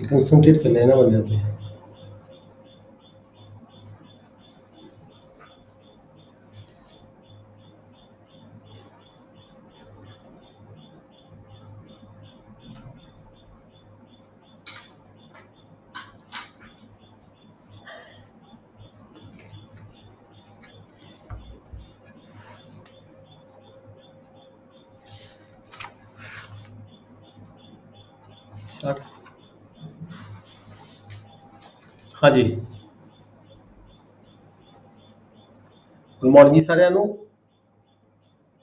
Concentrate कर लेना बंदे पे। स्टार्ट। हाँ जी, गुड मॉर्निंग जी ਸਾਰਿਆਂ ਨੂੰ।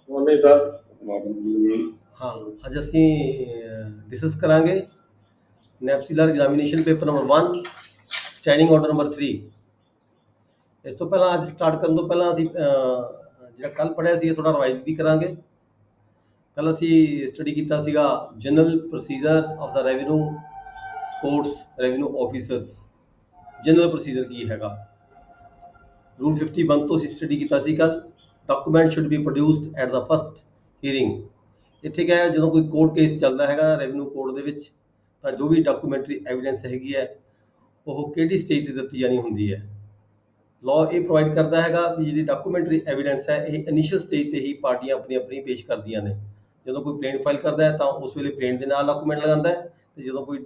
Morning sir. ਮਾਰਨਿੰਗ। ਹਾਂ, ਅੱਜ ਅਸੀਂ ਡਿਸਕਸ ਕਰਾਂਗੇ ਨੈਪਸੀਲਰ examination paper number 1 standing order number 3। ਇਸ ਤੋਂ ਪਹਿਲਾਂ ਅੱਜ ਸਟਾਰਟ ਕਰਨ ਤੋਂ ਪਹਿਲਾਂ ਅਸੀਂ ਜਿਹੜਾ ਕੱਲ ਪੜ੍ਹਿਆ ਸੀ ਥੋੜਾ ਰਿਵਾਈਜ਼ ਵੀ ਕਰਾਂਗੇ। ਕੱਲ ਅਸੀਂ ਸਟੱਡੀ ਕੀਤਾ ਸੀਗਾ general procedure of the revenue courts revenue officers. General procedure ਕੀ ਹੈਗਾ, ਰੂਲ 51 ਤੋਂ ਅਸੀਂ ਸਟੱਡੀ ਕੀਤਾ ਸੀ ਕੱਲ। Document should be produced at the first hearing. ਇੱਥੇ ਕਿਹਾ ਹੈ ਜਦੋਂ ਕੋਈ ਕੋਰਟ ਕੇਸ ਚੱਲਦਾ ਹੈਗਾ ਰੈਵਨਿਊ ਕੋਰਟ ਦੇ ਵਿੱਚ, ਤਾਂ ਜੋ ਵੀ ਡਾਕੂਮੈਂਟਰੀ ਐਵੀਡੈਂਸ ਹੈਗੀ ਹੈ ਉਹ ਕਿਹੜੀ ਸਟੇਜ ਤੇ ਦਿੱਤੀ ਜਾਣੀ ਹੁੰਦੀ ਹੈ। ਲਾਅ ਇਹ ਪ੍ਰੋਵਾਈਡ ਕਰਦਾ ਹੈਗਾ ਵੀ ਜਿਹੜੀ ਡਾਕੂਮੈਂਟਰੀ ਐਵੀਡੈਂਸ ਹੈ ਇਹ ਇਨੀਸ਼ੀਅਲ ਸਟੇਜ ਤੇ ਹੀ ਪਾਰਟੀਆਂ ਆਪਣੀ ਆਪਣੀ ਪੇਸ਼ ਕਰਦੀਆਂ ਨੇ। ਜਦੋਂ ਕੋਈ ਪਲੇਨ ਫਾਈਲ ਕਰਦਾ ਹੈ ਤਾਂ ਉਸ ਵੇਲੇ ਪਲੇਨ ਦੇ ਨਾਲ ਡਾਕੂਮੈਂਟ ਲਗਾਉਂਦਾ ਹੈ, ਤੇ ਜਦੋਂ ਕੋਈ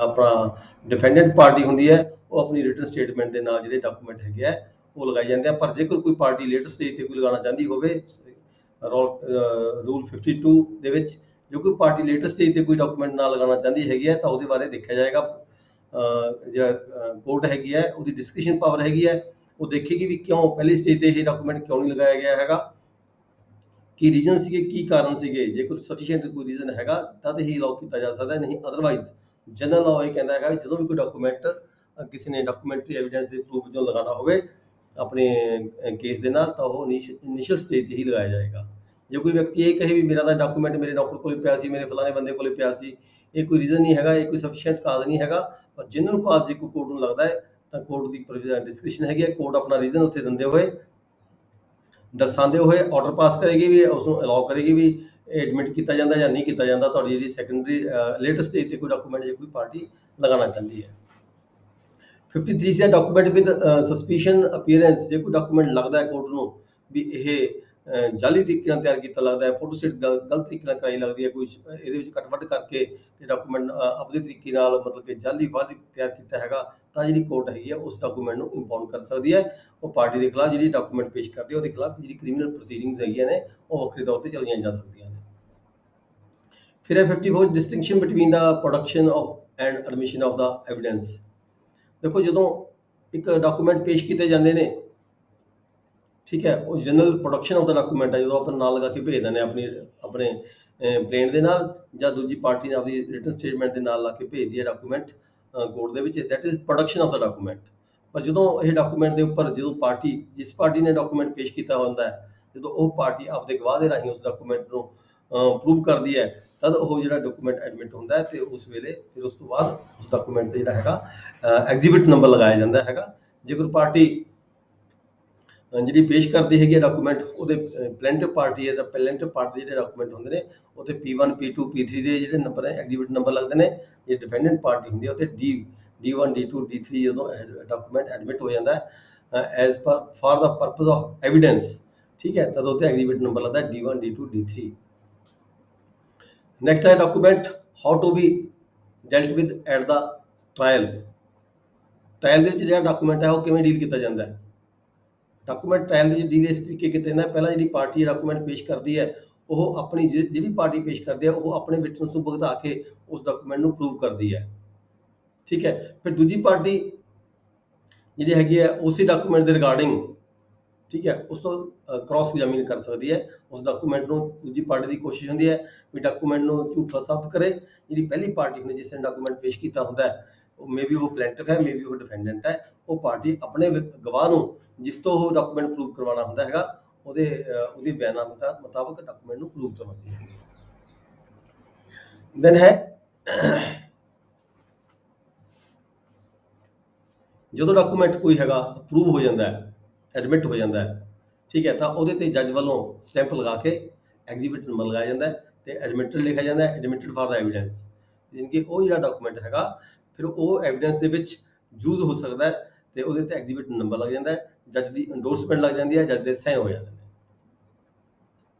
ਆਪਣਾ ਡਿਫੈਂਡੈਂਟ ਪਾਰਟੀ ਹੁੰਦੀ ਹੈ ਉਹ ਆਪਣੀ ਰਿਟਨ ਸਟੇਟਮੈਂਟ ਦੇ ਨਾਲ ਜਿਹੜੇ ਡਾਕੂਮੈਂਟ ਹੈਗੇ ਆ ਉਹ ਲਗਾਏ ਜਾਂਦੇ ਆ। ਪਰ ਜੇਕਰ ਕੋਈ ਪਾਰਟੀ ਲੇਟਰ ਸਟੇਜ ਤੇ ਕੋਈ ਲਗਾਉਣਾ ਚਾਹੁੰਦੀ ਹੋਵੇ, ਰੂਲ 52 ਦੇ ਵਿੱਚ ਜੋ ਕੋਈ ਪਾਰਟੀ ਲੇਟਰ ਸਟੇਜ ਤੇ ਕੋਈ ਡਾਕੂਮੈਂਟ ਨਾ ਲਗਾਉਣਾ ਚਾਹੁੰਦੀ ਹੈਗੀ ਹੈ ਤਾਂ ਉਹਦੇ ਬਾਰੇ ਦੇਖਿਆ ਜਾਏਗਾ। ਜਿਹੜਾ ਕੋਰਟ ਹੈਗੀ ਹੈ ਉਹਦੀ ਡਿਸਕ੍ਰਿਸ਼ਨ ਪਾਵਰ ਹੈਗੀ ਹੈ, ਉਹ ਦੇਖੇਗੀ ਵੀ ਕਿਉਂ ਪਹਿਲੀ ਸਟੇਜ ਤੇ ਇਹ ਡਾਕੂਮੈਂਟ ਕਿਉਂ ਨਹੀਂ ਲਗਾਇਆ ਗਿਆ ਹੈਗਾ, ਕੀ ਰੀਜ਼ਨ ਸੀਗੇ, ਕੀ ਕਾਰਨ ਸੀਗੇ। ਜੇ ਕੋਈ ਸਫੀਸ਼ੀਐਂਟ ਕੋਈ ਰੀਜ਼ਨ ਹੈਗਾ ਤਦ ਹੀ ਅਲਾਉ ਕੀਤਾ ਜਾ ਸਕਦਾ, ਨਹੀਂ ਅਦਰਵਾਈਜ਼ ਜਨਰਲ ਲਾਅ ਇਹ ਕਹਿੰਦਾ ਹੈਗਾ ਜਦੋਂ ਵੀ ਕੋਈ ਡਾਕੂਮੈਂਟ ਕਿਸੇ ਨੇ ਡਾਕੂਮੈਂਟਰੀ ਐਵੀਡੈਂਸ ਦੇ ਪ੍ਰੂਫ ਵਜੋਂ ਲਗਾਉਣਾ ਹੋਵੇ ਆਪਣੇ ਕੇਸ ਦੇ ਨਾਲ ਤਾਂ ਉਹ ਇਨੀਸ਼ੀਅਲ ਸਟੇਜ ਤੇ ਹੀ ਲਗਾਇਆ ਜਾਏਗਾ। ਜੇ ਕੋਈ ਵਿਅਕਤੀ ਇਹ ਕਹੇ ਵੀ ਮੇਰਾ ਤਾਂ ਡਾਕੂਮੈਂਟ ਮੇਰੇ ਨੌਕਰ ਕੋਲ ਪਿਆ ਸੀ, ਮੇਰੇ ਫਲਾਣੇ ਬੰਦੇ ਕੋਲ ਪਿਆ ਸੀ, ਇਹ ਕੋਈ ਰੀਜ਼ਨ ਨਹੀਂ ਹੈਗਾ, ਇਹ ਕੋਈ ਸਫੀਸ਼ੀਐਂਟ ਕਾਜ਼ ਨਹੀਂ ਹੈਗਾ। ਪਰ ਜਨਰਲ ਕਾਜ਼ ਜੇ ਕੋਈ ਕੋਰਟ ਨੂੰ ਲੱਗਦਾ ਹੈ ਤਾਂ ਕੋਰਟ ਦੀ ਡਿਸਕ੍ਰਿਸ਼ਨ ਹੈਗੀ ਹੈ, ਕੋਰਟ ਆਪਣਾ ਰੀਜ਼ਨ ਉੱਥੇ ਦਿੰਦੇ ਹੋਏ ਦਰਸਾਉਂਦੇ ਹੋਏ ਆਰਡਰ ਪਾਸ ਕਰੇਗੀ ਵੀ ਉਸ ਨੂੰ ਅਲਾਉ ਕਰੇਗੀ ਵੀ ਇਹ ਐਡਮਿਟ ਕੀਤਾ ਜਾਂਦਾ ਜਾਂ ਨਹੀਂ ਕੀਤਾ ਜਾਂਦਾ ਤੁਹਾਡੀ ਜਿਹੜੀ ਸੈਕੰਡਰੀ ਲੇਟੈਸਟ ਸਟੇਜ ਤੇ ਕੋਈ ਡਾਕੂਮੈਂਟ ਜੇ ਕੋਈ ਪਾਰਟੀ ਲਗਾਉਣਾ ਚਾਹੁੰਦੀ ਹੈ। 53 ਸੀ ਡਾਕੂਮੈਂਟ ਵਿਦ ਸਸਪੀਸ਼ਨ ਅਪੀਅਰੈਂਸ। ਜੇ ਕੋਈ ਡਾਕੂਮੈਂਟ ਲੱਗਦਾ ਹੈ ਕੋਰਟ ਨੂੰ ਵੀ ਇਹ ਜਾਲੀ ਤਰੀਕੇ ਨਾਲ ਤਿਆਰ ਕੀਤਾ ਲੱਗਦਾ ਹੈ, ਫੋਟੋ ਸਟੇਟ ਗਲਤ ਤਰੀਕੇ ਨਾਲ ਕਰਾਈ ਲੱਗਦੀ ਹੈ, ਕੋਈ ਇਹਦੇ ਵਿੱਚ ਕੱਟ ਵੱਟ ਕਰਕੇ ਤੇ ਡਾਕੂਮੈਂਟ ਆਪਣੇ ਤਰੀਕੇ ਨਾਲ ਮਤਲਬ ਕਿ ਜਾਲੀ ਫਾਰਮ ਤਿਆਰ ਕੀਤਾ ਹੈਗਾ, ਤਾਂ ਜਿਹੜੀ ਕੋਰਟ ਹੈਗੀ ਹੈ ਉਸ ਡਾਕੂਮੈਂਟ ਨੂੰ ਇੰਪਾਊਂਡ ਕਰ ਸਕਦੀ ਹੈ। ਉਹ ਪਾਰਟੀ ਦੇ ਖਿਲਾਫ ਜਿਹੜੀ ਡਾਕੂਮੈਂਟ ਪੇਸ਼ ਕਰਦੀ ਹੈ ਉਹਦੇ ਖਿਲਾਫ ਜਿਹੜੀ ਕ੍ਰਿਮੀਨਲ ਪ੍ਰੋਸੀਡਿੰਗਸ ਹੈਗੀਆਂ ਨੇ ਉਹ ਵੱਖਰੇ ਤੌਰ ਤੇ ਚਲਾਈਆਂ ਜਾ ਸਕਦੀਆਂ ਨੇ। ਫਿਰ ਹੈ 54 distinction between the production of and admission of the evidence. ਦੇਖੋ ਜਦੋਂ ਇੱਕ ਡਾਕੂਮੈਂਟ ਪੇਸ਼ ਕੀਤੇ ਜਾਂਦੇ ਨੇ, ਠੀਕ ਹੈ, ਉਹ general production of the document ਹੈ ਜਦੋਂ ਆਪਾਂ ਨਾਲ ਲਗਾ ਕੇ ਭੇਜ ਦਿੰਦੇ ਆਪਣੇ ਪਲੇਨ ਦੇ ਨਾਲ ਜਾਂ ਦੂਜੀ ਪਾਰਟੀ ਨੇ ਆਪਦੀ ਰਿਟਨ ਸਟੇਟਮੈਂਟ ਦੇ ਨਾਲ ਲਾ ਕੇ ਭੇਜਦੀ ਹੈ ਡਾਕੂਮੈਂਟ ਕੋਰਟ ਦੇ ਵਿੱਚ, that is production of the document. ਪਰ ਜਦੋਂ ਇਹ ਡਾਕੂਮੈਂਟ ਦੇ ਉੱਪਰ ਜਦੋਂ ਪਾਰਟੀ ਜਿਸ ਪਾਰਟੀ ਨੇ ਡਾਕੂਮੈਂਟ ਪੇਸ਼ ਕੀਤਾ ਹੁੰਦਾ ਹੈ, ਜਦੋਂ ਉਹ ਪਾਰਟੀ ਆਪਦੇ ਗਵਾਹ ਦੇ ਰਾਹੀਂ ਉਸ ਡਾਕੂਮੈਂਟ ਨੂੰ ਪ੍ਰੂਵ ਕਰਦੀ ਹੈ ਤਦ ਉਹ ਜਿਹੜਾ ਡਾਕੂਮੈਂਟ ਐਡਮਿਟ ਹੁੰਦਾ ਹੈ ਤੇ ਉਸ ਵੇਲੇ ਫਿਰ ਉਸ ਤੋਂ ਬਾਅਦ ਉਸ ਡਾਕੂਮੈਂਟ ਤੇ ਜਿਹੜਾ ਹੈਗਾ ਐਗਜ਼ੀਬਿਟ ਨੰਬਰ ਲਗਾਇਆ ਜਾਂਦਾ ਹੈਗਾ। ਜੇ ਕੋਈ ਪਾਰਟੀ ਜਿਹੜੀ ਪੇਸ਼ ਕਰਦੀ ਹੈਗੀ ਡਾਕੂਮੈਂਟ ਉਹਦੇ ਪਲੈਂਟਿਵ ਪਾਰਟੀ ਹੈ ਤਾਂ ਪਲੈਂਟਿਵ ਪਾਰਟੀ ਦੇ ਜਿਹੜੇ ਡਾਕੂਮੈਂਟ ਹੁੰਦੇ ਨੇ ਉੱਥੇ P1 P2 P3 ਦੇ ਜਿਹੜੇ ਨੰਬਰ ਹੈ ਐਗਜ਼ੀਬਿਟ ਨੰਬਰ ਲੱਗਦੇ ਨੇ। ਜੇ ਡਿਫੈਂਡੈਂਟ ਪਾਰਟੀ ਹੁੰਦੀ ਹੈ ਉੱਥੇ D1 D2 D3 ਜਦੋਂ ਡਾਕੂਮੈਂਟ ਐਡਮਿਟ ਹੋ ਜਾਂਦਾ ਹੈ as per for the purpose of evidence, ਠੀਕ ਹੈ, ਤਦ ਉੱਥੇ ਐਗਜ਼ੀਬਿਟ ਨੰਬਰ ਲੱਗਦਾ D1 D2 D3। ਨੈਕਸਟ ਹੈ document how to be dealt with at the trial. Trial ਦੇ ਵਿੱਚ ਜਿਹੜਾ ਡਾਕੂਮੈਂਟ ਹੈ ਉਹ ਕਿਵੇਂ ਡੀਲ ਕੀਤਾ ਜਾਂਦਾ ਹੈ। ਡਾਕੂਮੈਂਟ ਟ੍ਰਾਇਲ ਦੇ ਵਿੱਚ ਡੀਲ ਇਸ ਤਰੀਕੇ ਕੀਤੇ ਜਾਂਦਾ, ਪਹਿਲਾਂ ਜਿਹੜੀ ਪਾਰਟੀ ਡਾਕੂਮੈਂਟ ਪੇਸ਼ ਕਰਦੀ ਹੈ ਉਹ ਆਪਣੀ ਜਿਹੜੀ ਪਾਰਟੀ ਪੇਸ਼ ਕਰਦੀ ਹੈ ਉਹ ਆਪਣੇ ਵਿਟਨੈਸ ਨੂੰ ਭੁਗਤਾ ਕੇ ਉਸ ਡਾਕੂਮੈਂਟ ਨੂੰ ਪ੍ਰੂਵ ਕਰਦੀ ਹੈ, ਠੀਕ ਹੈ। ਫਿਰ ਦੂਜੀ ਪਾਰਟੀ ਜਿਹੜੀ ਹੈਗੀ ਹੈ ਉਸੇ ਡਾਕੂਮੈਂਟ ਦੇ ਰਿਗਾਰਡਿੰਗ, ਠੀਕ ਹੈ, ਉਸ ਤੋਂ ਕ੍ਰਾਸ ਐਗਜ਼ਾਮਿਨ ਕਰ ਸਕਦੀ ਹੈ ਉਸ ਡਾਕੂਮੈਂਟ ਨੂੰ। ਦੂਜੀ ਪਾਰਟੀ ਦੀ ਕੋਸ਼ਿਸ਼ ਹੁੰਦੀ ਹੈ ਵੀ ਡਾਕੂਮੈਂਟ ਨੂੰ ਝੂਠਾ ਸਾਬਤ ਕਰੇ। ਜਿਹੜੀ ਪਹਿਲੀ ਪਾਰਟੀ ਹੁੰਦੀ ਜਿਸ ਨੇ ਡਾਕੂਮੈਂਟ ਪੇਸ਼ ਕੀਤਾ ਹੁੰਦਾ ਹੈ ਉਹ ਮੇਬੀ ਉਹ ਪਲੈਂਟਿਵ ਹੈ, ਮੇਬੀ ਉਹ ਡਿਫੈਂਡੈਂਟ ਹੈ, ਉਹ ਪਾਰਟੀ ਆਪਣੇ ਗਵਾਹ ਨੂੰ ਜਿਸ ਤੋਂ ਉਹ ਡਾਕੂਮੈਂਟ ਪ੍ਰੂਵ ਕਰਵਾਉਣਾ ਹੁੰਦਾ ਹੈਗਾ ਉਹਦੇ ਬਿਆਨਾਂ ਮੁਤਾਬਕ ਡਾਕੂਮੈਂਟ ਨੂੰ ਪ੍ਰੂਵ ਕਰਵਾਉਂਦੀ ਹੈ। ਦੈਨ ਹੈ ਜਦੋਂ ਡਾਕੂਮੈਂਟ ਕੋਈ ਹੈਗਾ ਅਪਰੂਵ ਹੋ ਜਾਂਦਾ ਹੈ, ਐਡਮਿਟ ਹੋ ਜਾਂਦਾ ਹੈ, ਠੀਕ ਹੈ, ਤਾਂ ਉਹਦੇ ਤੇ ਜੱਜ ਵੱਲੋਂ ਸਟੈਂਪ ਲਗਾ ਕੇ ਐਗਜ਼ੀਬਿਟ ਨੰਬਰ ਲਗਾਇਆ ਜਾਂਦਾ ਹੈ ਤੇ ਐਡਮਿਟਡ ਲਿਖਿਆ ਜਾਂਦਾ ਹੈ, ਐਡਮਿਟਡ ਫਾਰ ਦਾ ਐਵੀਡੈਂਸ। ਯਾਨੀ ਕਿ ਉਹ ਜਿਹੜਾ ਡਾਕੂਮੈਂਟ ਹੈਗਾ ਫਿਰ ਉਹ ਐਵੀਡੈਂਸ ਦੇ ਵਿੱਚ ਯੂਜ਼ ਹੋ ਸਕਦਾ ਹੈ ਤੇ ਉਹਦੇ ਤੇ ਐਗਜ਼ੀਬਿਟ ਨੰਬਰ ਲੱਗ ਜਾਂਦਾ ਹੈ, ਜੱਜ ਦੀ ਇੰਡੋਰਸਮੈਂਟ ਲੱਗ ਜਾਂਦੀ ਹੈ, ਜੱਜ ਦੇ ਸਾਈਨ ਹੋ ਜਾਂਦੇ ਨੇ।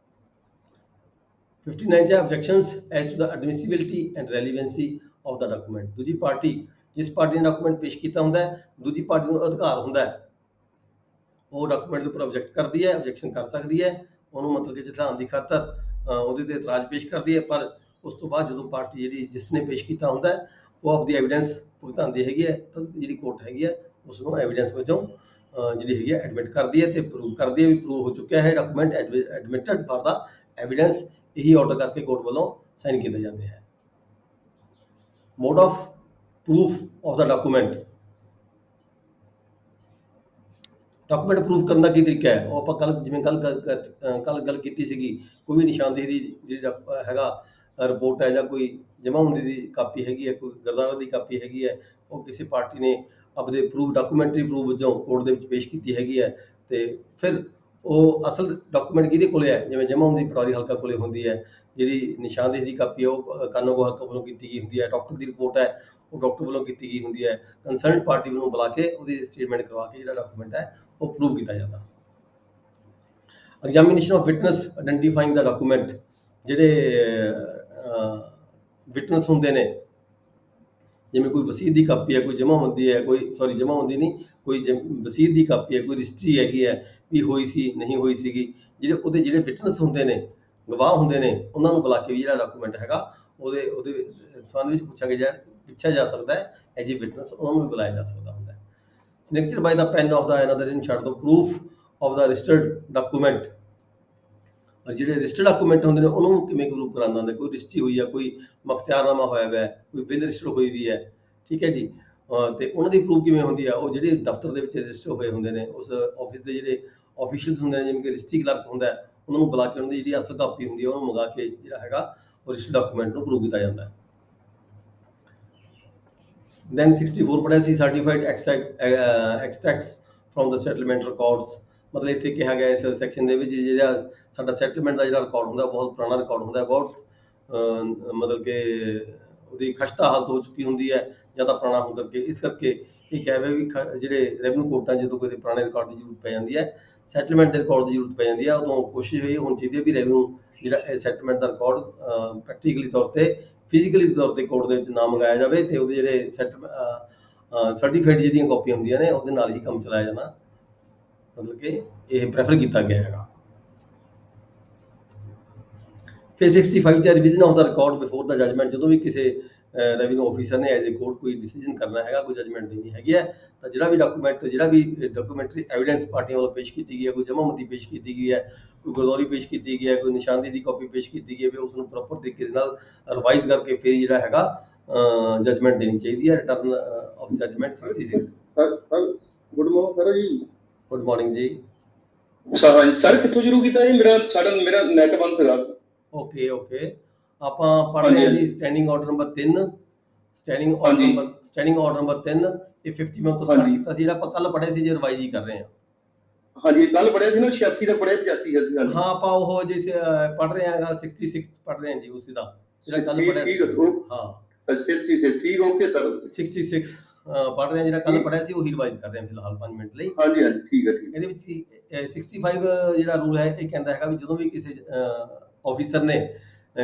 59 ਹੈ objections as to the admissibility and relevancy of the document। ਦੂਜੀ ਪਾਰਟੀ ਜਿਸ ਪਾਰਟੀ ਨੇ ਡਾਕੂਮੈਂਟ ਪੇਸ਼ ਕੀਤਾ ਹੁੰਦਾ ਹੈ, ਦੂਜੀ ਪਾਰਟੀ ਨੂੰ ਅਧਿਕਾਰ ਹੁੰਦਾ ਹੈ ਉਹ ਡਾਕੂਮੈਂਟ ਦੇ ਉੱਪਰ ਆਬਜੈਕਟ ਕਰਦੀ ਹੈ, ਆਬਜੈਕਸ਼ਨ ਕਰ ਸਕਦੀ ਹੈ, ਉਹਨੂੰ ਮਤਲਬ ਕਿ ਝਟਾਉਣ ਦੀ ਖਾਤਰ ਉਹਦੇ ਤੇ ਇਤਰਾਜ਼ ਪੇਸ਼ ਕਰਦੀ ਹੈ। ਪਰ ਉਸ ਤੋਂ ਬਾਅਦ ਜਦੋਂ ਪਾਰਟੀ ਜਿਹੜੀ ਜਿਸ ਨੇ ਪੇਸ਼ ਕੀਤਾ ਹੁੰਦਾ ਹੈ ਉਹ ਆਪਦੀ ਐਵੀਡੈਂਸ ਭੁਗਤਾਉਂਦੀ ਹੈਗੀ ਹੈ, ਤਾਂ ਜਿਹੜੀ ਕੋਰਟ ਹੈਗੀ ਹੈ ਉਸ ਨੂੰ ਐਵੀਡੈਂਸ ਵਜੋਂ ਜਿਹੜੀ ਹੈਗੀ ਹੈ ਐਡਮਿਟ ਕਰਦੀ ਹੈ ਤੇ ਪ੍ਰੂਵ ਕਰਦੀ ਹੈ ਵੀ ਪ੍ਰੂਵ ਹੋ ਚੁੱਕਿਆ ਹੈ document admitted for the evidence. ਇਹੀ ਆਰਡਰ ਕਰਕੇ ਕੋਰਟ ਵੱਲੋਂ ਸਾਈਨ ਕੀਤੇ ਜਾਂਦੇ ਹੈ। Mode of proof of the document. Document proof ਕਰਨ ਦਾ ਕੀ ਤਰੀਕਾ ਹੈ, ਉਹ ਆਪਾਂ ਕੱਲ ਗੱਲ ਕੀਤੀ ਸੀਗੀ। ਕੋਈ ਵੀ ਨਿਸ਼ਾਨਦੇਹੀ ਦੀ ਜਿਹੜੀ ਹੈਗਾ ਰਿਪੋਰਟ ਹੈ ਜਾਂ ਕੋਈ ਜਮ੍ਹਾਂਬੰਦੀ ਦੀ ਕਾਪੀ ਹੈਗੀ ਹੈ, ਕੋਈ ਗਰਦਾਵਰੀ ਦੀ ਕਾਪੀ ਹੈਗੀ ਹੈ, ਉਹ ਕਿਸੇ ਪਾਰਟੀ ਨੇ ਆਪਦੇ ਪ੍ਰੂਫ ਡਾਕੂਮੈਂਟਰੀ ਪ੍ਰੂਫ ਵਜੋਂ ਕੋਰਟ ਦੇ ਵਿੱਚ ਪੇਸ਼ ਕੀਤੀ ਹੈਗੀ ਹੈ ਤੇ ਫਿਰ ਉਹ ਅਸਲ ਡਾਕੂਮੈਂਟ ਕਿਹਦੇ ਕੋਲੇ ਹੈ, ਜਿਵੇਂ ਜਮ੍ਹਾਂਬੰਦੀ ਪਟਵਾਰੀ ਹਲਕਾ ਕੋਲੇ ਹੁੰਦੀ ਹੈ, ਜਿਹੜੀ ਨਿਸ਼ਾਨਦੇਹੀ ਦੀ ਕਾਪੀ ਹੈ ਉਹ ਕਾਨੂੰਗੋ ਹਲਕਾ ਵੱਲੋਂ ਕੀਤੀ ਗਈ ਹੁੰਦੀ ਹੈ, ਡਾਕਟਰ ਦੀ ਰਿਪੋਰਟ ਹੈ ਉਹ ਡਾਕਟਰ ਵੱਲੋਂ ਕੀਤੀ ਗਈ ਹੁੰਦੀ ਹੈ, ਕੰਸਰਨਡ ਪਾਰਟੀ ਵੱਲੋਂ ਬੁਲਾ ਕੇ ਉਹਦੀ ਸਟੇਟਮੈਂਟ ਕਰਵਾ ਕੇ ਜਿਹੜਾ ਡਾਕੂਮੈਂਟ ਹੈ ਉਹ ਪ੍ਰੂਵ ਕੀਤਾ ਜਾਂਦਾ। Examination of witness identifying the document. ਜਿਹੜੇ ਵਿਟਨੈਸ ਹੁੰਦੇ ਨੇ, ਜਿਵੇਂ ਕੋਈ ਵਸੀਅਤ ਦੀ ਕਾਪੀ ਹੈ, ਕੋਈ ਜਮ੍ਹਾਂਬੰਦੀ ਹੈ, ਜਮ੍ਹਾਂਬੰਦੀ ਨਹੀਂ, ਕੋਈ ਵਸੀਅਤ ਦੀ ਕਾਪੀ ਹੈ, ਕੋਈ ਰਜਿਸਟਰੀ ਹੈਗੀ ਹੈ ਵੀ ਹੋਈ ਸੀ ਨਹੀਂ ਹੋਈ ਸੀਗੀ, ਜਿਹੜੇ ਵਿਟਨੈਸ ਹੁੰਦੇ ਨੇ, ਗਵਾਹ ਹੁੰਦੇ ਨੇ, ਉਹਨਾਂ ਨੂੰ ਬੁਲਾ ਕੇ ਵੀ ਜਿਹੜਾ ਡਾਕੂਮੈਂਟ ਹੈਗਾ ਉਹਦੇ ਸੰਬੰਧ ਵਿੱਚ ਪੁੱਛਿਆ ਜਾ ਸਕਦਾ ਹੈ ਐਜ ਏ ਵਿਟਨੈਸ, ਉਹਨਾਂ ਨੂੰ ਵੀ ਬੁਲਾਇਆ ਜਾ ਸਕਦਾ ਹੁੰਦਾ ਹੈ। Signature by the pen of the another in ਛੱਡ ਦੋ proof of the registered document. ਜਿਹੜੇ ਰਜਿਸਟਰਡ ਡਾਕੂਮੈਂਟ ਹੁੰਦੇ ਨੇ ਉਹਨੂੰ ਕਿਵੇਂ ਪ੍ਰੂਫ ਕਰਾਉਂਦਾ ਹੁੰਦਾ, ਕੋਈ ਰਜਿਸਟਰੀ ਹੋਈ ਹੈ, ਕੋਈ ਮੁਖਤਿਆਰਨਾਮਾ ਹੋਇਆ ਹੋਇਆ, ਕੋਈ ਬਿਲ ਰਜਿਸਟਰ ਹੋਈ ਵੀ ਹੈ, ਠੀਕ ਹੈ ਜੀ, ਤੇ ਉਹਨਾਂ ਦੀ ਪ੍ਰੂਫ ਕਿਵੇਂ ਹੁੰਦੀ ਹੈ, ਉਹ ਜਿਹੜੇ ਦਫ਼ਤਰ ਦੇ ਵਿੱਚ ਰਜਿਸਟਰ ਹੋਏ ਹੁੰਦੇ ਨੇ, ਉਸ ਆਫਿਸ ਦੇ ਜਿਹੜੇ ਆਫੀਸ਼ੀਅਲਸ ਹੁੰਦੇ ਨੇ, ਜਿਵੇਂ ਕਿ ਰਜਿਸਟਰੀ ਕਲਰਕ ਹੁੰਦਾ ਹੈ, ਉਹਨਾਂ ਨੂੰ ਬੁਲਾ ਕੇ ਉਹਨਾਂ ਦੀ ਜਿਹੜੀ ਅਸਲ ਕਾਪੀ ਹੁੰਦੀ ਹੈ ਉਹਨੂੰ ਮੰਗਾ ਕੇ ਜਿਹੜਾ ਹੈਗਾ ਉਹ ਰਜਿਸਟਰਡ ਡਾਕੂਮੈਂਟ ਨੂੰ ਪ੍ਰੂਵ ਕੀਤਾ ਜਾਂਦਾ ਹੈ। Then 64 ਪੜਿਆ ਸੀ certified extracts from the settlement records. ਮਤਲਬ ਇੱਥੇ ਕਿਹਾ ਗਿਆ ਇਸ ਸੈਕਸ਼ਨ ਦੇ ਵਿੱਚ ਜਿਹੜਾ ਸਾਡਾ ਸੈਟਲਮੈਂਟ ਦਾ ਜਿਹੜਾ ਰਿਕਾਰਡ ਹੁੰਦਾ ਬਹੁਤ ਪੁਰਾਣਾ ਰਿਕਾਰਡ ਹੁੰਦਾ, ਬਹੁਤ ਮਤਲਬ ਕਿ ਉਹਦੀ ਖਸਤਾ ਹਾਲਤ ਹੋ ਚੁੱਕੀ ਹੁੰਦੀ ਹੈ ਜ਼ਿਆਦਾ ਪੁਰਾਣਾ ਹੋਣ ਕਰਕੇ। ਇਸ ਕਰਕੇ ਇਹ ਕਿਹਾ ਹੋਇਆ ਵੀ ਜਿਹੜੇ ਰੈਵਨਿਊ ਕੋਰਟਾਂ ਜਦੋਂ ਕੋਈ ਪੁਰਾਣੇ ਰਿਕਾਰਡ ਦੀ ਜ਼ਰੂਰਤ ਪੈ ਜਾਂਦੀ ਹੈ, ਸੈਟਲਮੈਂਟ ਦੇ ਰਿਕਾਰਡ ਦੀ ਜ਼ਰੂਰਤ ਪੈ ਜਾਂਦੀ ਹੈ, ਉਦੋਂ ਕੋਸ਼ਿਸ਼ ਇਹ ਹੋਣੀ ਚਾਹੀਦੀ ਹੈ ਵੀ ਰੈਵਨਿਊ ਜਿਹੜਾ ਇਹ ਸੈਟਲਮੈਂਟ ਦਾ ਰਿਕਾਰਡ ਪ੍ਰੈਕਟੀਕਲੀ ਤੌਰ ਤੇ ਫਿਜ਼ੀਕਲੀ ਤੌਰ ਤੇ ਕੋਰਟ ਦੇ ਵਿੱਚ ਨਾ ਮੰਗਾਇਆ ਜਾਵੇ ਤੇ ਉਹਦੇ ਜਿਹੜੇ ਸਰਟੀਫਾਈਡ ਜਿਹੜੀਆਂ ਕਾਪੀਆਂ ਹੁੰਦੀਆਂ ਨੇ ਉਹਦੇ ਨਾਲ ਹੀ ਕੰਮ ਚਲਾਇਆ ਜਾਣਾ ਮਤਲਬ ਕਿ ਇਹ ਪ੍ਰੈਫਰ ਕੀਤਾ ਗਿਆ ਹੈਗਾ। ਫਿਰ 65 ਚ revision of the record before the judgment. ਜਦੋਂ ਵੀ ਕਿਸੇ ਰੈਵਨਿਊ ਆਫੀਸਰ ਨੇ ਐਜ਼ ਏ ਕੋਰਟ ਕੋਈ ਡਿਸੀਜਨ ਕਰਨਾ ਹੈਗਾ, ਕੋਈ ਜਜਮੈਂਟ ਦੇਣੀ ਹੈਗੀ ਹੈ, ਤਾਂ ਜਿਹੜਾ ਵੀ ਡਾਕੂਮੈਂਟਰੀ ਐਵੀਡੈਂਸ ਪਾਰਟੀਆਂ ਵੱਲੋਂ ਪੇਸ਼ ਕੀਤੀ ਗਈ ਹੈ, ਕੋਈ ਜਮ੍ਹਾਂਬੰਦੀ ਪੇਸ਼ ਕੀਤੀ ਗਈ ਹੈ, ਕੋਈ ਗਰਦੌਰੀ ਪੇਸ਼ ਕੀਤੀ ਗਈ ਹੈ, ਕੋਈ ਨਿਸ਼ਾਨਦੇਹੀ ਦੀ ਕਾਪੀ ਪੇਸ਼ ਕੀਤੀ ਗਈ ਹੈ, ਵੀ ਉਸ ਨੂੰ ਪ੍ਰੋਪਰ ਤਰੀਕੇ ਦੇ ਨਾਲ ਰਿਵਾਈਜ਼ ਕਰਕੇ ਫਿਰ ਜਿਹੜਾ ਹੈਗਾ ਜਜਮੈਂਟ ਦੇਣੀ ਚਾਹੀਦੀ ਹੈ। Return of judgment 66। Good morning sir ji. Good morning ji. Sir ਕਿੱਥੋਂ ਸ਼ੁਰੂ ਕੀਤਾ ਜੀ? ਮੇਰਾ ਨੈਟ ਬੰਦ ਸੀਗਾ। ਓਕੇ ਆਪਾਂ ਪੜ੍ਹ ਰਹੇ ਹਾਂ ਜੀ standing order number 3। Standing order number 3 ਇਹ 51 ਤੋਂ ਸਟਾਰਟ ਕੀਤਾ ਸੀ, ਜਿਹੜਾ ਆਪਾਂ ਕੱਲ ਪੜ੍ਹੇ ਸੀ, ਜੇ ਰਿਵਾਈਜ਼ ਹੀ ਕਰ ਰਹੇ ਹਾਂ। ਹਾਂਜੀ ਕੱਲ ਪੜ੍ਹਿਆ ਸੀ ਨਾ 86 ਦਾ ਪੜ੍ਹਿਆ 85 ਹਾਂ ਆਪਾਂ ਉਹ ਜਿਸ ਪੜ੍ਹ ਰਹੇ ਹਾਂ 66 ਪੜ੍ਹ ਰਹੇ ਹਾਂ ਜੀ, ਉਸੇ ਦਾ ਜਿਹੜਾ ਕੱਲ ਪੜ੍ਹਿਆ ਸੀ। ਹਾਂ 66 ਠੀਕ ਓਕੇ ਸਰ। 66 ਪੜ੍ਹ ਰਹੇ ਹਾਂ, ਜਿਹੜਾ ਕੱਲ ਪੜ੍ਹਿਆ ਸੀ ਉਹੀ ਰਿਵਾਈਜ਼ ਕਰ ਰਹੇ ਹਾਂ ਫਿਲਹਾਲ 5 ਮਿੰਟ ਲਈ। ਹਾਂਜੀ ਠੀਕ ਹੈ। ਇਹਦੇ ਵਿੱਚ 65 ਜਿਹੜਾ ਰੂਲ ਹੈ ਇਹ ਕਹਿੰਦਾ ਹੈਗਾ ਵੀ ਜਦੋਂ ਵੀ ਕਿਸੇ ਆਫੀਸਰ ਨੇ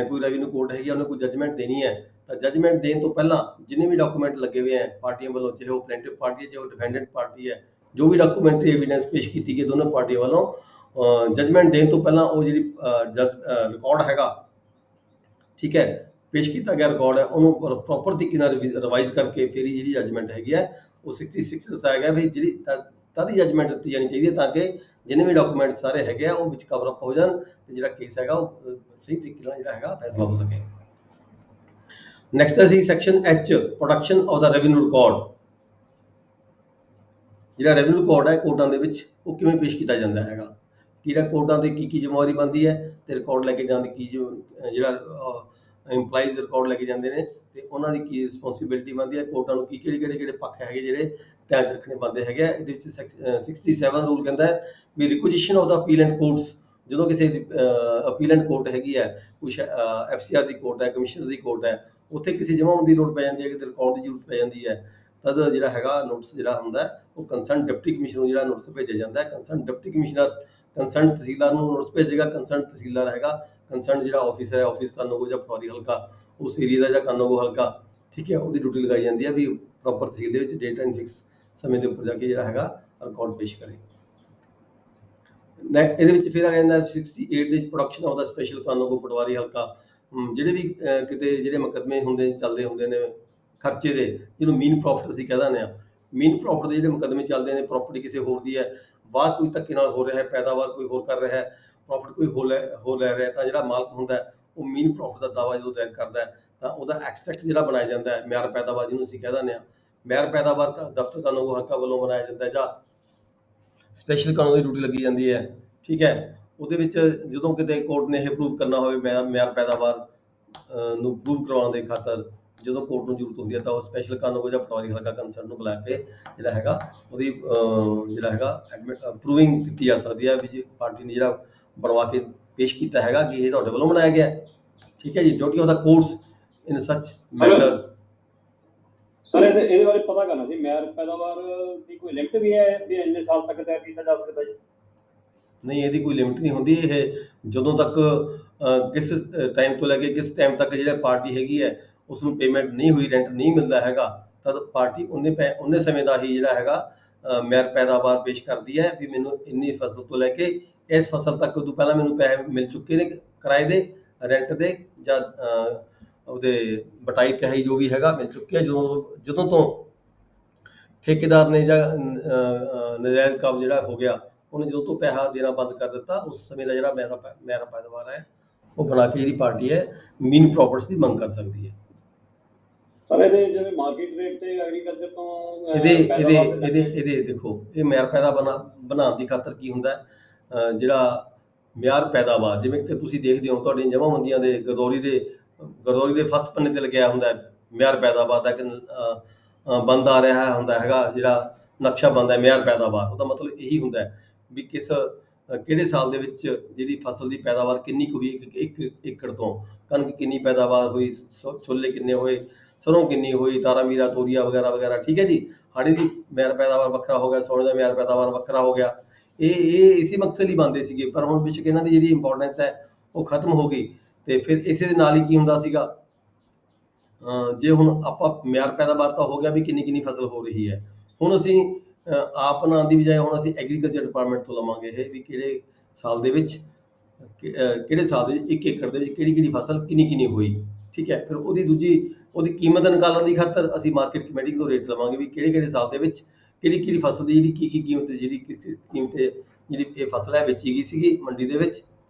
ਕੋਈ ਰੈਵਨਿਊ ਕੋਰਟ ਹੈਗੀ ਉਹਨੇ ਕੋਈ ਜਜਮੈਂਟ ਦੇਣੀ ਹੈ, ਤਾਂ ਜਜਮੈਂਟ ਦੇਣ ਤੋਂ ਪਹਿਲਾਂ ਜਿੰਨੇ ਵੀ ਡਾਕੂਮੈਂਟ ਲੱਗੇ ਹੋਏ ਹੈ ਪਾਰਟੀਆਂ ਵੱਲੋਂ, ਚਾਹੇ ਉਹ ਪਲੈਂਟਿਵ ਪਾਰਟੀ ਹੈ ਚਾਹੇ ਉਹ ਡਿਫੈਂਡੈਂਟ ਪਾਰਟੀ ਹੈ, ਜੋ ਵੀ ਡਾਕੂਮੈਂਟਰੀ ਐਵੀਡੈਂਸ ਪੇਸ਼ ਕੀਤੀ ਗਈ ਦੋਨੋਂ ਪਾਰਟੀਆਂ ਵੱਲੋਂ ਜਜਮੈਂਟ ਦੇਣ ਤੋਂ ਪਹਿਲਾਂ ਉਹ ਜਿਹੜੀ ਰਿਕਾਰਡ ਹੈਗਾ, ਠੀਕ ਹੈ, ਪੇਸ਼ ਕੀਤਾ ਗਿਆ ਰਿਕਾਰਡ ਹੈ, ਉਹਨੂੰ ਪ੍ਰੋਪਰ ਤਰੀਕੇ ਨਾਲ ਰਿਵਾਈਜ਼ ਕਰਕੇ ਫਿਰ ਹੀ ਜਿਹੜੀ ਜਜਮੈਂਟ ਹੈਗੀ ਹੈ ਉਹ 66 ਦੱਸਿਆ ਗਿਆ ਵੀ ਜਿਹੜੀ ਤਦ ਹੀ ਜਜਮੈਂਟ ਦਿੱਤੀ ਜਾਣੀ ਚਾਹੀਦੀ ਹੈ ਤਾਂ ਕਿ ਜਿੰਨੇ ਵੀ ਡਾਕੂਮੈਂਟ ਸਾਰੇ ਹੈਗੇ ਆ ਉਹ ਵਿੱਚ ਕਵਰ ਅਪ ਹੋ ਜਾਣ ਤੇ ਜਿਹੜਾ ਕੇਸ ਹੈਗਾ ਉਹ ਸਹੀ ਤਰੀਕੇ ਨਾਲ ਜਿਹੜਾ ਹੈਗਾ ਫੈਸਲਾ ਹੋ ਸਕੇ। ਨੈਕਸਟ ਹੈ ਜੀ section H production of the revenue record. ਜਿਹੜਾ ਰੈਵਨਿਊ ਰਿਕਾਰਡ ਹੈ ਕੋਰਟਾਂ ਦੇ ਵਿੱਚ ਉਹ ਕਿਵੇਂ ਪੇਸ਼ ਕੀਤਾ ਜਾਂਦਾ ਹੈਗਾ, ਕਿਹੜਾ ਕੋਰਟਾਂ ਤੇ ਕੀ ਜ਼ਿੰਮੇਵਾਰੀ ਬਣਦੀ ਹੈ ਤੇ ਰਿਕਾਰਡ ਲੈ ਕੇ ਜਾਣ ਦੀ ਕੀ ਜਿਹੜਾ ਇੰਪਲਾਈਜ਼ ਰਿਕਾਰਡ ਲੈ ਕੇ ਜਾਂਦੇ ਨੇ ਤੇ ਉਹਨਾਂ ਦੀ ਕੀ ਰਿਸਪੌਂਸਿਬਿਲਿਟੀ ਬਣਦੀ ਹੈ, ਕੋਰਟਾਂ ਨੂੰ ਕਿਹੜੇ ਪੱਖ ਹੈਗੇ ਜਿਹੜੇ ਧਿਆਨ 'ਚ ਰੱਖਣੇ ਬਣਦੇ ਹੈਗੇ ਆ। ਇਹਦੇ ਵਿੱਚ 67 ਰੂਲ ਕਹਿੰਦਾ ਹੈ ਵੀ ਰਿਕੁਜੀਸ਼ਨ ਆਫ ਦਾ ਅਪੀਲੈਂਟ ਕੋਰਟਸ। ਜਦੋਂ ਕਿਸੇ ਅਪੀਲੈਂਟ ਕੋਰਟ ਹੈਗੀ ਹੈ, ਕੋਈ FCR ਦੀ ਕੋਰਟ ਹੈ, ਕਮਿਸ਼ਨਰ ਦੀ ਕੋਰਟ ਹੈ, ਉੱਥੇ ਕਿਸੇ ਜਮਾਂ ਦੀ ਲੋੜ ਪੈ ਜਾਂਦੀ ਹੈ, ਕਿਤੇ ਰਿਕਾਰਡ ਦੀ ਜ਼ਰੂਰਤ ਪੈ ਜਾਂਦੀ ਹੈ, ਤਦ ਜਿਹੜਾ ਹੈਗਾ ਨੋਟਿਸ ਜਿਹੜਾ ਹੁੰਦਾ ਉਹ ਕੰਸਰਨ ਡਿਪਟੀ ਕਮਿਸ਼ਨਰ ਨੂੰ ਜਿਹੜਾ ਨੋਟਿਸ ਭੇਜਿਆ ਜਾਂਦਾ ਹੈ। ਕੰਸਰਨ ਡਿਪਟੀ ਕਮਿਸ਼ਨਰ ਕੰਸਰਨ ਤਹਿਸੀਲਦਾਰ ਨੂੰ ਨੋਟਿਸ ਭੇਜੇਗਾ। ਕੰਸਰਨ ਤਹਿਸੀਲਦਾਰ ਹੈਗਾ ਕੰਸਰਨ ਜਿਹੜਾ ਆਫਿਸ ਹੈ, ਆਫਿਸ ਕਾਨੂੰਗੋ ਜਾਂ ਪਟਵਾਰੀ ਹਲਕਾ, ਉਸ ਏਰੀਆ ਦਾ ਜਾਂ ਕਾਨੂੰਗੋ ਹਲਕਾ, ਠੀਕ ਹੈ, ਉਹਦੀ ਡਿਊਟੀ ਲਗਾਈ ਜਾਂਦੀ ਹੈ ਵੀ ਪ੍ਰੋਪਰ ਤਹਿਸੀਲ ਦੇ ਵਿੱਚ ਡੇਟ ਐਂਡ ਫਿਕਸ ਸਮੇਂ ਦੇ ਉੱਪਰ ਜਾ ਕੇ ਜਿਹੜਾ ਹੈਗਾ ਰਿਕਾਰਡ ਪੇਸ਼ ਕਰੇ। ਇਹਦੇ ਵਿੱਚ ਫਿਰ ਆ ਜਾਂਦਾ 68 ਦੇ ਪ੍ਰੋਡਕਸ਼ਨ ਆਫ ਦਾ ਸਪੈਸ਼ਲ ਕਾਨੂੰਗੋ ਪਟਵਾਰੀ ਹਲਕਾ। ਜਿਹੜੇ ਵੀ ਕਿਤੇ ਜਿਹੜੇ ਮੁਕੱਦਮੇ ਹੁੰਦੇ ਚੱਲਦੇ ਹੁੰਦੇ ਨੇ ਖਰਚੇ ਦੇ, ਜਿਹਨੂੰ ਮੀਨ ਪ੍ਰੋਫਿਟ ਅਸੀਂ ਕਹਿ ਦਿੰਦੇ ਹਾਂ, ਮੀਨ ਪ੍ਰੋਫਿਟ ਦੇ ਜਿਹੜੇ ਮੁਕੱਦਮੇ ਚੱਲਦੇ ਨੇ, ਪ੍ਰਾਪਰਟੀ ਕਿਸੇ ਹੋਰ ਦੀ ਹੈ, ਵਾਹ ਕੋਈ ਧੱਕੇ ਨਾਲ ਹੋ ਰਿਹਾ ਹੈ, ਪੈਦਾਵਾਰ ਕੋਈ ਹੋਰ ਕਰ ਰਿਹਾ ਹੈ, ਪ੍ਰੋਫਿਟ ਕੋਈ ਹੋਰ ਲੈ ਰਿਹਾ, ਤਾਂ ਜਿਹੜਾ ਮਾਲਕ ਹੁੰਦਾ ਹੈ ਉਹ ਮੀਨ ਪ੍ਰੋਫਿਟ ਦਾ ਦਾਅਵਾ ਜਦੋਂ ਦਾਇਰ ਕਰਦਾ ਹੈ ਤਾਂ ਉਹਦਾ ਐਕਸਟ੍ਰੈਕਟ ਜਿਹੜਾ ਬਣਾਇਆ ਜਾਂਦਾ ਹੈ, ਮਿਆਰ ਪੈਦਾਵਾਰ ਜਿਹਨੂੰ ਅਸੀਂ ਕਹਿ ਦਿੰਦੇ ਹਾਂ, ਮਿਆਰ ਪੈਦਾਵਾਰ ਦਫ਼ਤਰ ਕਾਨੂੰਗੋ ਹਲਕਾ ਵੱਲੋਂ ਬਣਾਇਆ ਜਾਂਦਾ ਹੈ ਜਾਂ ਸਪੈਸ਼ਲ ਕਾਨੂੰਨ ਦੀ ਡਿਊਟੀ ਲੱਗੀ ਜਾਂਦੀ ਹੈ, ਠੀਕ ਹੈ। ਉਹਦੇ ਵਿੱਚ ਜਦੋਂ ਕਿਤੇ ਕੋਰਟ ਨੇ ਇਹ ਪ੍ਰੂਵ ਕਰਨਾ ਹੋਵੇ ਮਿਆਰ ਪੈਦਾਵਾਰ ਨੂੰ ਪ੍ਰੂਵ ਕਰਵਾਉਣ ਦੇ ਖਾਤਰ, ਜਦੋਂ ਕੋਰਟ ਨੂੰ ਜ਼ਰੂਰਤ ਹੁੰਦੀ ਹੈ ਤਾਂ ਉਹ ਸਪੈਸ਼ਲ ਕਾਨੂੰਗੋ ਜਾਂ ਪਟਵਾਰੀ ਹਲਕਾ ਕੰਸਰਨ ਨੂੰ ਬੁਲਾ ਕੇ ਜਿਹੜਾ ਹੈਗਾ ਉਹਦੀ ਜਿਹੜਾ ਹੈਗਾ ਪ੍ਰੂਵਿੰਗ ਕੀਤੀ ਜਾ ਸਕਦੀ ਹੈ ਵੀ ਜੇ ਪਾਰਟੀ ਨੇ ਜਿਹੜਾ ਬਣਵਾ ਕੇ ਪੇਸ਼ ਕੀਤਾ ਹੈਗਾ ਕਿ ਇਹ ਤੁਹਾਡੇ ਵੱਲੋਂ ਬਣਾਇਆ ਗਿਆ, ਠੀਕ ਹੈ ਜੀ। ਡਿਊਟੀ ਆਫ ਦਾ ਕੋਰਟਸ ਇਨ ਸੱਚ ਮੈਟਰਸ। ਸਰ ਇਹਦੇ ਬਾਰੇ ਪਤਾ ਕਰਨਾ ਸੀ, ਮਿਆਰ ਪੈਦਾਵਾਰ ਦੀ ਕੋਈ ਲਿਮਟ ਵੀ ਹੈ ਵੀ ਇੰਨੇ ਸਾਲ ਤੱਕ ਦਾਇਰ ਕੀਤਾ ਜਾ ਸਕਦਾ ਜੀ? ਨਹੀਂ, ਇਹਦੀ ਕੋਈ ਲਿਮਟ ਨਹੀਂ ਹੁੰਦੀ। ਇਹ ਜਦੋਂ ਤੱਕ ਕਿਸ ਟਾਈਮ ਤੋਂ ਲੈ ਕੇ ਕਿਸ ਟਾਈਮ ਤੱਕ ਜਿਹੜਾ ਪਾਰਟੀ ਹੈਗੀ ਹੈ ਉਸ ਨੂੰ ਪੇਮੈਂਟ ਨਹੀਂ ਹੋਈ, ਰੈਂਟ ਨਹੀਂ ਮਿਲਦਾ ਹੈਗਾ, ਤਦ ਪਾਰਟੀ ਉਹਨੇ ਸਮੇਂ ਦਾ ਹੀ ਜਿਹੜਾ ਹੈਗਾ ਮਿਆਰ ਪੈਦਾਵਾਰ ਪੇਸ਼ ਕਰਦੀ ਹੈ ਵੀ ਮੈਨੂੰ ਇੰਨੀ ਫਸਲ ਤੋਂ ਲੈ ਕੇ ਇਸ ਫਸਲ ਤੱਕ ਉਦੋਂ ਪਹਿਲਾਂ ਮੈਨੂੰ ਪੈਸੇ ਮਿਲ ਚੁੱਕੇ ਨੇ ਕਿਰਾਏ ਦੇ, ਰੈਂਟ ਦੇ ਜਾਂ ਉਹਦੇ ਬਟਾਈ ਤਿਹਾਈ ਜੋ ਵੀ ਹੈਗਾ ਮਿਲ ਚੁੱਕਿਆ। ਜਦੋਂ ਤੋਂ ਠੇਕੇਦਾਰ ਨੇ ਜਾਂ ਨਜਾਇਜ਼ ਕਬਜ਼ ਜਿਹੜਾ ਹੋ ਗਿਆ, ਉਹਨੇ ਜਦੋਂ ਤੋਂ ਪੈਸਾ ਦੇਣਾ ਬੰਦ ਕਰ ਦਿੱਤਾ, ਉਸ ਸਮੇਂ ਦਾ ਜਿਹੜਾ ਮਿਆਰ ਪੈਦਾਵਾਰ ਹੈ ਉਹ ਬਣਾ ਕੇ ਜਿਹੜੀ ਪਾਰਟੀ ਹੈ ਮੀਨ ਪ੍ਰੋਫਿਟਸ ਦੀ ਮੰਗ ਕਰ ਸਕਦੀ ਹੈ। ਸਰ ਇਹਦੇ ਜਿਵੇਂ ਮਾਰਕੀਟ ਰੇਟ ਤੇ ਐਗਰੀਕਲਚਰ ਤੋਂ ਇਹਦੇ ਦੇਖੋ, ਇਹ ਮਿਆਰ ਬਣਾਉਣ ਦੀ ਖਾਤਰ ਕੀ ਹੁੰਦਾ ਹੈ, ਜਿਹੜਾ ਮਿਆਰ ਪੈਦਾਵਾਰ, ਜਿਵੇਂ ਕਿ ਤੁਸੀਂ ਦੇਖਦੇ ਹੋ ਤੁਹਾਡੀਆਂ ਜਮ੍ਹਾਂਬੰਦੀਆਂ ਦੇ ਗਰਦੌਰੀ ਦੇ ਫਸਟ ਪੰਨੇ ਤੇ ਲੱਗਿਆ ਹੁੰਦਾ ਹੈ ਮਿਆਰ ਪੈਦਾਵਾਰ ਦਾ ਕਿ ਬੰਦ ਆ ਰਿਹਾ ਹੁੰਦਾ ਹੈਗਾ, ਜਿਹੜਾ ਨਕਸ਼ਾ ਬਣਦਾ ਮਿਆਰ ਪੈਦਾਵਾਰ, ਉਹਦਾ ਮਤਲਬ ਇਹੀ ਹੁੰਦਾ ਹੈ ਵੀ ਕਿਹੜੇ ਸਾਲ ਦੇ ਵਿੱਚ ਜਿਹਦੀ ਫਸਲ ਦੀ ਪੈਦਾਵਾਰ ਕਿੰਨੀ ਕੁ ਹੋਈ, ਇੱਕ ਏਕੜ ਤੋਂ ਕਣਕ ਕਿੰਨੀ ਪੈਦਾਵਾਰ ਹੋਈ, ਛੋਲੇ ਕਿੰਨੇ ਹੋਏ, ਸਰੋਂ ਕਿੰਨੀ ਹੋਈ, ਤਾਰਾ ਮੀਰਾ ਤੋਰੀਆ ਵਗੈਰਾ ਵਗੈਰਾ, ਠੀਕ ਹੈ ਜੀ। ਹਾੜੀ ਦੀ ਮਿਆਰ ਪੈਦਾਵਾਰ ਵੱਖਰਾ ਹੋ ਗਿਆ, ਸੋਨੇ ਦਾ ਮਿਆਰ ਪੈਦਾਵਾਰ ਵੱਖਰਾ ਹੋ ਗਿਆ। ਇਹ ਇਸੇ ਮਕਸਦ ਲਈ ਬਣਦੇ ਸੀਗੇ, ਪਰ ਹੁਣ ਬੇਸ਼ੱਕ ਇਹਨਾਂ ਦੀ ਜਿਹੜੀ ਇੰਪੋਰਟੈਂਸ ਹੈ ਉਹ ਖਤਮ ਹੋ ਗਈ। ਤੇ ਫਿਰ ਇਸੇ ਦੇ ਨਾਲ ਹੀ ਕੀ ਹੁੰਦਾ ਸੀਗਾ, ਜੇ ਹੁਣ ਆਪਾਂ ਮਿਆਰ ਪੈਦਾਵਾਰ ਤਾਂ ਹੋ ਗਿਆ ਵੀ ਕਿੰਨੀ ਫਸਲ ਹੋ ਰਹੀ ਹੈ, ਹੁਣ ਅਸੀਂ ਆਪ ਬਣਾਉਣ ਦੀ ਬਜਾਏ ਹੁਣ ਅਸੀਂ ਐਗਰੀਕਲਚਰ ਡਿਪਾਰਟਮੈਂਟ ਤੋਂ ਲਵਾਂਗੇ ਇਹ ਵੀ ਕਿਹੜੇ ਸਾਲ ਦੇ ਵਿੱਚ ਇੱਕ ਏਕੜ ਦੇ ਵਿੱਚ ਕਿਹੜੀ ਫਸਲ ਕਿੰਨੀ ਹੋਈ, ਠੀਕ ਹੈ। ਫਿਰ ਉਹਦੀ ਕੀਮਤ ਨਿਕਾਲਣ ਦੀ ਖਾਤਰ ਅਸੀਂ ਮਾਰਕੀਟ ਕਮੇਟੀ ਤੋਂ ਰੇਟ ਲਵਾਂਗੇ ਵੀ ਕਿਹੜੇ ਸਾਲ ਦੇ ਵਿੱਚ ਕਿਹੜੀ ਫਸਲ ਦੀ ਜਿਹੜੀ ਕੀ ਕੀਮਤ, ਜਿਹੜੀ ਇਹ ਫਸਲ ਹੈ ਵੇਚੀ ਗਈ ਸੀਗੀ ਮੰਡੀ ਦੇ ਵਿੱਚ,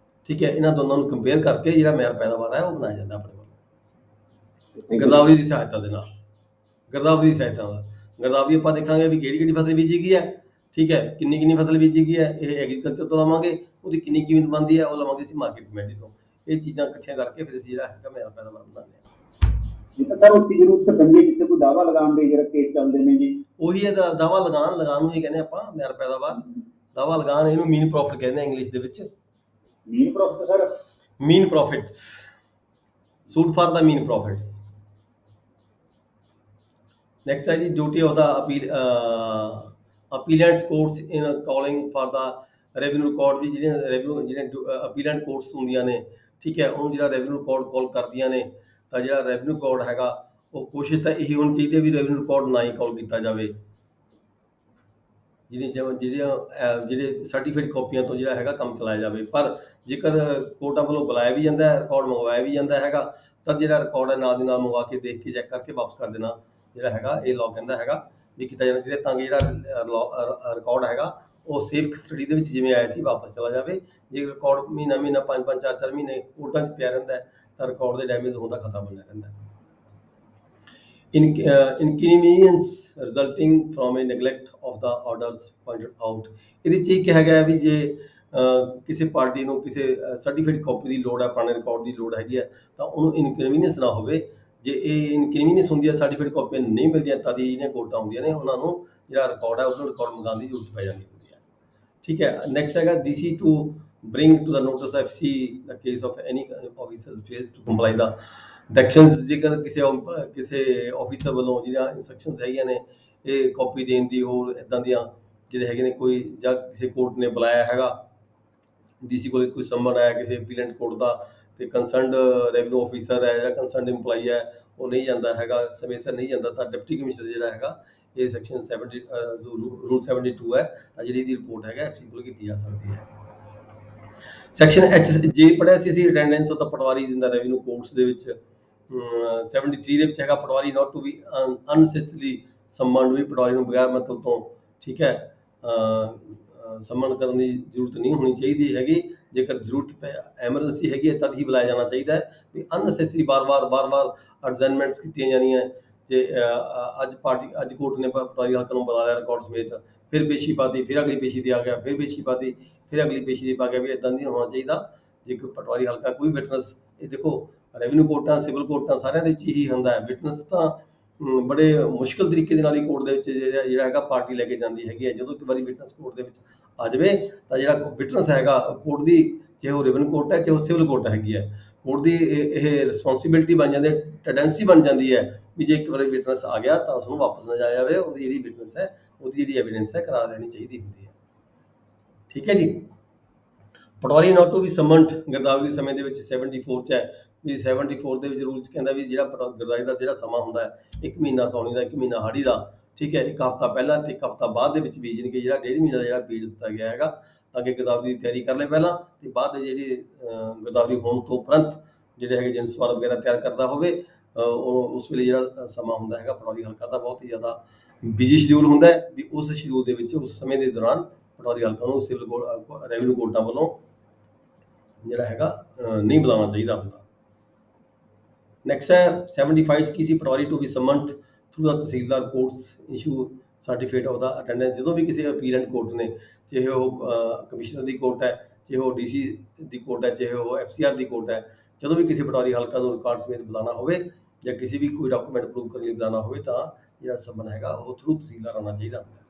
ਠੀਕ ਹੈ। ਇਹਨਾਂ ਦੋਨਾਂ ਨੂੰ ਕੰਪੇਅਰ ਕਰਕੇ ਜਿਹੜਾ ਮਿਆਰ ਪੈਦਾਵਾਰ ਹੈ ਉਹ ਬਣਾਇਆ ਜਾਂਦਾ ਆਪਣੇ ਵੱਲੋਂ ਗਿਰਦਾਵਰੀ ਦੀ ਸਹਾਇਤਾ ਦੇ ਨਾਲ। ਗਿਰਦਾਵਰੀ ਆਪਾਂ ਦੇਖਾਂਗੇ ਵੀ ਕਿਹੜੀ ਫਸਲ ਬੀਜੀ ਗਈ ਹੈ, ਠੀਕ ਹੈ, ਕਿੰਨੀ ਫਸਲ ਬੀਜੀ ਗਈ ਹੈ, ਇਹ ਐਗਰੀਕਲਚਰ ਤੋਂ ਲਵਾਂਗੇ, ਉਹਦੀ ਕਿੰਨੀ ਕੀਮਤ ਬਣਦੀ ਹੈ ਉਹ ਲਵਾਂਗੇ ਅਸੀਂ ਮਾਰਕੀਟ ਕਮੇਟੀ ਤੋਂ। ਇਹ ਚੀਜ਼ਾਂ ਇਕੱਠੀਆਂ ਕਰਕੇ ਫਿਰ ਅਸੀਂ ਜਿਹੜਾ ਹੈਗਾ ਮਿਆਰ ਪੈਦਾਵਾਰ ਬਣਾਉਂਦੇ ਹਾਂ। ਸਰ ਉੱਥੇ ਜ਼ਰੂਰਤ ਪੈਂਦੀ ਹੈ ਜਿੱਥੇ ਕੋਈ ਦਾਵਾ ਲਗਾਉਣ ਦੇ ਜਿਹੜਾ ਕੇਸ ਚੱਲਦੇ ਨੇ ਜੀ, ਉਹੀ ਹੈ ਦਾਵਾ ਲਗਾਉਣ ਨੂੰ ਹੀ ਕਹਿੰਦੇ ਆਪਾਂ ਮਿਆਰ ਪੈਦਾਵਾਰ, ਦਾਵਾ ਲਗਾਉਣ, ਇਹਨੂੰ ਮੀਨ ਪ੍ਰੋਫਿਟ ਕਹਿੰਦੇ ਆ ਇੰਗਲਿਸ਼ ਦੇ ਵਿੱਚ। ਮੀਨ ਪ੍ਰੋਫਿਟ ਸਰ, ਮੀਨ ਪ੍ਰੋਫਿਟਸ, ਸੂਟ ਫਾਰ ਦਾ ਮੀਨ ਪ੍ਰੋਫਿਟਸ। Next है जी duty of the appellants courts in calling for the revenue record ਵੀ ਜਿਹੜੇ appellant courts ਹੁੰਦੀਆਂ ਨੇ, ਠੀਕ ਹੈ, ਉਹਨੂੰ ਜਿਹੜਾ revenue record ਕਾਲ ਕਰਦੀਆਂ ਨੇ, ਤਾਂ ਜਿਹੜਾ revenue record ਹੈਗਾ ਉਹ ਕੋਸ਼ਿਸ਼ ਤਾਂ ਇਹੀ ਹੋਣੀ ਚਾਹੀਦੀ ਹੈ ਵੀ revenue record ਨਾ ਹੀ ਕਾਲ ਕੀਤਾ ਜਾਵੇ, ਜਿਹੜੇ ਸਰਟੀਫਾਈਡ ਕਾਪੀਆਂ ਤੋਂ ਜਿਹੜਾ ਹੈਗਾ ਕੰਮ ਚਲਾਇਆ ਜਾਵੇ। ਪਰ ਜੇਕਰ ਕੋਰਟਾਂ ਵੱਲੋਂ ਬੁਲਾਇਆ ਵੀ ਜਾਂਦਾ ਹੈ, ਰਿਕਾਰਡ ਮੰਗਵਾਇਆ ਵੀ ਜਾਂਦਾ ਹੈਗਾ, ਤਾਂ ਜਿਹੜਾ ਰਿਕਾਰਡ ਹੈ ਨਾਲ ਦੀ ਨਾਲ ਮੰਗਵਾ ਕੇ ਦੇਖ ਕੇ ਚੈੱਕ ਕਰਕੇ ਵਾਪਸ ਕਰ ਦੇਣਾ ਜਿਹੜਾ ਹੈਗਾ ਇਹ ਲਾਅ ਕਹਿੰਦਾ ਹੈਗਾ ਵੀ ਕੀਤਾ ਜਾਣਾ ਚਾਹੀਦਾ, ਤਾਂ ਕਿ ਜਿਹੜਾ ਰਿਕਾਰਡ ਹੈਗਾ ਉਹ ਸੇਫ ਕਸਟਡੀ ਦੇ ਵਿੱਚ ਜਿਵੇਂ ਆਇਆ ਸੀ ਵਾਪਸ ਚਲਾ ਜਾਵੇ। ਜੇ ਰਿਕਾਰਡ ਮਹੀਨਾ 5 4 ਮਹੀਨੇ ਕੋਰਟਾਂ 'ਚ ਪਿਆ ਰਹਿੰਦਾ ਤਾਂ ਰਿਕਾਰਡ ਦੇ ਡੈਮੇਜ ਹੋਣ ਦਾ ਖਤਰਾ ਬਣਿਆ ਰਹਿੰਦਾ। Inconvenience resulting from a neglect of the orders pointed out, ਇਹਦੇ 'ਚ ਇਹ ਕਿਹਾ ਗਿਆ ਵੀ ਜੇ ਕਿਸੇ ਪਾਰਟੀ ਨੂੰ ਕਿਸੇ ਸਰਟੀਫਾਈਡ ਕਾਪੀ ਦੀ ਲੋੜ ਹੈ, ਪੁਰਾਣੇ ਰਿਕਾਰਡ ਦੀ ਲੋੜ ਹੈਗੀ ਹੈ, ਤਾਂ ਉਹਨੂੰ ਇਨਕਨਵੀਨੀਅੰਸ ਨਾ ਹੋਵੇ। ਜੇ ਇਹ ਇਨਕਨਵੀਨੀਅੰਸ ਹੁੰਦੀ ਹੈ, ਸਰਟੀਫਾਈਡ ਕਾਪੀਆਂ ਨਹੀਂ ਮਿਲਦੀਆਂ, ਤਦ ਹੀ ਜਿਹੜੀਆਂ ਕੋਰਟਾਂ ਆਉਂਦੀਆਂ ਨੇ ਉਹਨਾਂ ਨੂੰ ਜਿਹੜਾ ਰਿਕਾਰਡ ਹੈ ਉਹਨੂੰ ਰਿਕਾਰਡ ਮੰਗਾਉਣ ਦੀ ਜ਼ਰੂਰਤ ਪੈ ਜਾਂਦੀ ਹੁੰਦੀ ਹੈ, ਠੀਕ ਹੈ। ਨੈਕਸਟ ਹੈਗਾ DC to bring to the notice FC the case of any officers fails to comply the directions ਜੇਕਰ ਕਿਸੇ ਆਫੀਸਰ ਵੱਲੋਂ ਜਿਹੜੀਆਂ ਇਨਸਟਰਕਸ਼ਨਸ ਹੈਗੀਆਂ ਨੇ ਇਹ ਕਾਪੀ ਦੇਣ ਦੀ ਹੋਰ ਇਦਾਂ ਦੀਆਂ ਜਿਹੜੇ ਹੈਗੇ ਨੇ ਕੋਈ ਜਾਂ ਕਿਸੇ ਕੋਰਟ ਨੇ ਬੁਲਾਇਆ ਹੈਗਾ ਡੀਸੀ ਕੋਲ ਕੋਈ ਸੰਮਨ ਆਇਆ ਕਿਸੇ ਅਪੀਲੈਂਟ ਕੋਰਟ ਦਾ ਤੇ ਕੰਸਰਨਡ ਰੈਵਨਿਊ ਆਫੀਸਰ ਹੈ ਜਾਂ ਕੰਸਰਨਡ EMPLOYE ਹੈ ਉਹ ਨਹੀਂ ਜਾਂਦਾ ਹੈਗਾ ਸਮੇਂ ਸਿਰ ਨਹੀਂ ਜਾਂਦਾ ਤਾਂ ਡਿਪਟੀ ਕਮਿਸ਼ਨਰ ਜਿਹੜਾ ਹੈਗਾ ਇਹ ਸੈਕਸ਼ਨ 70 ਰੂਲ 72 ਹੈ ਤਾਂ ਜਿਹੜੀ ਇਹਦੀ ਰਿਪੋਰਟ ਹੈਗਾ ਐਕਸੀ ਕੋਲ ਕੀਤੀ ਜਾ ਸਕਦੀ ਹੈ। ਸੈਕਸ਼ਨ ਐਚ ਜੇ ਪੜਿਆ ਸੀ ਅਸੀਂ attendance of the patwaris in the revenue courts ਦੇ ਵਿੱਚ 73 ਦੇ ਵਿੱਚ ਹੈਗਾ patwari not to be unnecessarily summon ਵੀ ਪਟਵਾਰੀ ਨੂੰ ਬਗੈਰ ਮਤਲਬ ਤੋਂ ਠੀਕ ਹੈ ਸੰਮਨ ਕਰਨ ਦੀ ਜ਼ਰੂਰਤ ਨਹੀਂ ਹੋਣੀ ਚਾਹੀਦੀ ਹੈਗੀ ਜੇਕਰ ਜ਼ਰੂਰਤ ਐਮਰਜੈਂਸੀ ਹੈਗੀ ਹੈ ਤਦ ਹੀ ਬੁਲਾਇਆ ਜਾਣਾ ਚਾਹੀਦਾ ਹੈ ਵੀ ਅਨਨੈਸੈਸਰੀ ਬਾਰ-ਬਾਰ ਐਡਜਰਨਮੈਂਟਸ ਕੀਤੀਆਂ ਜਾਣੀਆਂ ਜੇ ਅੱਜ ਕੋਰਟ ਨੇ ਪਟਵਾਰੀ ਹਲਕਾ ਨੂੰ ਬੁਲਾ ਲਿਆ ਰਿਕਾਰਡ ਸਮੇਤ ਫਿਰ ਪੇਸ਼ੀ ਪਾਤੀ ਫਿਰ ਅਗਲੀ ਪੇਸ਼ੀ ਤੇ ਆ ਗਿਆ ਫਿਰ ਪੇਸ਼ੀ ਪਾਤੀ ਫਿਰ ਅਗਲੀ ਪੇਸ਼ੀ ਤੇ ਪਾ ਗਿਆ ਵੀ ਇਦਾਂ ਨਹੀਂ ਹੋਣਾ ਚਾਹੀਦਾ ਜੇ ਕੋਈ ਪਟਵਾਰੀ ਹਲਕਾ ਕੋਈ ਵਿਟਨੈਸ ਇਹ ਦੇਖੋ ਰੈਵਨਿਊ ਕੋਰਟਾਂ ਸਿਵਲ ਕੋਰਟਾਂ ਸਾਰਿਆਂ ਦੇ ਵਿੱਚ ਹੀ ਹੁੰਦਾ ਹੈ ਵਿਟਨੈਸ ਤਾਂ ਬੜੇ ਮੁਸ਼ਕਲ ਤਰੀਕੇ ਦੇ ਨਾਲ ਹੀ ਕੋਰਟ ਦੇ ਵਿੱਚ ਜਿਹੜਾ ਹੈਗਾ ਪਾਰਟੀ ਲੈ ਕੇ ਜਾਂਦੀ ਹੈਗੀ ਹੈ ਜਦੋਂ ਇੱਕ ਵਾਰੀ ਵਿਟਨੈਸ ਕੋਰਟ ਦੇ ਵਿੱਚ ਆ ਜਾਵੇ ਤਾਂ ਜਿਹੜਾ ਵਿਟਨੈਸ ਹੈਗਾ ਕੋਰਟ ਦੀ ਚਾਹੇ ਉਹ ਰੈਵਨਿਊ ਕੋਰਟ ਹੈ ਚਾਹੇ ਉਹ ਸਿਵਲ ਕੋਰਟ ਹੈਗੀ ਹੈ ਕੋਰਟ ਦੀ ਇਹ ਰਿਸਪੌਂਸਿਬਿਲਟੀ ਬਣ ਜਾਂਦੀ ਹੈ ਟੈਂਡੈਂਸੀ ਬਣ ਜਾਂਦੀ ਹੈ ਵੀ ਜੇ ਇੱਕ ਵਾਰੀ ਵਿਟਨੈਸ ਆ ਗਿਆ ਤਾਂ ਉਸ ਨੂੰ ਵਾਪਸ ਨਾ ਜਾਇਆ ਜਾਵੇ ਉਹਦੀ ਜਿਹੜੀ ਵਿਟਨੈਸ ਹੈ ਉਹਦੀ ਜਿਹੜੀ ਐਵੀਡੈਂਸ ਹੈ ਕਰਾ ਲੈਣੀ ਚਾਹੀਦੀ ਹੁੰਦੀ ਹੈ। ਠੀਕ ਹੈ ਜੀ ਪਟਵਾਰੀ ਨਾਟ ਟੂ ਬੀ ਸਮਨਡ ਗਿਰਦਾਵਰੀ ਦੇ ਸਮੇਂ ਦੇ ਵਿੱਚ 74 ਚ ਹੈ ਵੀ 74 ਦੇ ਵਿੱਚ ਰੂਲ ਚ ਕਹਿੰਦਾ ਵੀ ਜਿਹੜਾ ਗਿਰਦਾਵਰੀ ਦਾ ਜਿਹੜਾ ਸਮਾਂ ਹੁੰਦਾ ਹੈ 1 ਮਹੀਨਾ ਸਾਉਣੀ ਦਾ 1 ਮਹੀਨਾ ਹਾੜੀ ਦਾ ਠੀਕ ਹੈ ਇੱਕ ਹਫ਼ਤਾ ਪਹਿਲਾਂ ਤੇ ਇੱਕ ਹਫ਼ਤਾ ਬਾਅਦ ਦੇ ਵਿੱਚ ਵੀ ਜਾਣੀ ਕਿ ਜਿਹੜਾ 1.5 ਮਹੀਨਾ ਦਾ ਜਿਹੜਾ ਪੀਰੀਅਡ ਦਿੱਤਾ ਗਿਆ ਹੈਗਾ ਤਾਂ ਕਿ ਗਿਰਦਾਵਰੀ ਦੀ ਤਿਆਰੀ ਕਰ ਲੈ ਪਹਿਲਾਂ ਤੇ ਬਾਅਦ ਦੇ ਜਿਹੜੀ ਗਿਰਦਾਵਰੀ ਹੋਣ ਤੋਂ ਉਪਰੰਤ ਜਿਹੜੇ ਹੈਗੇ ਜਿਨਸ ਸਵਾਲ ਵਗੈਰਾ ਤਿਆਰ ਕਰਦਾ ਹੋਵੇ ਉਸ ਵੇਲੇ ਜਿਹੜਾ ਸਮਾਂ ਹੁੰਦਾ ਹੈਗਾ ਪਟਵਾਰੀ ਹਲਕਾ ਦਾ ਬਹੁਤ ਹੀ ਜ਼ਿਆਦਾ ਬਿਜੀ ਸ਼ਡਿਊਲ ਹੁੰਦਾ ਹੈ ਵੀ ਉਸ ਸ਼ਡਿਊਲ ਦੇ ਵਿੱਚ ਉਸ ਸਮੇਂ ਦੇ ਦੌਰਾਨ ਪਟਵਾਰੀ ਹਲਕਾ ਨੂੰ ਸਿਵਲ ਰੈਵਨਿਊ ਕੋਰਟਾਂ ਵੱਲੋਂ ਜਿਹੜਾ ਹੈਗਾ ਨਹੀਂ ਬੁਲਾਉਣਾ ਚਾਹੀਦਾ ਹੁੰਦਾ। ਨੈਕਸਟ ਹੈ 75 ਚ ਕੀ ਸੀ patwari to be summoned through the tehsildar courts issue certificate of the attendance ਜਦੋਂ ਵੀ ਕਿਸੇ ਅਪੀਲੈਂਟ ਕੋਰਟ ਨੇ ਚਾਹੇ ਉਹ ਕਮਿਸ਼ਨਰ ਦੀ ਕੋਰਟ ਹੈ ਚਾਹੇ ਉਹ DC ਦੀ ਕੋਰਟ ਹੈ ਚਾਹੇ ਉਹ FCR ਦੀ ਕੋਰਟ ਹੈ ਜਦੋਂ ਵੀ ਕਿਸੇ ਪਟਵਾਰੀ ਹਲਕਾ ਨੂੰ ਰਿਕਾਰਡ ਸਮੇਤ ਬੁਲਾਉਣਾ ਹੋਵੇ ਜਾਂ ਕਿਸੇ ਵੀ ਕੋਈ ਡਾਕੂਮੈਂਟ ਪ੍ਰੂਵ ਕਰਨ ਲਈ ਬੁਲਾਉਣਾ ਹੋਵੇ ਤਾਂ ਜਿਹੜਾ ਸੰਬੰਧ ਹੈਗਾ ਉਹ ਥਰੂ ਤਹਿਸੀਲਦਾਰ ਆਉਣਾ ਚਾਹੀਦਾ ਹੁੰਦਾ।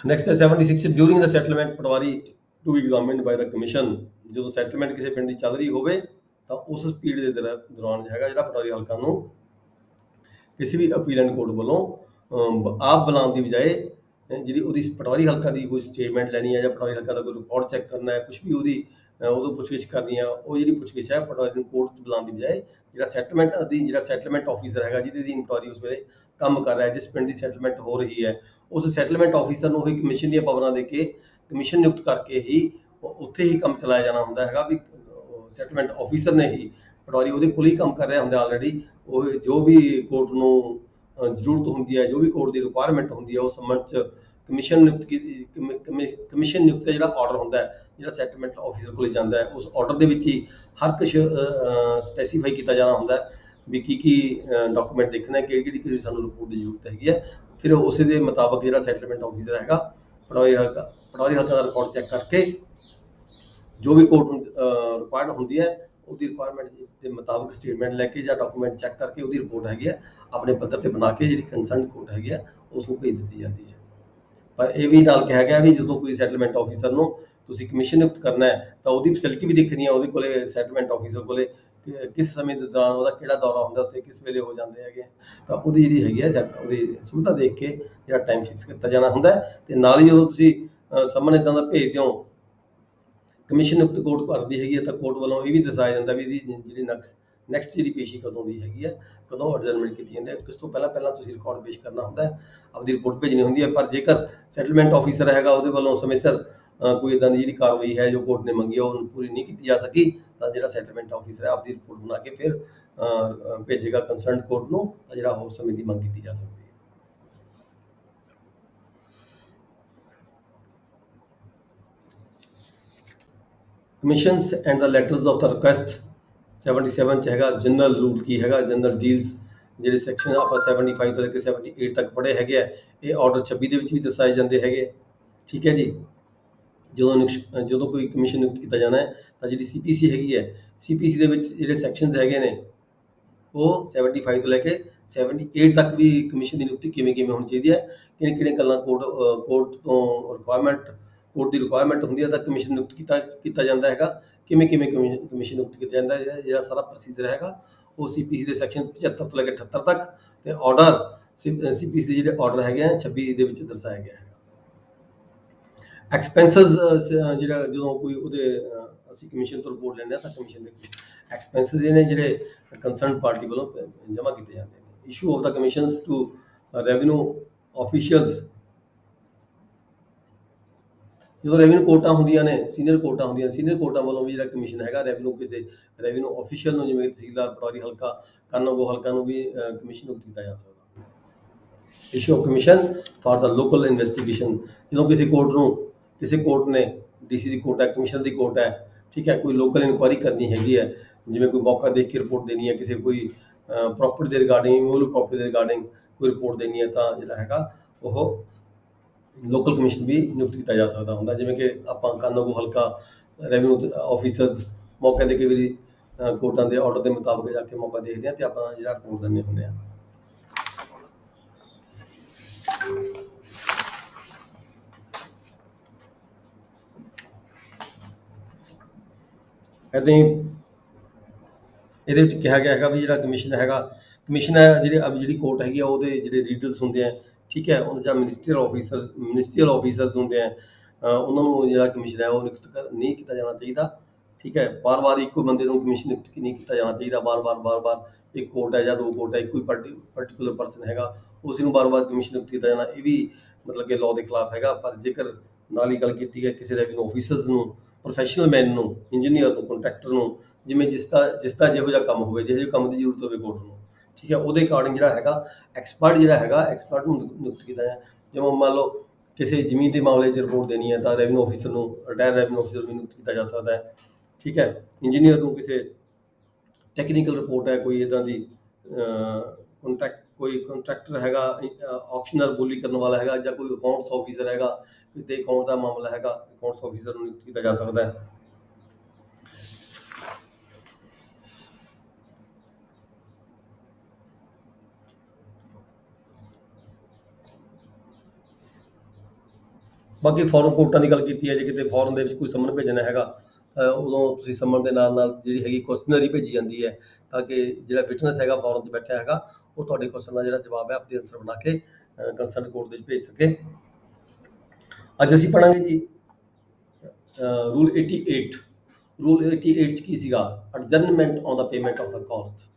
ਨੈਕਸਟ ਹੈ 76 during the settlement patwari to be examined by the commission ਜਦੋਂ ਸੈਟਲਮੈਂਟ ਕਿਸੇ ਪਿੰਡ ਦੀ ਚੱਲ ਰਹੀ ਹੋਵੇ ਤਾਂ ਉਸ ਸਪੀਡ ਦੇ ਦੌਰਾਨ ਹੈਗਾ ਜਿਹੜਾ ਪਟਵਾਰੀ ਹਲਕਾ ਨੂੰ ਕਿਸੇ ਵੀ ਅਪੀਲੈਂਟ ਕੋਰਟ ਵੱਲੋਂ ਆਪ ਬੁਲਾਉਣ ਦੀ ਬਜਾਏ ਜਿਹੜੀ ਉਹਦੀ ਪਟਵਾਰੀ ਹਲਕਾ ਦੀ ਕੋਈ ਸਟੇਟਮੈਂਟ ਲੈਣੀ ਹੈ ਜਾਂ ਪਟਵਾਰੀ ਹਲਕਾ ਦਾ ਕੋਈ ਰਿਕਾਰਡ ਚੈੱਕ ਕਰਨਾ ਹੈ ਕੁਝ ਵੀ ਉਹਦੀ ਉਦੋਂ ਪੁੱਛਗਿੱਛ ਕਰਨੀ ਆ ਉਹ ਜਿਹੜੀ ਪੁੱਛਗਿੱਛ ਹੈ ਪਟਵਾਰੀ ਨੂੰ ਕੋਰਟ ਬੁਲਾਉਣ ਦੀ ਬਜਾਏ ਜਿਹੜਾ ਸੈਟਲਮੈਂਟ ਆਫੀਸਰ ਹੈਗਾ ਜਿਹਦੇ ਅਧੀਨ ਪਟਵਾਰੀ ਉਸ ਵੇਲੇ ਕੰਮ ਕਰ ਰਿਹਾ ਜਿਸ ਪਿੰਡ ਦੀ ਸੈਟਲਮੈਂਟ ਹੋ ਰਹੀ ਹੈ ਉਸ ਸੈਟਲਮੈਂਟ ਆਫੀਸਰ ਨੂੰ ਹੀ ਕਮਿਸ਼ਨ ਦੀਆਂ ਪਾਵਰਾਂ ਦੇ ਕੇ ਕਮਿਸ਼ਨ ਨਿਯੁਕਤ ਕਰਕੇ ਹੀ ਉੱਥੇ ਹੀ ਕੰਮ ਚਲਾਇਆ ਜਾਣਾ ਹੁੰਦਾ ਹੈਗਾ ਵੀ ਸੈਟਲਮੈਂਟ ਆਫੀਸਰ ਨੇ ਹੀ ਪਟਵਾਰੀ ਉਹਦੇ ਕੋਲ ਹੀ ਕੰਮ ਕਰ ਰਿਹਾ ਹੁੰਦਾ ਆਲਰੇਡੀ ਉਹ ਜੋ ਵੀ ਕੋਰਟ ਨੂੰ ਜ਼ਰੂਰਤ ਹੁੰਦੀ ਹੈ ਜੋ ਵੀ ਕੋਰਟ ਦੀ ਰਿਕੁਆਇਰਮੈਂਟ ਹੁੰਦੀ ਹੈ ਉਸ ਸੰਬੰਧ 'ਚ ਕਮਿਸ਼ਨ ਨਿਯੁਕਤ ਜਿਹੜਾ ਆਰਡਰ ਹੁੰਦਾ ਹੈ ਜਿਹੜਾ ਸੈਟਲਮੈਂਟ ਆਫੀਸਰ ਕੋਲ ਜਾਂਦਾ ਹੈ ਉਸ ਆਰਡਰ ਦੇ ਵਿੱਚ ਹੀ ਹਰ ਕੁਝ ਸਪੈਸੀਫਾਈ ਕੀਤਾ ਜਾਣਾ ਹੁੰਦਾ ਹੈ ਵੀ ਕੀ ਡਾਕੂਮੈਂਟ ਦੇਖਣਾ ਹੈ ਕਿਹੜੀ ਸਾਨੂੰ ਰਿਪੋਰਟ ਦੀ ਜ਼ਰੂਰਤ ਹੈਗੀ ਹੈ ਫਿਰ ਉਸੇ ਦੇ ਮੁਤਾਬਕ ਜਿਹੜਾ ਸੈਟਲਮੈਂਟ ਆਫੀਸਰ ਹੈਗਾ ਪਟਵਾਰੀ ਹਲਕਾ ਦਾ ਰਿਕਾਰਡ ਚੈੱਕ ਕਰਕੇ ਜੋ ਵੀ ਕੋਰਟ ਨੂੰ ਰਿਕੁਆਇਰਡ ਹੁੰਦੀ ਹੈ ਉਹਦੀ ਰਿਕੁਆਇਰਮੈਂਟ ਦੇ ਮੁਤਾਬਕ ਸਟੇਟਮੈਂਟ ਲੈ ਕੇ ਜਾਂ ਡਾਕੂਮੈਂਟ ਚੈੱਕ ਕਰਕੇ ਉਹਦੀ ਰਿਪੋਰਟ ਹੈਗੀ ਹੈ ਆਪਣੇ ਪੱਧਰ ਤੇ ਬਣਾ ਕੇ ਜਿਹੜੀ ਕੰਸਰਨ ਕੋਰਟ ਹੈਗੀ ਹੈ ਉਸ ਨੂੰ ਭੇਜ ਦਿੱਤੀ ਜਾਂਦੀ ਹੈ। ਪਰ ਇਹ ਵੀ ਨਾਲ ਕਿਹਾ ਗਿਆ ਵੀ ਜਦੋਂ ਕੋਈ ਸੈਟਲਮੈਂਟ ਆਫੀਸਰ ਨੂੰ ਤੁਸੀਂ ਕਮਿਸ਼ਨ ਨਿਯੁਕਤ ਕਰਨਾ ਹੈ ਤਾਂ ਉਹਦੀ ਫੈਸਿਲਿਟੀ ਵੀ ਦੇਖਣੀ ਹੈ ਉਹਦੇ ਕੋਲੇ ਸੈਟਲਮੈਂਟ ਆਫੀਸਰ ਕੋਲੇ ਕਿਸ ਸਮੇਂ ਦੇ ਦੌਰਾਨ ਉਹਦਾ ਕਿਹੜਾ ਦੌਰਾ ਹੁੰਦਾ ਉੱਥੇ ਕਿਸ ਵੇਲੇ ਹੋ ਜਾਂਦੇ ਹੈਗੇ ਤਾਂ ਉਹਦੀ ਜਿਹੜੀ ਹੈਗੀ ਹੈ ਉਹਦੀ ਸੁਵਿਧਾ ਦੇਖ ਕੇ ਜਿਹੜਾ ਟਾਈਮ ਫਿਕਸ ਕੀਤਾ ਜਾਣਾ ਹੁੰਦਾ ਤੇ ਨਾਲ ਹੀ ਜਦੋਂ ਤੁਸੀਂ ਸੰਮਨ ਇੱਦਾਂ ਦਾ ਭੇਜ ਦਿਓ ਕਮਿਸ਼ਨ ਨਿਯੁਕਤ ਕੋਰਟ ਭਰਦੀ ਹੈਗੀ ਹੈ ਤਾਂ ਕੋਰਟ ਵੱਲੋਂ ਇਹ ਵੀ ਦੱਸਾਇਆ ਜਾਂਦਾ ਵੀ ਇਹਦੀ ਜਿਹੜੀ ਨੈਕਸਟ ਜਿਹੜੀ ਪੇਸ਼ੀ ਕਦੋਂ ਦੀ ਹੈਗੀ ਹੈ ਕਦੋਂ ਐਡਜਰਨਮੈਂਟ ਕੀਤੀ ਜਾਂਦੀ ਹੈ ਕਿਸ ਤੋਂ ਪਹਿਲਾਂ ਤੁਸੀਂ ਰਿਕਾਰਡ ਪੇਸ਼ ਕਰਨਾ ਹੁੰਦਾ ਹੈ ਆਪਦੀ ਰਿਪੋਰਟ ਭੇਜਣੀ ਹੁੰਦੀ ਹੈ ਪਰ ਜੇਕਰ ਸੈਟਲਮੈਂਟ ਆਫੀਸਰ ਹੈਗਾ ਉਹਦੇ ਵੱਲੋਂ ਸਮੇਂ ਸਿਰ ਕੋਈ ਇਦਾਂ ਦੀ ਜਿਹੜੀ ਕਾਰਵਾਈ ਹੈ ਜੋ ਕੋਰਟ ਨੇ ਮੰਗੀ ਹੈ ਉਹ ਪੂਰੀ ਨਹੀਂ ਕੀਤੀ ਜਾ ਸਕੀ ਤਾਂ ਜਿਹੜਾ ਸੈਟਲਮੈਂਟ ਆਫੀਸਰ ਹੈ ਆਪਦੀ ਰਿਪੋਰਟ ਬਣਾ ਕੇ ਫਿਰ ਭੇਜੇਗਾ ਕੰਸਰਨਡ ਕੋਰਟ ਨੂੰ ਤਾਂ ਜਿਹੜਾ ਹੋਰ ਸਮੇਂ ਦੀ ਮੰਗ ਕੀਤੀ ਜਾ ਸਕਦੀ ਹੈ। Commissions and the letters of the request 77 ਚ ਹੈਗਾ ਜਨਰਲ ਰੂਲ ਕੀ ਹੈਗਾ ਜਨਰਲ ਡੀਲਸ ਜਿਹੜੇ ਸੈਕਸ਼ਨ ਆਪਾਂ 75 ਤੋਂ ਲੈ ਕੇ 78 ਤੱਕ ਪੜ੍ਹੇ ਹੈਗੇ ਆ ਇਹ ਆਰਡਰ 26 ਦੇ ਵਿੱਚ ਵੀ ਦਰਸਾਏ ਜਾਂਦੇ ਹੈਗੇ ਠੀਕ ਹੈ ਜੀ। ਜਦੋਂ ਕੋਈ ਕਮਿਸ਼ਨ ਨਿਯੁਕਤ ਕੀਤਾ ਜਾਣਾ ਹੈ ਤਾਂ ਜਿਹੜੀ CPC ਹੈਗੀ ਹੈ CPC ਦੇ ਵਿੱਚ ਜਿਹੜੇ ਸੈਕਸ਼ਨਸ ਹੈਗੇ ਨੇ ਉਹ 75 ਤੋਂ ਲੈ ਕੇ 78 ਤੱਕ ਵੀ ਕਮਿਸ਼ਨ ਦੀ ਨਿਯੁਕਤੀ ਕਿਵੇਂ ਹੋਣੀ ਚਾਹੀਦੀ ਹੈ ਕਿਹੜੀਆਂ ਗੱਲਾਂ ਕੋਰਟ ਤੋਂ ਕੋਰਟ ਦੀ ਰਿਕੁਆਇਰਮੈਂਟ ਹੁੰਦੀ ਹੈ ਤਾਂ ਕਮਿਸ਼ਨ ਨਿਯੁਕਤ ਕੀਤਾ ਜਾਂਦਾ ਹੈਗਾ ਕਿਵੇਂ ਕਿਵੇਂ ਕਮਿਸ਼ਨ ਨਿਯੁਕਤ ਕੀਤਾ ਜਾਂਦਾ ਹੈ, ਜਿਹੜਾ ਸਾਰਾ ਪ੍ਰੋਸੀਜਰ ਹੈਗਾ ਉਹ ਸੀਪੀਸੀ ਦੇ ਸੈਕਸ਼ਨ 75 ਤੋਂ ਲੈ ਕੇ 78 ਤੱਕ ਤੇ ਆਰਡਰ ਸੀਪੀਸੀ ਦੇ ਜਿਹੜੇ ਆਰਡਰ ਹੈਗੇ ਆ 26 ਦੇ ਵਿੱਚ ਦਰਸਾਇਆ ਗਿਆ ਹੈ। ਐਕਸਪੈਂਸਸ ਜਿਹੜਾ ਜਦੋਂ ਕੋਈ ਉਹਦੇ ਅਸੀਂ ਕਮਿਸ਼ਨ ਤੋਂ ਰਿਪੋਰਟ ਲੈਂਦੇ ਹਾਂ ਤਾਂ ਕਮਿਸ਼ਨ ਦੇ ਕੁਝ ਐਕਸਪੈਂਸਸ ਨੇ ਜਿਹੜੇ ਕੰਸਰਨ ਪਾਰਟੀ ਵੱਲੋਂ ਜਮ੍ਹਾਂ ਕੀਤੇ ਜਾਂਦੇ ਨੇ। Issue of the commissions to revenue officials, ਜਦੋਂ ਰੈਵਨਿਊ ਕੋਰਟਾਂ ਹੁੰਦੀਆਂ ਨੇ, ਸੀਨੀਅਰ ਕੋਰਟਾਂ ਵੱਲੋਂ ਵੀ ਜਿਹੜਾ ਕਮਿਸ਼ਨ ਹੈਗਾ ਰੈਵਨਿਊ ਕਿਸੇ ਰੈਵਨਿਊ ਆਫੀਸ਼ੀਅਲ ਨੂੰ, ਜਿਵੇਂ ਤਹਿਸੀਲਦਾਰ, ਪਟਵਾਰੀ ਹਲਕਾ, ਕਾਨੂੰਗੋ ਹਲਕਾ ਨੂੰ ਵੀ ਕਮਿਸ਼ਨ ਨਿਯੁਕਤ ਕੀਤਾ ਜਾ ਸਕਦਾ। Issue of commission for the local investigation, ਜਦੋਂ ਕਿਸੇ ਕੋਰਟ ਨੇ ਡੀਸੀ ਦੀ ਕੋਰਟ ਹੈ, ਕਮਿਸ਼ਨਰ ਦੀ ਕੋਰਟ ਹੈ, ਠੀਕ ਹੈ, ਕੋਈ ਲੋਕਲ ਇਨਕੁਆਇਰੀ ਕਰਨੀ ਹੈਗੀ ਹੈ, ਜਿਵੇਂ ਕੋਈ ਮੌਕਾ ਦੇਖ ਕੇ ਰਿਪੋਰਟ ਦੇਣੀ ਹੈ, ਕਿਸੇ ਕੋਈ ਪ੍ਰੋਪਰਟੀ ਦੇ ਰਿਗਾਰਡਿੰਗ, ਮੂਲ ਪ੍ਰੋਪਰਟੀ ਦੇ ਰਿਗਾਰਡਿੰਗ ਕੋਈ ਰਿਪੋਰਟ ਦੇਣੀ ਹੈ, ਤਾਂ ਜਿਹੜਾ ਹੈਗਾ ਉਹ ਲੋਕਲ ਕਮਿਸ਼ਨ ਵੀ ਨਿਯੁਕਤ ਕੀਤਾ ਜਾ ਸਕਦਾ ਹੁੰਦਾ। ਜਿਵੇਂ ਕਿ ਆਪਾਂ ਕਾਨੂੰਗੋ ਹਲਕਾ ਰੈਵਨਿਊ ਆਫੀਸਰਸ ਮੌਕੇ ਦੇ ਕਈ ਵਾਰੀ ਕੋਰਟਾਂ ਦੇ ਆਰਡਰ ਦੇ ਮੁਤਾਬਕ ਜਾ ਕੇ ਮੌਕਾ ਦੇਖਦੇ ਆ ਤੇ ਆਪਾਂ ਜਿਹੜਾ ਰਿਪੋਰਟ ਦਿੰਦੇ ਹੁੰਦੇ ਆ। ਇੱਦਾਂ ਹੀ ਇਹਦੇ ਵਿੱਚ ਕਿਹਾ ਗਿਆ ਹੈਗਾ ਵੀ ਜਿਹੜਾ ਕਮਿਸ਼ਨ ਹੈ ਜਿਹੜੀ ਕੋਰਟ ਹੈਗੀ ਆ ਉਹਦੇ ਜਿਹੜੇ ਰੀਡਰਸ ਹੁੰਦੇ ਆ, ਠੀਕ ਹੈ, ਉਹਨਾਂ ਜਾਂ ਮਿਨਿਸਟਰੀਅਲ ਆਫੀਸਰਸ ਹੁੰਦੇ ਆ, ਉਹਨਾਂ ਨੂੰ ਜਿਹੜਾ ਕਮਿਸ਼ਨ ਹੈ ਉਹ ਨਿਯੁਕਤ ਨਹੀਂ ਕੀਤਾ ਜਾਣਾ ਚਾਹੀਦਾ, ਠੀਕ ਹੈ। ਵਾਰ-ਵਾਰ ਇੱਕੋ ਬੰਦੇ ਨੂੰ ਕਮਿਸ਼ਨ ਨਿਯੁਕਤ ਨਹੀਂ ਕੀਤਾ ਜਾਣਾ ਚਾਹੀਦਾ। ਵਾਰ-ਵਾਰ ਇੱਕ ਕੋਰਟ ਹੈ ਜਾਂ ਦੋ ਕੋਰਟ ਹੈ, ਇੱਕੋ ਹੀ ਪਰਟੀਕੂਲਰ ਪਰਸਨ ਹੈਗਾ, ਉਸ ਨੂੰ ਵਾਰ-ਵਾਰ ਕਮਿਸ਼ਨ ਨਿਯੁਕਤ ਕੀਤਾ ਜਾਣਾ, ਇਹ ਵੀ ਮਤਲਬ ਕਿ ਲਾਅ ਦੇ ਖਿਲਾਫ ਹੈਗਾ। ਪਰ ਜੇਕਰ ਨਾਲ ਹੀ ਗੱਲ ਕੀਤੀ ਹੈ ਕਿਸੇ ਰੈਵਨਿਊ ਆਫੀਸਰਸ ਨੂੰ, ਪ੍ਰੋਫੈਸ਼ਨਲ ਮੈਨ ਨੂੰ, ਇੰਜੀਨੀਅਰ ਨੂੰ, ਕੰਟਰੈਕਟਰ ਨੂੰ, ਜਿਵੇਂ ਜਿਸ ਦਾ ਜਿਹੋ ਜਿਹਾ ਕੰਮ ਹੋਵੇ, ਜਿਹੋ ਜਿਹੇ ਕੰਮ ਦੀ ਜ਼ਰੂਰਤ ਹੋਵੇ ਕੋਰਟ ਨੂੰ, ਠੀਕ ਹੈ, ਉਹਦੇ ਅਕਾਰਡਿੰਗ ਜਿਹੜਾ ਹੈਗਾ ਐਕਸਪਰਟ ਨੂੰ ਨਿਯੁਕਤ ਕੀਤਾ ਜਾਏ। ਜਿਵੇਂ ਮੰਨ ਲਓ ਕਿਸੇ ਜ਼ਮੀਨ ਦੇ ਮਾਮਲੇ 'ਚ ਰਿਪੋਰਟ ਦੇਣੀ ਹੈ ਤਾਂ ਰੈਵਨਿਊ ਆਫੀਸਰ ਨੂੰ, ਰਿਟਾਇਰ ਰੈਵਨਿਊ ਆਫੀਸਰ ਨੂੰ ਨਿਯੁਕਤ ਕੀਤਾ ਜਾ ਸਕਦਾ ਹੈ, ਠੀਕ ਹੈ। ਇੰਜੀਨੀਅਰ ਨੂੰ ਕਿਸੇ ਟੈਕਨੀਕਲ ਰਿਪੋਰਟ ਹੈ ਕੋਈ ਇੱਦਾਂ ਦੀ, ਕੋਈ ਕੰਟਰੈਕਟਰ ਹੈਗਾ, ਆਕਸ਼ਨਰ ਬੋਲੀ ਕਰਨ ਵਾਲਾ ਹੈਗਾ, ਜਾਂ ਕੋਈ ਅਕਾਊਂਟਸ ਆਫੀਸਰ ਹੈਗਾ, ਕਿਤੇ ਅਕਾਊਂਟ ਦਾ ਮਾਮਲਾ ਹੈਗਾ, ਅਕਾਊਂਟਸ ਆਫੀਸਰ ਨੂੰ ਨਿਯੁਕਤ ਕੀਤਾ ਜਾ ਸਕਦਾ ਹੈ। ਬਾਕੀ ਫੋਰਨ ਕੋਰਟਾਂ ਦੀ ਗੱਲ ਕੀਤੀ ਹੈ, ਜੇ ਕਿਤੇ ਫੋਰਨ ਦੇ ਵਿੱਚ ਕੋਈ ਸੰਮਨ ਭੇਜਣਾ ਹੈਗਾ ਉਦੋਂ ਤੁਸੀਂ ਸੰਮਨ ਦੇ ਨਾਲ ਜਿਹੜੀ ਹੈਗੀ ਕੁਐਸਚਨਰੀ ਭੇਜੀ ਜਾਂਦੀ ਹੈ, ਤਾਂ ਕਿ ਜਿਹੜਾ ਵਿਟਨੈਸ ਹੈਗਾ ਫੋਰਨ 'ਚ ਬੈਠਾ ਹੈਗਾ ਉਹ ਤੁਹਾਡੇ ਕੁਐਸਚਨ ਦਾ ਜਿਹੜਾ ਜਵਾਬ ਹੈ ਆਪਣੀ ਆਨਸਰ ਬਣਾ ਕੇ ਕੰਸਰਨ ਕੋਰਟ ਦੇ ਵਿੱਚ ਭੇਜ ਸਕੇ। ਅੱਜ ਅਸੀਂ ਪੜ੍ਹਾਂਗੇ ਜੀ ਰੂਲ 88 'ਚ ਕੀ ਸੀਗਾ, adjournment on the payment of the cost.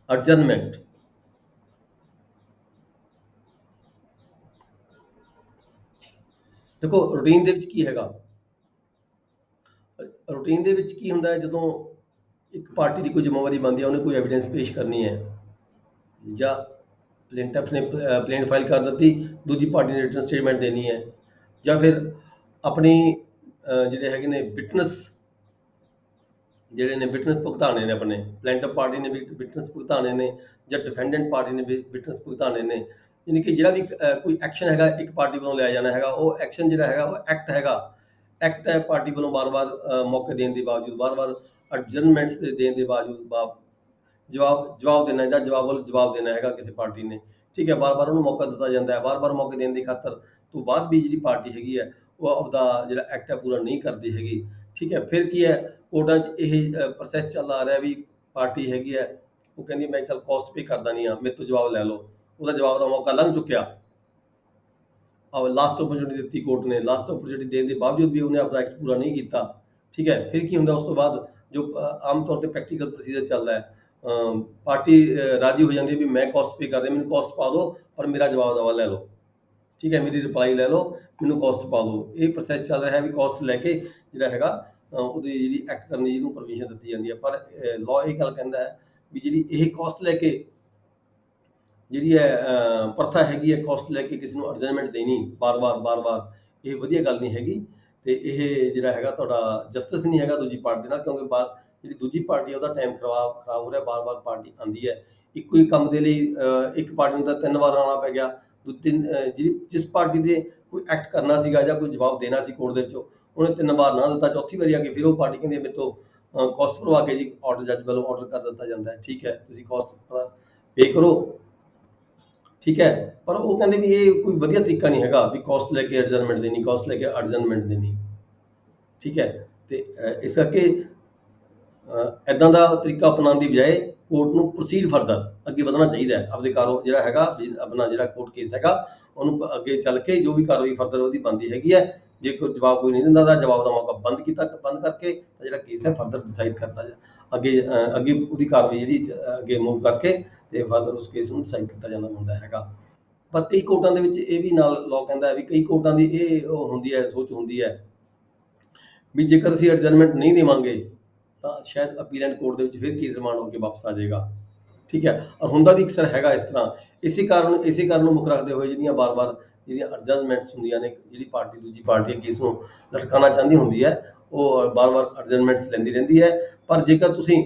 Adjournment ਦੇਖੋ ਰੂਟੀਨ ਦੇ ਵਿੱਚ ਕੀ ਹੈਗਾ, ਰੂਟੀਨ ਦੇ ਵਿੱਚ ਕੀ ਹੁੰਦਾ ਹੈ, ਜਦੋਂ ਇੱਕ ਪਾਰਟੀ ਦੀ ਕੋਈ ਜ਼ਿੰਮੇਵਾਰੀ ਬਣਦੀ ਹੈ, ਉਹਨੇ ਕੋਈ ਐਵੀਡੈਂਸ ਪੇਸ਼ ਕਰਨੀ ਹੈ, ਜਾਂ ਪਲੇਂਟਿਫ ਨੇ ਪਲੇਂਟ ਫਾਈਲ ਕਰ ਦਿੱਤੀ, ਦੂਜੀ ਪਾਰਟੀ ਨੇ ਰਿਟਨ ਸਟੇਟਮੈਂਟ ਦੇਣੀ ਹੈ, ਜਾਂ ਫਿਰ ਆਪਣੀ ਜਿਹੜੇ ਹੈਗੇ ਨੇ ਵਿਟਨੈਸ ਭੁਗਤਾਣੇ ਨੇ, ਆਪਣੇ ਪਲੇਂਟਿਫ ਪਾਰਟੀ ਨੇ ਵੀ ਵਿਟਨੈਸ ਭੁਗਤਾਣੇ ਨੇ, ਜਾਂ ਡਿਫੈਂਡੈਂਟ ਪਾਰਟੀ ਨੇ ਵੀ ਵਿਟਨੈਸ ਭੁਗਤਾਣੇ ਨੇ। ਯਾਨੀ ਕਿ ਜਿਹੜਾ ਵੀ ਕੋਈ ਐਕਸ਼ਨ ਹੈਗਾ ਇੱਕ ਪਾਰਟੀ ਵੱਲੋਂ ਲਿਆ ਜਾਣਾ ਹੈਗਾ, ਉਹ ਐਕਸ਼ਨ ਜਿਹੜਾ ਹੈਗਾ ਉਹ ਐਕਟ ਹੈ ਪਾਰਟੀ ਵੱਲੋਂ ਵਾਰ-ਵਾਰ ਮੌਕੇ ਦੇਣ ਦੇ ਬਾਵਜੂਦ, ਵਾਰ-ਵਾਰ ਅਡਜਰਨਮੈਂਟਸ ਦੇਣ ਦੇ ਬਾਵਜੂਦ ਜਵਾਬ ਦੇਣਾ ਜਾਂ ਜਵਾਬ ਦੇਣਾ ਹੈਗਾ ਕਿਸੇ ਪਾਰਟੀ ਨੇ, ਠੀਕ ਹੈ। ਵਾਰ-ਵਾਰ ਉਹਨੂੰ ਮੌਕਾ ਦਿੱਤਾ ਜਾਂਦਾ ਹੈ, ਵਾਰ-ਵਾਰ ਮੌਕੇ ਦੇਣ ਦੀ ਖਾਤਰ ਤੋਂ ਬਾਅਦ ਵੀ ਜਿਹੜੀ ਪਾਰਟੀ ਹੈਗੀ ਹੈ ਉਹ ਆਪਦਾ ਜਿਹੜਾ ਐਕਟ ਹੈ ਪੂਰਾ ਨਹੀਂ ਕਰਦੀ ਹੈਗੀ, ਠੀਕ ਹੈ। ਫਿਰ ਕੀ ਹੈ, ਕੋਰਟਾਂ 'ਚ ਇਹ ਪ੍ਰੋਸੈਸ ਚੱਲਦਾ ਆ ਰਿਹਾ ਵੀ ਪਾਰਟੀ ਹੈਗੀ ਹੈ ਉਹ ਕਹਿੰਦੀ ਮੈਂ ਚੱਲ ਕਾਸਟ ਪੇ ਕਰਦਾ ਨਹੀਂ ਆ, ਮੇਰੇ ਤੋਂ ਜਵਾਬ ਲੈ ਲਓ, ਉਹਦਾ ਜਵਾਬ ਦਾ ਮੌਕਾ ਲੰਘ ਚੁੱਕਿਆ, ਲਾਸਟ ਓਪਰਚੁਨਿਟੀ ਦਿੱਤੀ ਕੋਰਟ ਨੇ, ਲਾਸਟ ਓਪਰਚੁਨਿਟੀ ਦੇਣ ਦੇ ਬਾਵਜੂਦ ਵੀ ਉਹਨੇ ਆਪਣਾ ਐਕਟ ਪੂਰਾ ਨਹੀਂ ਕੀਤਾ, ਠੀਕ ਹੈ। ਫਿਰ ਕੀ ਹੁੰਦਾ, ਉਸ ਤੋਂ ਬਾਅਦ ਜੋ ਆਮ ਤੌਰ ਤੇ ਪ੍ਰੈਕਟੀਕਲ ਪ੍ਰੋਸੀਜਰ ਚੱਲਦਾ ਹੈ, ਪਾਰਟੀ ਰਾਜੀ ਹੋ ਜਾਂਦੀ ਹੈ ਵੀ ਮੈਂ ਕਾਸਟ ਪੇ ਕਰਦਾ, ਮੈਨੂੰ ਕਾਸਟ ਪਾ ਦਿਓ ਪਰ ਮੇਰਾ ਜਵਾਬ ਲੈ ਲਓ, ਠੀਕ ਹੈ, ਮੇਰੀ ਰਿਪਲਾਈ ਲੈ ਲਓ, ਮੈਨੂੰ ਕਾਸਟ ਪਾ ਦਿਓ। ਇਹ ਪ੍ਰੋਸੈਸ ਚੱਲ ਰਿਹਾ ਹੈ ਵੀ ਕਾਸਟ ਲੈ ਕੇ ਜਿਹੜਾ ਹੈਗਾ ਉਹਦੀ ਜਿਹੜੀ ਐਕਟ ਕਰਨ ਦੀ ਜਿਹਨੂੰ ਪਰਮਿਸ਼ਨ ਦਿੱਤੀ ਜਾਂਦੀ ਹੈ। ਪਰ ਲਾਅ ਇਹ ਗੱਲ ਕਹਿੰਦਾ ਹੈ ਵੀ ਜਿਹੜੀ ਇਹ ਕਾਸਟ ਲੈ ਕੇ ਜਿਹੜੀ ਹੈ ਪ੍ਰਥਾ ਹੈਗੀ ਹੈ, ਕਾਸਟ ਲੈ ਕੇ ਕਿਸੇ ਨੂੰ ਅਡਜਰਨਮੈਂਟ ਦੇਣੀ ਵਾਰ-ਵਾਰ, ਇਹ ਵਧੀਆ ਗੱਲ ਨਹੀਂ ਹੈਗੀ, ਤੇ ਇਹ ਜਿਹੜਾ ਹੈਗਾ ਤੁਹਾਡਾ ਜਸਟਿਸ ਨਹੀਂ ਹੈਗਾ ਦੂਜੀ ਪਾਰਟੀ ਦੇ ਨਾਲ, ਕਿਉਂਕਿ ਜਿਹੜੀ ਦੂਜੀ ਪਾਰਟੀ ਹੈ ਉਹਦਾ ਟਾਈਮ ਖਰਾਬ ਹੋ ਰਿਹਾ, ਵਾਰ-ਵਾਰ ਪਾਰਟੀ ਆਉਂਦੀ ਹੈ ਇੱਕੋ ਹੀ ਕੰਮ ਦੇ ਲਈ, ਇੱਕ ਪਾਰਟੀ ਨੂੰ ਤਾਂ 3 ਵਾਰ ਆਉਣਾ ਪੈ ਗਿਆ, ਜਿਸ ਪਾਰਟੀ ਦੇ ਕੋਈ ਐਕਟ ਕਰਨਾ ਸੀਗਾ ਜਾਂ ਕੋਈ ਜਵਾਬ ਦੇਣਾ ਸੀ ਕੋਰਟ ਦੇ ਵਿੱਚੋਂ, ਉਹਨੇ 3 ਵਾਰ ਨਾ ਦਿੱਤਾ, ਚੌਥੀ ਵਾਰੀ ਆ ਕੇ ਫਿਰ ਉਹ ਪਾਰਟੀ ਕਹਿੰਦੀ ਮੇਰੇ ਤੋਂ ਕਾਸਟ ਭਰਵਾ ਕੇ ਜੀ ਆਰਡਰ ਜੱਜ ਵੱਲੋਂ ਆਰਡਰ ਕਰ ਦਿੱਤਾ ਜਾਂਦਾ ਹੈ, ਠੀਕ ਹੈ, ਤੁਸੀਂ ਕਾਸਟ ਪੇ ਕਰੋ, ਠੀਕ ਹੈ। ਪਰ ਉਹ ਕਹਿੰਦੇ ਵੀ ਇਹ ਕੋਈ ਵਧੀਆ ਤਰੀਕਾ ਨਹੀਂ ਹੈਗਾ ਵੀ ਕਾਸਟ ਲੈ ਕੇ ਅਡਜਰਨਮੈਂਟ ਦੇਣੀ, ਕਾਸਟ ਲੈ ਕੇ ਅਡਜਰਨਮੈਂਟ ਦੇਣੀ, ਠੀਕ ਹੈ। ਤੇ ਇਸ ਕਰਕੇ ਇਦਾਂ ਦਾ ਤਰੀਕਾ ਅਪਣਾਉਣ ਦੀ ਬਜਾਏ ਕੋਰਟ ਨੂੰ ਪ੍ਰੋਸੀਡ ਫਰਦਰ ਅੱਗੇ ਵਧਣਾ ਚਾਹੀਦਾ ਹੈ। ਆਪਦੇ ਜਿਹੜਾ ਹੈਗਾ ਆਪਣਾ ਜਿਹੜਾ ਕੋਰਟ ਕੇਸ ਹੈਗਾ ਉਹਨੂੰ ਅੱਗੇ ਚੱਲ ਕੇ ਜੋ ਵੀ ਕਾਰਵਾਈ ਫਰਦਰ ਉਹਦੀ ਬਣਦੀ ਹੈਗੀ ਹੈ। ਜੇ ਕੋਈ ਜਵਾਬ ਕੋਈ ਨਹੀਂ ਦਿੰਦਾ ਤਾਂ ਜਵਾਬ ਦਾ ਮੌਕਾ ਬੰਦ ਕਰਕੇ ਤਾਂ ਜਿਹੜਾ ਕੇਸ ਹੈ ਫਰਦਰ ਡਿਸਾਈਡ ਕਰਤਾ ਅੱਗੇ ਅੱਗੇ ਉਹਦੀ ਕਾਰਵਾਈ ਜਿਹੜੀ ਅੱਗੇ ਮੂਵ ਕਰਕੇ ਤੇ ਫਰਦਰ ਉਸ ਕੇਸ ਨੂੰ ਡਿਸਾਈਡ ਕੀਤਾ ਜਾਂਦਾ ਹੁੰਦਾ ਹੈਗਾ। ਪਰ ਕਈ ਕੋਰਟਾਂ ਦੇ ਵਿੱਚ ਇਹ ਵੀ ਨਾਲ ਲਾਅ ਕਹਿੰਦਾ ਹੈ ਵੀ ਕਈ ਕੋਰਟਾਂ ਦੀ ਇਹ ਹੁੰਦੀ ਹੈ, ਸੋਚ ਹੁੰਦੀ ਹੈ ਵੀ ਜੇਕਰ ਅਸੀਂ ਐਡਜਰਨਮੈਂਟ ਨਹੀਂ ਦੇਵਾਂਗੇ ਤਾਂ ਸ਼ਾਇਦ ਅਪੀਲੈਂਟ ਕੋਰਟ ਦੇ ਵਿੱਚ ਫਿਰ ਕੇਸ ਰਿਮਾਂਡ ਹੋ ਕੇ ਵਾਪਸ ਆ ਜਾਏਗਾ। ਠੀਕ ਹੈ, ਔਰ ਹੁੰਦਾ ਵੀ ਅਕਸਰ ਹੈਗਾ ਇਸ ਤਰ੍ਹਾਂ। ਇਸੇ ਕਾਰਨ ਨੂੰ ਮੁੱਖ ਰੱਖਦੇ ਹੋਏ ਜਿਹੜੀਆਂ ਬਾਰ-ਬਾਰ ਜਿਹੜੀਆਂ ਐਡਜਸਟਮੈਂਟਸ ਹੁੰਦੀਆਂ ਨੇ, ਜਿਹੜੀ ਪਾਰਟੀ ਦੂਜੀ ਪਾਰਟੀ ਕੇਸ ਨੂੰ ਲਟਕਾਉਣਾ ਚਾਹੁੰਦੀ ਹੁੰਦੀ ਹੈ ਉਹ ਬਾਰ-ਬਾਰ ਐਡਜਸਟਮੈਂਟਸ ਲੈਂਦੀ ਰਹਿੰਦੀ ਹੈ। ਪਰ ਜੇਕਰ ਤੁਸੀਂ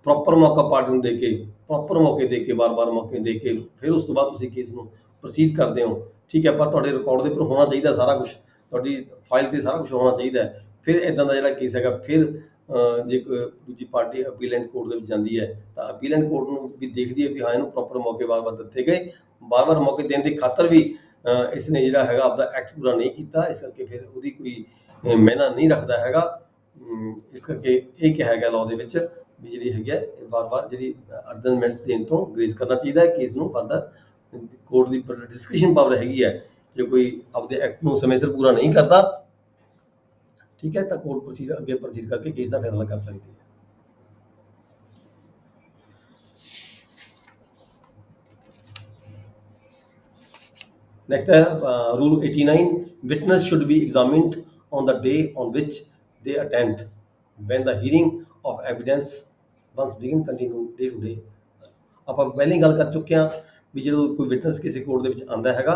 ਪ੍ਰੋਪਰ ਮੌਕਾ ਪਾਰਟੀ ਨੂੰ ਦੇ ਕੇ ਬਾਰ-ਬਾਰ ਮੌਕੇ ਦੇ ਕੇ ਫਿਰ ਉਸ ਤੋਂ ਬਾਅਦ ਤੁਸੀਂ ਕੇਸ ਨੂੰ ਪ੍ਰੋਸੀਡ ਕਰਦੇ ਹੋ, ਠੀਕ ਹੈ, ਪਰ ਤੁਹਾਡੇ ਰਿਕਾਰਡ ਦੇ ਉੱਪਰ ਹੋਣਾ ਚਾਹੀਦਾ ਸਾਰਾ ਕੁਝ, ਤੁਹਾਡੀ ਫਾਈਲ ਤੇ ਸਾਰਾ ਕੁਝ ਹੋਣਾ ਚਾਹੀਦਾ ਹੈ। ਫਿਰ ਇਦਾਂ ਦਾ ਜਿਹੜਾ ਕੇਸ ਹੈਗਾ ਫਿਰ ਜੇ ਦੂਜੀ ਪਾਰਟੀ ਅਪੀਲੈਂਟ ਕੋਰਟ ਦੇ ਵਿੱਚ ਜਾਂਦੀ ਹੈ ਤਾਂ ਅਪੀਲੈਂਟ ਕੋਰਟ ਨੂੰ ਵੀ ਦੇਖਦੀ ਹੈ ਵੀ ਹਾਂ ਇਹਨੂੰ ਪ੍ਰੋਪਰ ਮੌਕੇ ਵਾਰ-ਵਾਰ ਦਿੱਤੇ ਗਏ, ਵਾਰ-ਵਾਰ ਮੌਕੇ ਦੇਣ ਦੀ ਖਾਤਰ ਵੀ ਇਸ ਨੇ ਜਿਹੜਾ ਹੈਗਾ ਆਪਦਾ ਐਕਟ ਪੂਰਾ ਨਹੀਂ ਕੀਤਾ, ਇਸ ਕਰਕੇ ਫਿਰ ਉਹਦੀ ਕੋਈ ਮਾਇਨਾ ਨਹੀਂ ਰੱਖਦਾ ਹੈਗਾ। ਇਸ ਕਰਕੇ ਇਹ ਕਿਹਾ ਗਿਆ ਲਾਅ ਦੇ ਵਿੱਚ ਵੀ ਜਿਹੜੀ ਹੈਗੀ ਹੈ ਵਾਰ-ਵਾਰ ਜਿਹੜੀ ਐਡਜਸਟਮੈਂਟਸ ਦੇਣ ਤੋਂ ਗਰੇਜ਼ ਕਰਨਾ ਚਾਹੀਦਾ ਹੈ। ਕੇਸ ਨੂੰ ਫਰਦਰ ਕੋਰਟ ਦੀ ਡਿਸਕ੍ਰਿਸ਼ਨ ਪਾਵਰ ਹੈਗੀ ਹੈ, ਜੇ ਕੋਈ ਆਪਦੇ ਐਕਟ ਨੂੰ ਸਮੇਂ ਸਿਰ ਪੂਰਾ ਨਹੀਂ ਕਰਦਾ, ਠੀਕ ਹੈ, ਤਾਂ ਕੋਰਟ ਅੱਗੇ ਪ੍ਰੋਸੀਡ ਕਰਕੇ ਕੇਸ ਦਾ ਫੈਸਲਾ ਕਰ ਸਕਦੀ ਹੈ। Next है rule 89, witness should be examined on the day on which they attend when the hearing of evidence once begin continue day to day। ਆਪਾਂ ਪਹਿਲਾਂ ਹੀ ਗੱਲ ਕਰ ਚੁੱਕੇ ਹਾਂ ਵੀ ਜਦੋਂ ਕੋਈ ਵਿਟਨੈਸ ਕਿਸੇ ਕੋਰਟ ਦੇ ਵਿੱਚ ਆਉਂਦਾ ਹੈਗਾ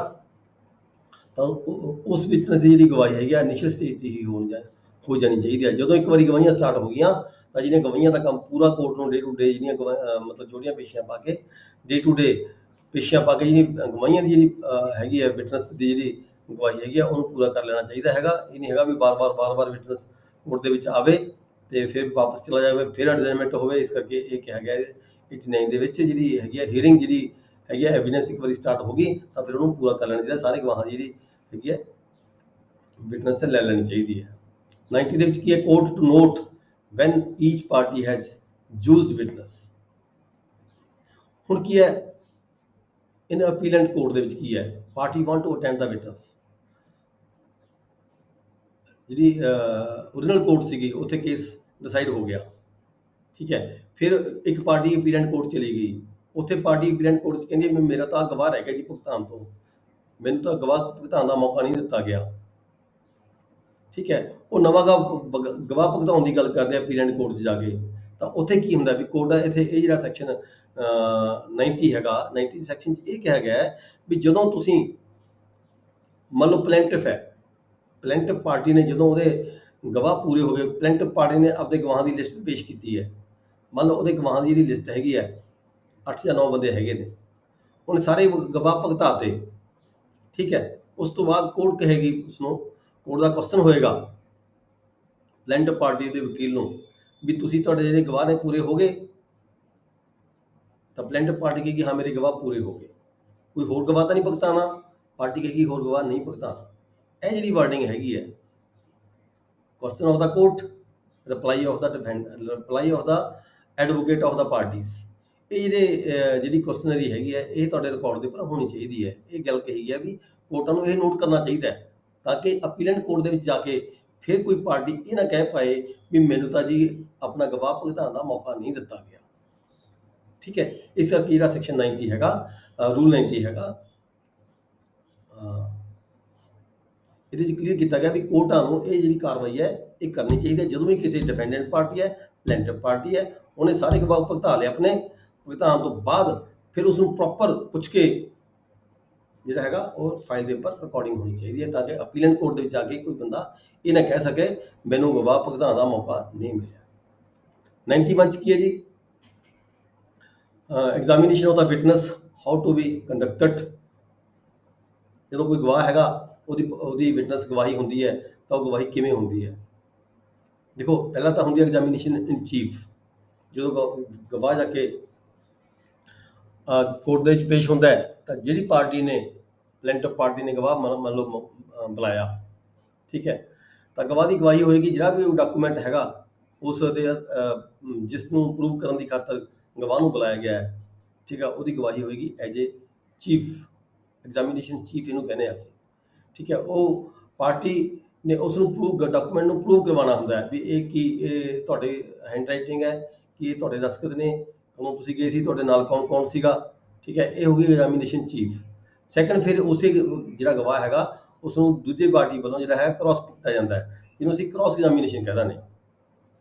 ਤਾਂ ਉਸ ਵਿਟਨੈਸ ਦੀ ਜਿਹੜੀ ਗਵਾਹੀ ਹੈਗੀ ਆ ਇਨੀਸ਼ੀਅਲ ਸਟੇਜ ਤੇ ਹੀ ਹੋ ਜਾਣੀ ਚਾਹੀਦੀ ਹੈ। ਜਦੋਂ ਇੱਕ ਵਾਰੀ ਗਵਾਹੀਆਂ ਸਟਾਰਟ ਹੋ ਗਈਆਂ ਤਾਂ ਜਿਹਨੇ ਗਵਾਹੀਆਂ ਦਾ ਕੰਮ ਪੂਰਾ ਕੋਰਟ ਨੂੰ ਡੇ ਟੂ ਡੇ ਜਿਹੜੀਆਂ ਮਤਲਬ ਛੋਟੀਆਂ ਪੇਸ਼ੀਆਂ ਪਾ ਕੇ ਡੇ ਟੂ ਡੇ ਪੇਸ਼ੀਆਂ ਪਾ ਕੇ ਜਿਹੜੀ ਗਵਾਹੀਆਂ ਦੀ ਜਿਹੜੀ ਹੈਗੀ ਹੈ ਵਿਟਨੈਸ ਦੀ ਜਿਹੜੀ ਗਵਾਹੀ ਹੈਗੀ ਆ ਉਹਨੂੰ ਪੂਰਾ ਕਰ ਲੈਣਾ ਚਾਹੀਦਾ ਹੈਗਾ। ਇਹ ਨਹੀਂ ਹੈਗਾ ਵੀ ਬਾਰ-ਬਾਰ ਵਿਟਨੈਸ ਕੋਰਟ ਦੇ ਵਿੱਚ ਆਵੇ ਤੇ ਫਿਰ ਵਾਪਸ ਚਲਾ ਜਾਵੇ, ਫਿਰ ਐਡਜਸਟਮੈਂਟ ਹੋਵੇ। ਇਸ ਕਰਕੇ ਇਹ ਕਿਹਾ ਗਿਆ 89 ਦੇ ਵਿੱਚ ਜਿਹੜੀ ਹੈਗੀ ਆ ਹੀਅਰਿੰਗ ਜਿਹੜੀ ਹੈਗੀ ਆ ਐਵੀਡੈਂਸ ਇੱਕ ਵਾਰੀ ਸਟਾਰਟ ਹੋ ਗਈ ਤਾਂ ਫਿਰ ਉਹਨੂੰ ਪੂਰਾ ਕਰ ਲੈਣਾ ਚਾਹੀਦਾ। ਸਾਰੇ ਗਵਾਹਾਂ ਦੀ ਜਿਹੜੀ ਹੈਗੀ ਹੈ ਵਿਟਨੈਸ ਤੇ ਲੈ ਲੈਣੀ ਚਾਹੀਦੀ ਹੈ। 90 ਦੇ ਵਿੱਚ ਕੀ ਹੈ, court to note when each party has used witness. ਹੁਣ ਕੀ ਹੈ ਇਨ ਅਪੀਲੈਂਟ ਕੋਰਟ ਦੇ ਵਿੱਚ ਕੀ ਹੈ, party want to attend the witness. ਜਿਹੜੀ ਓਰੀਜਨਲ ਕੋਰਟ ਸੀਗੀ ਉੱਥੇ ਕੇਸ ਡਿਸਾਈਡ ਹੋ ਗਿਆ, ਠੀਕ ਹੈ, ਫਿਰ ਇੱਕ ਪਾਰਟੀ ਅਪੀਲੈਂਟ ਕੋਰਟ ਚਲੀ ਗਈ, ਉੱਥੇ ਪਾਰਟੀ ਅਪੀਲੈਂਟ ਕੋਰਟ 'ਚ ਕਹਿੰਦੀ ਮੇਰਾ ਤਾਂ ਗਵਾਹ ਰਹਿ ਗਿਆ ਜੀ ਭੁਗਤਾਨ ਤੋਂ, ਮੈਨੂੰ ਤਾਂ ਗਵਾਹ ਭੁਗਤਾਨ ਦਾ ਮੌਕਾ ਨਹੀਂ ਦਿੱਤਾ ਗਿਆ, ਠੀਕ ਹੈ। ਉਹ ਨਵਾਂ ਗਵਾਹ ਭੁਗਤਾਉਣ ਦੀ ਗੱਲ ਕਰਦੇ ਆ ਅਪੀਲੈਂਟ ਕੋਰਟ 'ਚ ਜਾ ਕੇ, ਤਾਂ ਉੱਥੇ ਕੀ ਹੁੰਦਾ ਵੀ ਕੋਰਟ ਦਾ ਇੱਥੇ ਇਹ ਜਿਹੜਾ ਸੈਕਸ਼ਨ 90 ਹੈਗਾ, 90 ਸੈਕਸ਼ਨ 'ਚ ਇਹ ਕਿਹਾ ਗਿਆ ਹੈ ਵੀ ਜਦੋਂ ਤੁਸੀਂ ਮੰਨ ਲਓ ਪਲੈਂਟਿਫ ਹੈ, ਪਲੈਂਟਿਫ ਪਾਰਟੀ ਨੇ ਜਦੋਂ ਉਹਦੇ ਗਵਾਹ ਪੂਰੇ ਹੋ ਗਏ, ਪਲੈਂਟਿਫ ਪਾਰਟੀ ਨੇ ਆਪਦੇ ਗਵਾਹਾਂ ਦੀ ਲਿਸਟ ਪੇਸ਼ ਕੀਤੀ ਹੈ, ਮੰਨ ਲਓ ਉਹਦੇ ਗਵਾਹਾਂ ਦੀ ਜਿਹੜੀ ਲਿਸਟ ਹੈਗੀ ਹੈ 8 ਜਾਂ 9 ਬੰਦੇ ਹੈਗੇ ਨੇ, ਹੁਣ ਸਾਰੇ ਗਵਾਹ ਭੁਗਤਾਤੇ, ਠੀਕ ਹੈ। ਉਸ ਤੋਂ ਬਾਅਦ ਕੋਰਟ ਕਹੇਗੀ ਉਸਨੂੰ, ਕੋਰਟ ਦਾ ਕੁਐਸਚਨ ਹੋਏਗਾ ਪਲੈਂਟਿਫ ਪਾਰਟੀ ਦੇ ਵਕੀਲ ਨੂੰ ਵੀ ਤੁਸੀਂ ਤੁਹਾਡੇ ਜਿਹੜੇ ਗਵਾਹ ਨੇ ਪੂਰੇ ਹੋ ਗਏ, ਤਾਂ ਪਲੈਂਟਿਫ ਪਾਰਟੀ ਕਹੇਗੀ ਹਾਂ ਮੇਰੇ ਗਵਾਹ ਪੂਰੇ ਹੋ ਗਏ, ਕੋਈ ਹੋਰ ਗਵਾਹ ਤਾਂ ਨਹੀਂ ਭੁਗਤਾਉਣਾ, ਪਾਰਟੀ ਕਹੇਗੀ ਹੋਰ ਗਵਾਹ ਨਹੀਂ ਭੁਗਤਾਉਣਾ। ਇਹ ਜਿਹੜੀ ਵਰਡਿੰਗ ਹੈਗੀ ਹੈ question of the court, reply of the advocate of the parties, ਇਹ ਜਿਹੜੀ ਕੁਐਸਚਨਰੀ ਹੈਗੀ ਹੈ ਇਹ ਤੁਹਾਡੇ ਰਿਕਾਰਡ ਦੇ ਉੱਪਰ ਹੋਣੀ ਚਾਹੀਦੀ ਹੈ। ਇਹ ਗੱਲ ਕਹੀ ਹੈ ਵੀ ਕੋਰਟਾਂ ਨੂੰ ਇਹ ਨੋਟ ਕਰਨਾ ਚਾਹੀਦਾ ਹੈ ਤਾਂ ਕਿ ਅਪੀਲੈਂਟ ਕੋਰਟ ਦੇ ਵਿੱਚ ਜਾ ਕੇ ਫਿਰ ਕੋਈ ਪਾਰਟੀ ਇਹ ਨਾ ਕਹਿ ਪਾਏ ਵੀ ਮੈਨੂੰ ਤਾਂ ਜੀ ਆਪਣਾ ਗਵਾਹ ਭੁਗਤਾਨ ਦਾ ਮੌਕਾ ਨਹੀਂ ਦਿੱਤਾ ਗਿਆ, ਠੀਕ ਹੈ। ਇਸ ਕਰਕੇ ਜਿਹੜਾ ਸੈਕਸ਼ਨ 90 ਹੈਗਾ, ਰੂਲ 90 ਹੈਗਾ, ਇਹਦੇ 'ਚ ਕਲੀਅਰ ਕੀਤਾ ਗਿਆ ਵੀ ਕੋਰਟਾਂ ਨੂੰ ਇਹ ਜਿਹੜੀ ਕਾਰਵਾਈ ਹੈ ਇਹ ਕਰਨੀ ਚਾਹੀਦੀ ਹੈ। ਜਦੋਂ ਵੀ ਕਿਸੇ ਡਿਫੈਂਡੈਂਟ ਪਾਰਟੀ ਹੈ, ਪਲੈਂਟਿਫ ਪਾਰਟੀ ਹੈ, ਉਹਨੇ ਸਾਰੇ ਗਵਾਹ ਭੁਗਤਾ ਲਏ, ਆਪਣੇ ਭੁਗਤਾਨ ਤੋਂ ਬਾਅਦ ਫਿਰ ਉਸਨੂੰ ਪ੍ਰੋਪਰ ਪੁੱਛ ਕੇ ਜਿਹੜਾ ਹੈਗਾ ਉਹ ਫਾਈਲ ਦੇ ਉੱਪਰ ਰਿਕਾਰਡਿੰਗ ਹੋਣੀ ਚਾਹੀਦੀ ਹੈ ਤਾਂ ਕਿ ਅਪੀਲੈਂਟ ਕੋਰਟ ਦੇ ਵਿੱਚ ਜਾ ਕੇ ਕੋਈ ਬੰਦਾ ਇਹ ਨਾ ਕਹਿ ਸਕੇ ਮੈਨੂੰ ਗਵਾਹ ਭੁਗਤਾਨ ਦਾ ਮੌਕਾ ਨਹੀਂ ਮਿਲਿਆ। 91 'ਚ ਕੀ ਹੈ ਜੀ, examination of the witness how to be conducted. ਜਦੋਂ ਕੋਈ ਗਵਾਹ ਹੈਗਾ ਉਹਦੀ ਵਿਟਨੈਸ ਗਵਾਹੀ ਹੁੰਦੀ ਹੈ ਤਾਂ ਉਹ ਗਵਾਹੀ ਕਿਵੇਂ ਹੁੰਦੀ ਹੈ। ਦੇਖੋ ਪਹਿਲਾਂ ਤਾਂ ਹੁੰਦੀ ਹੈ ਐਗਜ਼ਾਮੀਨੇਸ਼ਨ ਇਨ ਚੀਫ, ਜਦੋਂ ਗਵਾਹ ਜਾ ਕੇ ਕੋਰਟ ਦੇ ਵਿੱਚ ਪੇਸ਼ ਹੁੰਦਾ ਹੈ ਤਾਂ ਜਿਹੜੀ ਪਾਰਟੀ ਨੇ ਪਲੈਂਟਿਫ ਪਾਰਟੀ ਨੇ ਗਵਾਹ ਮੰਨ ਲਓ ਬੁਲਾਇਆ, ਠੀਕ ਹੈ, ਤਾਂ ਗਵਾਹ ਦੀ ਗਵਾਹੀ ਹੋਏਗੀ। ਜਿਹੜਾ ਵੀ ਡਾਕੂਮੈਂਟ ਹੈਗਾ ਉਸ ਦੇ ਜਿਸ ਨੂੰ ਪ੍ਰੂਵ ਕਰਨ ਦੀ ਖਾਤਰ ਗਵਾਹ ਨੂੰ ਬੁਲਾਇਆ ਗਿਆ ਹੈ, ਠੀਕ ਹੈ, ਉਹਦੀ ਗਵਾਹੀ ਹੋਏਗੀ as a chief examination chief, ਇਹਨੂੰ ਕਹਿੰਦੇ ਆ ਅਸੀਂ, ਠੀਕ ਹੈ। ਉਹ ਪਾਰਟੀ ਨੇ ਉਸ ਨੂੰ ਪ੍ਰੂਵ ਡਾਕੂਮੈਂਟ ਨੂੰ ਪ੍ਰੂਵ ਕਰਵਾਉਣਾ ਹੁੰਦਾ ਹੈ ਵੀ ਇਹ ਤੁਹਾਡੇ ਹੈਂਡ ਰਾਈਟਿੰਗ ਹੈ, ਕਿ ਇਹ ਤੁਹਾਡੇ ਦਸਤਖਤ ਨੇ, ਕਦੋਂ ਤੁਸੀਂ ਗਏ ਸੀ, ਤੁਹਾਡੇ ਨਾਲ ਕੌਣ ਕੌਣ ਸੀਗਾ, ਠੀਕ ਹੈ। ਇਹ ਹੋ ਗਈ ਐਗਜ਼ਾਮੀਨੇਸ਼ਨ ਚੀਫ। ਸੈਕੰਡ, ਫਿਰ ਉਸੇ ਜਿਹੜਾ ਗਵਾਹ ਹੈਗਾ ਉਸ ਨੂੰ ਦੂਜੇ ਪਾਰਟੀ ਵੱਲੋਂ ਜਿਹੜਾ ਹੈ ਕ੍ਰਾਸ ਕੀਤਾ ਜਾਂਦਾ ਹੈ, ਜਿਹਨੂੰ ਅਸੀਂ ਕ੍ਰਾਸ ਐਗਜ਼ਾਮੀਨੇਸ਼ਨ ਕਹਿ ਦਿੰਦੇ ਹਾਂ,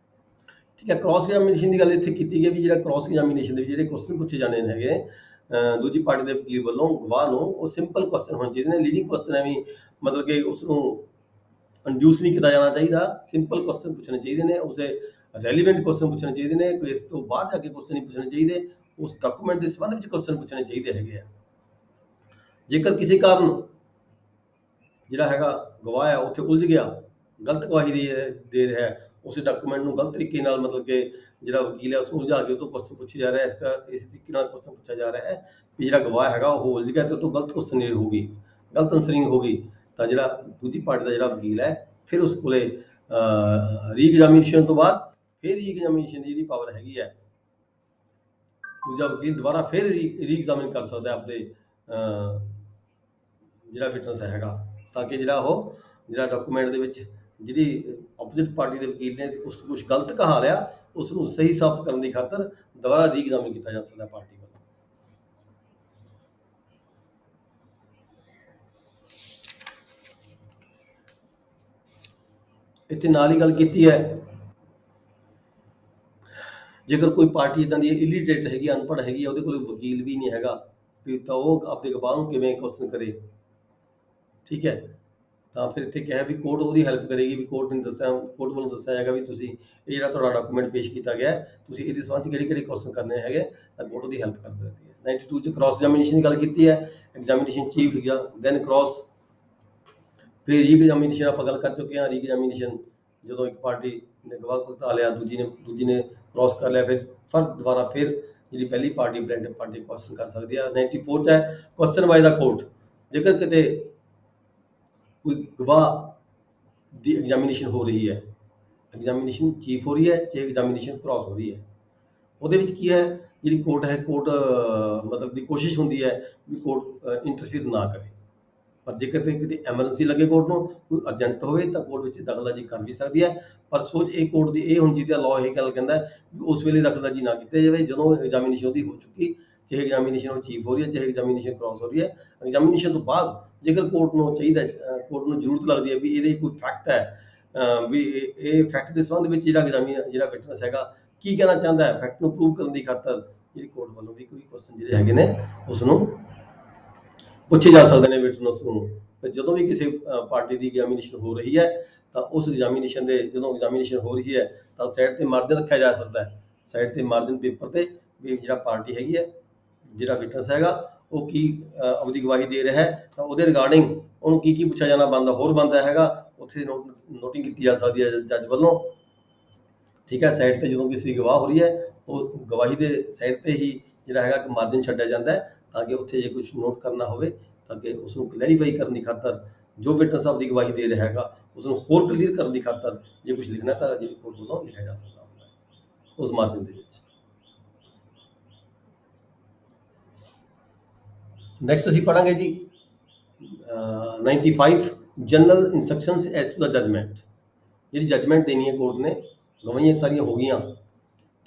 ਠੀਕ ਹੈ। ਕ੍ਰਾਸ ਐਗਜ਼ਾਮੀਨੇਸ਼ਨ ਦੀ ਗੱਲ ਇੱਥੇ ਕੀਤੀ ਗਈ ਵੀ ਜਿਹੜਾ ਕ੍ਰਾਸ ਐਗਜ਼ਾਮੀਨੇਸ਼ਨ ਦੇ ਵਿੱਚ ਜਿਹੜੇ ਕੁਐਸਚਨ ਪੁੱਛੇ ਜਾਣੇ ਹੈਗੇ ਦੂਜੀ ਪਾਰਟੀ ਦੇ ਵਕੀਲ ਵੱਲੋਂ ਗਵਾਹ ਨੂੰ, ਉਹ ਸਿੰਪਲ ਕੁਐਸਚਨ ਹੋਣੇ ਚਾਹੀਦੇ ਨੇ। ਲੀਡਿੰਗ ਕੁਐਸਚਨ ਹੈ ਵੀ ਮਤਲਬ ਕਿ ਉਸ ਨੂੰ ਇੰਡਿਊਸ ਨਹੀਂ ਕੀਤਾ ਜਾਣਾ ਚਾਹੀਦਾ, ਸਿੰਪਲ ਕੁਐਸਚਨ ਪੁੱਛਣੇ ਚਾਹੀਦੇ ਨੇ, ਉਸੇ ਰੈਲੀਵੈਂਟ ਕੁਐਸਚਨ ਪੁੱਛਣੇ ਚਾਹੀਦੇ ਨੇ, ਕੋਈ ਇਸ ਤੋਂ ਬਾਹਰ ਜਾ ਕੇ ਕੁਐਸਚਨ ਨਹੀਂ ਪੁੱਛਣੇ ਚਾਹੀਦੇ, ਉਸ ਡਾਕੂਮੈਂਟ ਦੇ ਸੰਬੰਧ ਵਿੱਚ ਕੁਐਸਚਨ ਪੁੱਛਣੇ ਚਾਹੀਦੇ ਹੈਗੇ ਆ। ਜੇਕਰ ਕਿਸੇ ਕਾਰਨ ਜਿਹੜਾ ਹੈਗਾ ਗਵਾਹ ਹੈ ਉੱਥੇ ਉਲਝ ਗਿਆ, ਗਲਤ ਗਵਾਹੀ ਦੇ ਰਿਹਾ ਹੈ, ਉਸ ਡਾਕੂਮੈਂਟ ਨੂੰ ਗਲਤ ਤਰੀਕੇ ਨਾਲ ਮਤਲਬ ਕਿ ਜਿਹੜਾ ਵਕੀਲ ਹੈ ਉਸ ਨੂੰ ਉਲਝਾ ਕੇ ਉਹ ਤੋਂ ਕੁਐਸਚਨ ਪੁੱਛੇ ਜਾ ਰਿਹਾ ਹੈ, ਇਸ ਤਰੀਕੇ ਨਾਲ ਕੁਐਸਚਨ ਪੁੱਛਿਆ ਜਾ ਰਿਹਾ ਹੈ ਵੀ ਜਿਹੜਾ ਗਵਾਹ ਹੈਗਾ ਉਹ ਉਲਝ ਗਿਆ ਤੇ ਉਹ ਤੋਂ ਗਲਤ ਕੁਐਸਚਨ ਹੋ ਗਈ, ਗਲਤ ਆਨਸਰਿੰਗ ਹੋ ਗਈ, ਤਾਂ ਜਿਹੜਾ ਦੂਜੀ ਪਾਰਟੀ ਦਾ ਜਿਹੜਾ ਵਕੀਲ ਹੈ ਫਿਰ ਉਸ ਕੋਲੇ ਰੀ ਐਗਜ਼ਾਮੀਨੇਸ਼ਨ ਤੋਂ ਬਾਅਦ ਫਿਰ ਰੀ ਐਗਜ਼ਾਮੀਨੇਸ਼ਨ ਦੀ ਜਿਹੜੀ ਪਾਵਰ ਹੈਗੀ ਹੈ, ਦੂਜਾ ਵਕੀਲ ਦੁਬਾਰਾ ਫਿਰ ਰੀ ਐਗਜ਼ਾਮਿਨ ਕਰ ਸਕਦਾ ਆਪਣੇ ਜਿਹੜਾ ਵਿਟਨੈਸ ਹੈਗਾ, ਤਾਂ ਕਿ ਜਿਹੜਾ ਡਾਕੂਮੈਂਟ ਦੇ ਵਿੱਚ ਜਿਹੜੀ ਆਪੋਜ਼ਿਟ ਪਾਰਟੀ ਦੇ ਵਕੀਲ ਨੇ ਉਸ ਤੋਂ ਕੁਝ ਗਲਤ ਕਹਾ ਲਿਆ, ਉਸ ਨੂੰ ਸਹੀ ਸਾਬਤ ਕਰਨ ਦੀ ਖਾਤਰ ਦੁਬਾਰਾ ਰੀ ਐਗਜ਼ਾਮਿਨ ਕੀਤਾ ਜਾ ਸਕਦਾ ਪਾਰਟੀ ਵੱਲੋਂ। ਇੱਥੇ ਨਾਲ ਹੀ ਗੱਲ ਕੀਤੀ ਹੈ, ਜੇਕਰ ਕੋਈ ਪਾਰਟੀ ਇਦਾਂ ਦੀ ਇਲੀਟਰੇਟ ਹੈਗੀ, ਅਨਪੜ੍ਹ ਹੈਗੀ, ਉਹਦੇ ਕੋਲ ਵਕੀਲ ਵੀ ਨਹੀਂ ਹੈਗਾ ਵੀ ਤਾਂ ਉਹ ਆਪਣੇ ਗਵਾਹ ਨੂੰ ਕਿਵੇਂ ਕੁਐਸਚਨ ਕਰੇ, ਠੀਕ ਹੈ। ਤਾਂ ਫਿਰ ਇੱਥੇ ਕਿਹਾ ਵੀ ਕੋਰਟ ਉਹਦੀ ਹੈਲਪ ਕਰੇਗੀ, ਵੀ ਕੋਰਟ ਵੱਲੋਂ ਦੱਸਿਆ ਜਾਏਗਾ ਵੀ ਤੁਸੀਂ ਇਹ ਜਿਹੜਾ ਤੁਹਾਡਾ ਡਾਕੂਮੈਂਟ ਪੇਸ਼ ਕੀਤਾ ਗਿਆ ਤੁਸੀਂ ਇਹਦੇ ਸੰਬੰਧ 'ਚ ਕਿਹੜੇ ਕੁਐਸਚਨ ਕਰਨੇ ਹੈਗੇ, ਤਾਂ ਕੋਰਟ ਉਹਦੀ ਹੈਲਪ ਕਰ ਸਕਦੀ ਹੈ। 92 'ਚ ਕ੍ਰਾਸ ਐਗਜ਼ਾਮੀਨੇਸ਼ਨ ਦੀ ਗੱਲ ਕੀਤੀ ਹੈ, ਐਗਜ਼ਾਮੀਨੇਸ਼ਨ ਚੀਫ ਜਾਂ ਦੈਨ ਕ੍ਰਾਸ, ਫਿਰ ਰੀ ਐਗਜ਼ਾਮੀਨੇਸ਼ਨ ਆਪਾਂ ਗੱਲ ਕਰ ਚੁੱਕੇ ਹਾਂ। ਰੀ ਐਗਜ਼ਾਮੀਨੇਸ਼ਨ ਜਦੋਂ ਇੱਕ ਪਾਰਟੀ ਨੇ ਗਵਾਹ ਭੁਗਤਾ ਲਿਆ, ਦੂਜੀ ਨੇ ਕ੍ਰਾਸ ਕਰ ਲਿਆ, ਫਿਰ ਦੁਬਾਰਾ ਫਿਰ ਜਿਹੜੀ ਪਹਿਲੀ ਪਾਰਟੀ ਬਲੈਂਡ ਪਾਰਟੀ ਕੁਐਸਚਨ ਕਰ ਸਕਦੀ ਹੈ। 94 'ਚ ਹੈ ਕੁਐਸਚਨ ਬਾਈ ਦਾ ਕੋਰਟ, ਜੇਕਰ ਕਿਤੇ ਕੋਈ ਗਵਾਹ ਦੀ ਐਗਜ਼ਾਮੀਨੇਸ਼ਨ ਹੋ ਰਹੀ ਹੈ, ਐਗਜ਼ਾਮੀਨੇਸ਼ਨ ਚੀਫ ਹੋ ਰਹੀ ਹੈ ਚਾਹੇ ਐਗਜ਼ਾਮੀਨੇਸ਼ਨ ਕ੍ਰਾਸ ਹੋ ਰਹੀ ਹੈ, ਉਹਦੇ ਵਿੱਚ ਕੀ ਹੈ, ਜਿਹੜੀ ਕੋਰਟ ਹੈ, ਕੋਰਟ ਮਤਲਬ ਦੀ ਕੋਸ਼ਿਸ਼ ਹੁੰਦੀ ਹੈ ਵੀ ਕੋਰਟ ਇੰਟਰਫੀਅਰ ਨਾ ਕਰੇ, ਪਰ ਜੇਕਰ ਕਿਤੇ ਐਮਰਜੈਂਸੀ ਲੱਗੇ ਕੋਰਟ ਨੂੰ, ਕੋਈ ਅਰਜੈਂਟ ਹੋਵੇ ਤਾਂ ਕੋਰਟ ਵਿੱਚ ਦਖਲਅੰਦਾਜ਼ੀ ਕਰ ਵੀ ਸਕਦੀ ਹੈ। ਪਰ ਸੋਚ ਇਹ ਕੋਰਟ ਦੀ ਇਹ ਹੋਣੀ ਚਾਹੀਦੀ ਹੈ, ਲਾਅ ਇਹ ਗੱਲ ਕਹਿੰਦਾ ਵੀ ਉਸ ਵੇਲੇ ਦਖਲਅੰਦਾਜ਼ੀ ਨਾ ਕੀਤੀ ਜਾਵੇ ਜਦੋਂ ਐਗਜ਼ਾਮੀਨੇਸ਼ਨ ਉਹਦੀ ਹੋ ਚੁੱਕੀ, ਚਾਹੇ ਐਗਜ਼ਾਮੀਨੇਸ਼ਨ ਉਹ ਚੀਫ ਹੋ ਰਹੀ ਹੈ ਚਾਹੇ ਐਗਜ਼ਾਮੀਨੇਸ਼ਨ ਕ੍ਰਾਸ ਹੋ ਰਹੀ ਹੈ। ਐਗਜ਼ਾਮੀਨੇਸ਼ਨ ਤੋਂ ਬਾਅਦ ਜੇਕਰ ਕੋਰਟ ਨੂੰ ਚਾਹੀਦਾ, ਕੋਰਟ ਨੂੰ ਜ਼ਰੂਰਤ ਲੱਗਦੀ ਹੈ ਵੀ ਇਹਦੇ ਕੋਈ ਫੈਕਟ ਹੈ, ਵੀ ਇਹ ਫੈਕਟ ਦੇ ਸੰਬੰਧ ਵਿੱਚ ਜਿਹੜਾ ਵਿਟਨੈਸ ਹੈਗਾ ਕੀ ਕਹਿਣਾ ਚਾਹੁੰਦਾ ਹੈ, ਫੈਕਟ ਨੂੰ ਪ੍ਰੂਵ ਕਰਨ ਦੀ ਖਾਤਰ ਜਿਹੜੀ ਕੋਰਟ ਵੱਲੋਂ ਵੀ ਕੋਈ ਕੁਐਸਚਨ ਜਿਹੜੇ ਹੈਗੇ ਨੇ ਉਸ ਨੂੰ ਪੁੱਛੇ ਜਾ ਸਕਦੇ ਨੇ ਵਿਟਨੈਸ ਨੂੰ। ਜਦੋਂ ਵੀ ਕਿਸੇ ਪਾਰਟੀ ਦੀ ਐਗਜ਼ਾਮੀਨੇਸ਼ਨ ਹੋ ਰਹੀ ਹੈ ਤਾਂ ਉਸ ਐਗਜ਼ਾਮੀਨੇਸ਼ਨ ਦੇ ਜਦੋਂ ਐਗਜ਼ਾਮੀਨੇਸ਼ਨ ਹੋ ਰਹੀ ਹੈ ਤਾਂ ਸਾਈਡ ਤੇ ਮਾਰਜਨ ਰੱਖਿਆ ਜਾ ਸਕਦਾ ਹੈ, ਸਾਈਡ ਤੇ ਮਾਰਜਨ ਪੇਪਰ ਤੇ ਵੀ ਜਿਹੜਾ ਪਾਰਟੀ ਹੈਗੀ ਹੈ, ਜਿਹੜਾ ਵਿਟਨੈਸ ਹੈਗਾ ਉਹ ਕੀ ਆਪਣੀ ਗਵਾਹੀ ਦੇ ਰਿਹਾ ਹੈ, ਤਾਂ ਉਹਦੇ ਰਿਗਾਰਡਿੰਗ ਉਹਨੂੰ ਕੀ ਪੁੱਛਿਆ ਜਾਣਾ ਬਣਦਾ ਹੈਗਾ, ਉੱਥੇ ਨੋਟਿੰਗ ਕੀਤੀ ਜਾ ਸਕਦੀ ਹੈ ਜੱਜ ਵੱਲੋਂ, ਠੀਕ ਹੈ। ਸਾਈਡ ਤੇ ਜਦੋਂ ਕਿਸੇ ਗਵਾਹ ਹੋ ਰਹੀ ਹੈ ਉਹ ਗਵਾਹੀ ਦੇ ਸਾਈਡ ਤੇ ਹੀ ਜਿਹੜਾ ਹੈਗਾ ਇੱਕ ਮਾਰਜਨ ਛੱਡਿਆ ਜਾਂਦਾ ਹੈ, ਤਾਂ ਕਿ ਉੱਥੇ ਜੇ ਕੁਝ ਨੋਟ ਕਰਨਾ ਹੋਵੇ ਤਾਂ ਕਿ ਉਸ ਨੂੰ ਕਲੈਰੀਫਾਈ ਕਰਨ ਦੀ ਖਾਤਰ ਜੋ ਵਿਟਨੈਸ ਆਪਦੀ ਗਵਾਹੀ ਦੇ ਰਿਹਾ ਹੈਗਾ ਉਸ ਨੂੰ ਹੋਰ ਕਲੀਅਰ ਕਰਨ ਦੀ ਖਾਤਰ ਜੇ ਕੁਝ ਲਿਖਣਾ ਤਾਂ ਜਿਹੜੀ ਕੋਰਟ ਵੱਲੋਂ ਲਿਖਿਆ ਜਾ ਸਕਦਾ ਹੁੰਦਾ ਹੈ ਉਸ ਮਾਰਜਨ ਦੇ ਵਿੱਚ। ਨੈਕਸਟ ਅਸੀਂ ਪੜਾਂਗੇ ਜੀ 95 general instructions as to the judgment. ਜਿਹੜੀ ਜਜਮੈਂਟ ਦੇਣੀ ਹੈ ਕੋਰਟ ਨੇ, ਗਵਾਹੀਆਂ ਸਾਰੀਆਂ ਹੋ ਗਈਆਂ,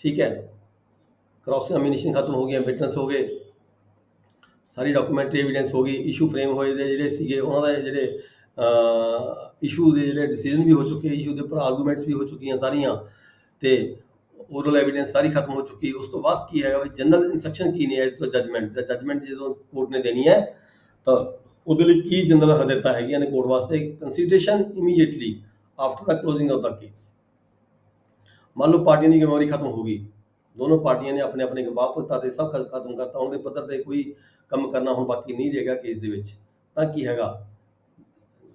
ਠੀਕ ਹੈ, ਕ੍ਰਾਸ ਐਗਜ਼ਾਮੀਨੇਸ਼ਨ ਖਤਮ ਹੋ ਗਈਆਂ, ਵਿਟਨੈਸ ਹੋ ਗਏ, ਸਾਰੀ ਡਾਕੂਮੈਂਟਰੀ ਐਵੀਡੈਂਸ ਹੋ ਗਈ, ਇਸ਼ੂ ਫਰੇਮ ਹੋਏ ਦੇ ਜਿਹੜੇ ਸੀਗੇ ਉਹਨਾਂ ਦੇ ਜਿਹੜੇ ਇਸ਼ੂ ਦੇ ਜਿਹੜੇ ਡਿਸੀਜਨ ਵੀ ਹੋ ਚੁੱਕੇ, ਇਸ਼ੂ ਦੇ ਉੱਪਰ ਆਰਗੂਮੈਂਟਸ ਵੀ ਹੋ ਚੁੱਕੀਆਂ ਸਾਰੀਆਂ, ਤੇ ਓਰਲ ਐਵੀਡੈਂਸ ਸਾਰੀ ਖਤਮ ਹੋ ਚੁੱਕੀ। ਉਸ ਤੋਂ ਬਾਅਦ ਕੀ ਹੈਗਾ ਵੀ ਜਨਰਲ ਇਨਸਟਰਕਸ਼ਨ ਕੀ ਨੇ ਐਜ਼ ਟੂ ਜਜਮੈਂਟ, ਜਜਮੈਂਟ ਜਦੋਂ ਕੋਰਟ ਨੇ ਦੇਣੀ ਹੈ ਤਾਂ ਉਹਦੇ ਲਈ ਕੀ ਜਨਰਲ ਹਦਾਇਤਾਂ ਹੈਗੀਆਂ ਨੇ ਕੋਰਟ ਵਾਸਤੇ। Consideration immediately after the closing of the case. ਮੰਨ ਲਓ ਪਾਰਟੀਆਂ ਦੀ ਜ਼ਿੰਮੇਵਾਰੀ ਖਤਮ ਹੋ ਗਈ, ਦੋਨੋਂ ਪਾਰਟੀਆਂ ਨੇ ਆਪਣੇ ਆਪਣੇ ਗਵਾਹ ਭੁਗਤਾ ਤੇ ਸਭ ਖਤਮ ਕਰਤਾ, ਉਹਦੇ ਪੱਧਰ ਤੇ ਕੋਈ ਕੰਮ ਕਰਨਾ ਹੁਣ ਬਾਕੀ ਨਹੀਂ ਰਹੇਗਾ ਕੇਸ ਦੇ ਵਿੱਚ, ਤਾਂ ਕੀ ਹੈਗਾ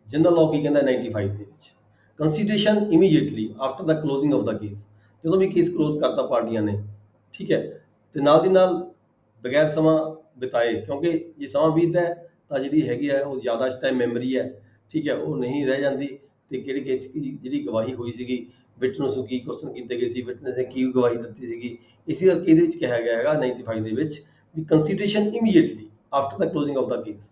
ਜਨਰਲ ਲਾਅ ਕੀ ਕਹਿੰਦਾ 95 ਦੇ ਵਿੱਚ, consideration immediately after the closing of the case. ਜਦੋਂ ਵੀ ਕੇਸ ਕਲੋਜ਼ ਕਰਤਾ ਪਾਰਟੀਆਂ ਨੇ, ਠੀਕ ਹੈ, ਤੇ ਨਾਲ ਦੀ ਨਾਲ ਬਗੈਰ ਸਮਾਂ ਬਿਤਾਏ, ਕਿਉਂਕਿ ਜੇ ਸਮਾਂ ਬੀਤਦਾ ਹੈ ਤਾਂ ਜਿਹੜੀ ਹੈਗੀ ਹੈ ਉਹ ਜ਼ਿਆਦਾ ਇਸ ਟਾਈਮ ਮੈਮਰੀ ਹੈ, ਠੀਕ ਹੈ, ਉਹ ਨਹੀਂ ਰਹਿ ਜਾਂਦੀ, ਤੇ ਕਿਹੜੇ ਕੇਸ ਦੀ ਜਿਹੜੀ ਗਵਾਹੀ ਹੋਈ ਸੀਗੀ, ਵਿਟਨੈਸ ਨੂੰ ਕੀ ਕੁਐਸਚਨ ਕੀਤੇ ਗਏ ਸੀ, ਵਿਟਨੈਸ ਨੇ ਕੀ ਗਵਾਹੀ ਦਿੱਤੀ ਸੀਗੀ। ਇਸੇ ਕਰਕੇ ਇਹਦੇ ਵਿੱਚ ਕਿਹਾ ਗਿਆ ਹੈਗਾ 95 ਦੇ ਵਿੱਚ ਵੀ consideration immediately after the closing of the case.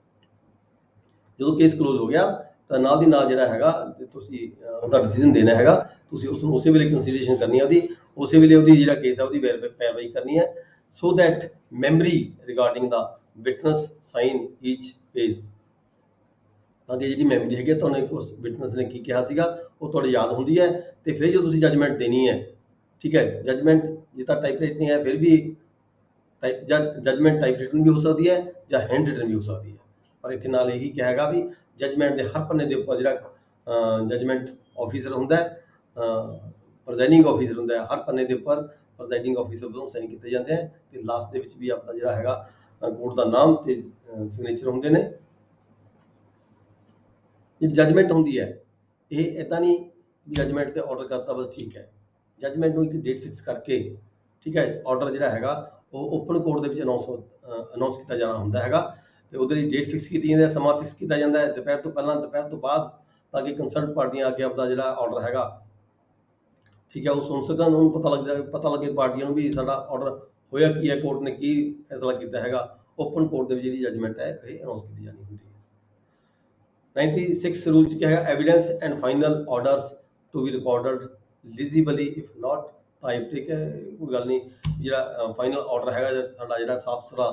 ਜਦੋਂ ਕੇਸ ਕਲੋਜ਼ ਹੋ ਗਿਆ ਤਾਂ ਨਾਲ ਦੀ ਨਾਲ ਜਿਹੜਾ ਹੈਗਾ ਤੁਸੀਂ ਉਹਦਾ ਡਿਸੀਜਨ ਦੇਣਾ ਹੈਗਾ, ਤੁਸੀਂ ਉਸ ਨੂੰ ਉਸੇ ਵੇਲੇ ਕੰਸੀਡਰੇਸ਼ਨ ਕਰਨੀ ਹੈ ਉਹਦੀ, ਉਸੇ ਵੇਲੇ ਉਹਦੀ ਜਿਹੜਾ ਕੇਸ ਹੈ ਉਹਦੀ ਪੈਰਵਾਈ ਕਰਨੀ ਹੈ, so that memory regarding the witness sign each page, ਤਾਂ ਕਿ ਜਿਹੜੀ ਮੈਮਰੀ ਹੈਗੀ ਤੁਹਾਨੂੰ ਉਸ ਵਿਟਨੈਸ ਨੇ ਕੀ ਕਿਹਾ ਸੀਗਾ ਉਹ ਤੁਹਾਡੇ ਯਾਦ ਹੁੰਦੀ ਹੈ। ਤੇ ਫਿਰ ਜਦੋਂ ਤੁਸੀਂ ਜੱਜਮੈਂਟ ਦੇਣੀ ਹੈ, ਠੀਕ ਹੈ, ਜੱਜਮੈਂਟ ਜਿੱਦਾਂ ਟਾਈਪ ਰਾਈਟਿੰਗ ਹੈ ਫਿਰ ਵੀ ਜੱਜਮੈਂਟ ਟਾਈਪ ਰਿਟਨ ਵੀ ਹੋ ਸਕਦੀ ਹੈ ਜਾਂ ਹੈਂਡ ਰਿਟਨ ਵੀ ਹੋ ਸਕਦੀ ਹੈ। ਪਰ ਇੱਥੇ ਨਾਲ ਇਹੀ ਕਿਹਾ ਹੈਗਾ ਵੀ ਜੱਜਮੈਂਟ ਦੇ ਹਰ ਪੰਨੇ ਦੇ ਉੱਪਰ ਜਿਹੜਾ ਜੱਜਮੈਂਟ ਆਫੀਸਰ ਹੁੰਦਾ ਹੈ, ਪ੍ਰੈਜ਼ਾਈਡਿੰਗ ਆਫੀਸਰ ਹੁੰਦਾ ਹੈ, ਹਰ ਪੰਨੇ ਦੇ ਉੱਪਰ ਪ੍ਰੈਜ਼ਾਈਡਿੰਗ ਆਫੀਸਰ ਵੱਲੋਂ ਸਾਈਨ ਕੀਤੇ ਜਾਂਦੇ ਹੈ ਤੇ ਲਾਸਟ ਦੇ ਵਿੱਚ ਵੀ ਆਪਣਾ ਜਿਹੜਾ ਹੈਗਾ ਕੋਰਟ ਦਾ ਨਾਮ ਤੇ ਸਿਗਨੇਚਰ ਹੁੰਦੇ ਨੇ। ਜਿਹੜੀ ਜੱਜਮੈਂਟ ਹੁੰਦੀ ਹੈ ਇਹ ਇੱਦਾਂ ਨਹੀਂ ਵੀ ਜੱਜਮੈਂਟ ਤੇ ਆਰਡਰ ਕਰਤਾ ਬਸ ਠੀਕ ਹੈ, ਜੱਜਮੈਂਟ ਨੂੰ ਇੱਕ ਡੇਟ ਫਿਕਸ ਕਰਕੇ, ਠੀਕ ਹੈ, ਆਰਡਰ ਜਿਹੜਾ ਹੈਗਾ ਉਹ ਓਪਨ ਕੋਰਟ ਦੇ ਵਿੱਚ ਅਨਾਉਂਸ ਕੀਤਾ ਜਾਣਾ ਹੁੰਦਾ ਹੈਗਾ ਤੇ ਉਹਦੇ ਲਈ ਡੇਟ ਫਿਕਸ ਕੀਤੀ ਜਾਂਦੀ ਹੈ, ਸਮਾਂ ਫਿਕਸ ਕੀਤਾ ਜਾਂਦਾ ਹੈ, ਦੁਪਹਿਰ ਤੋਂ ਪਹਿਲਾਂ ਦੁਪਹਿਰ ਤੋਂ ਬਾਅਦ, ਤਾਂ ਕਿ ਕੰਸਰਟ ਪਾਰਟੀਆਂ ਆ ਕੇ ਆਪਦਾ ਜਿਹੜਾ ਆਰਡਰ ਹੈਗਾ, ਠੀਕ ਹੈ, ਉਹ ਸੁਣ ਸਕਣ, ਉਹਨੂੰ ਪਤਾ ਲੱਗੇ ਪਾਰਟੀਆਂ ਨੂੰ ਵੀ ਸਾਡਾ ਆਰਡਰ ਹੋਇਆ ਕੀ ਹੈ, ਕੋਰਟ ਨੇ ਕੀ ਫੈਸਲਾ ਕੀਤਾ ਹੈਗਾ। ਓਪਨ ਕੋਰਟ ਦੇ ਵਿੱਚ ਜਿਹੜੀ ਜੱਜਮੈਂਟ ਹੈ ਇਹ ਅਨਾਉਂਸ ਕੀਤੀ ਜਾਣੀ ਹੁੰਦੀ ਹੈ। 96 ਰੂਲ ਚ ਕਿਹਾ ਹੈ evidence and final orders to be recorded legibly if not type, ਠੀਕ ਹੈ, ਕੋਈ ਗੱਲ ਨਹੀਂ, ਜਿਹੜਾ ਫਾਈਨਲ ਆਰਡਰ ਹੈਗਾ ਸਾਡਾ ਜਿਹੜਾ ਸਾਫ ਸੁਥਰਾ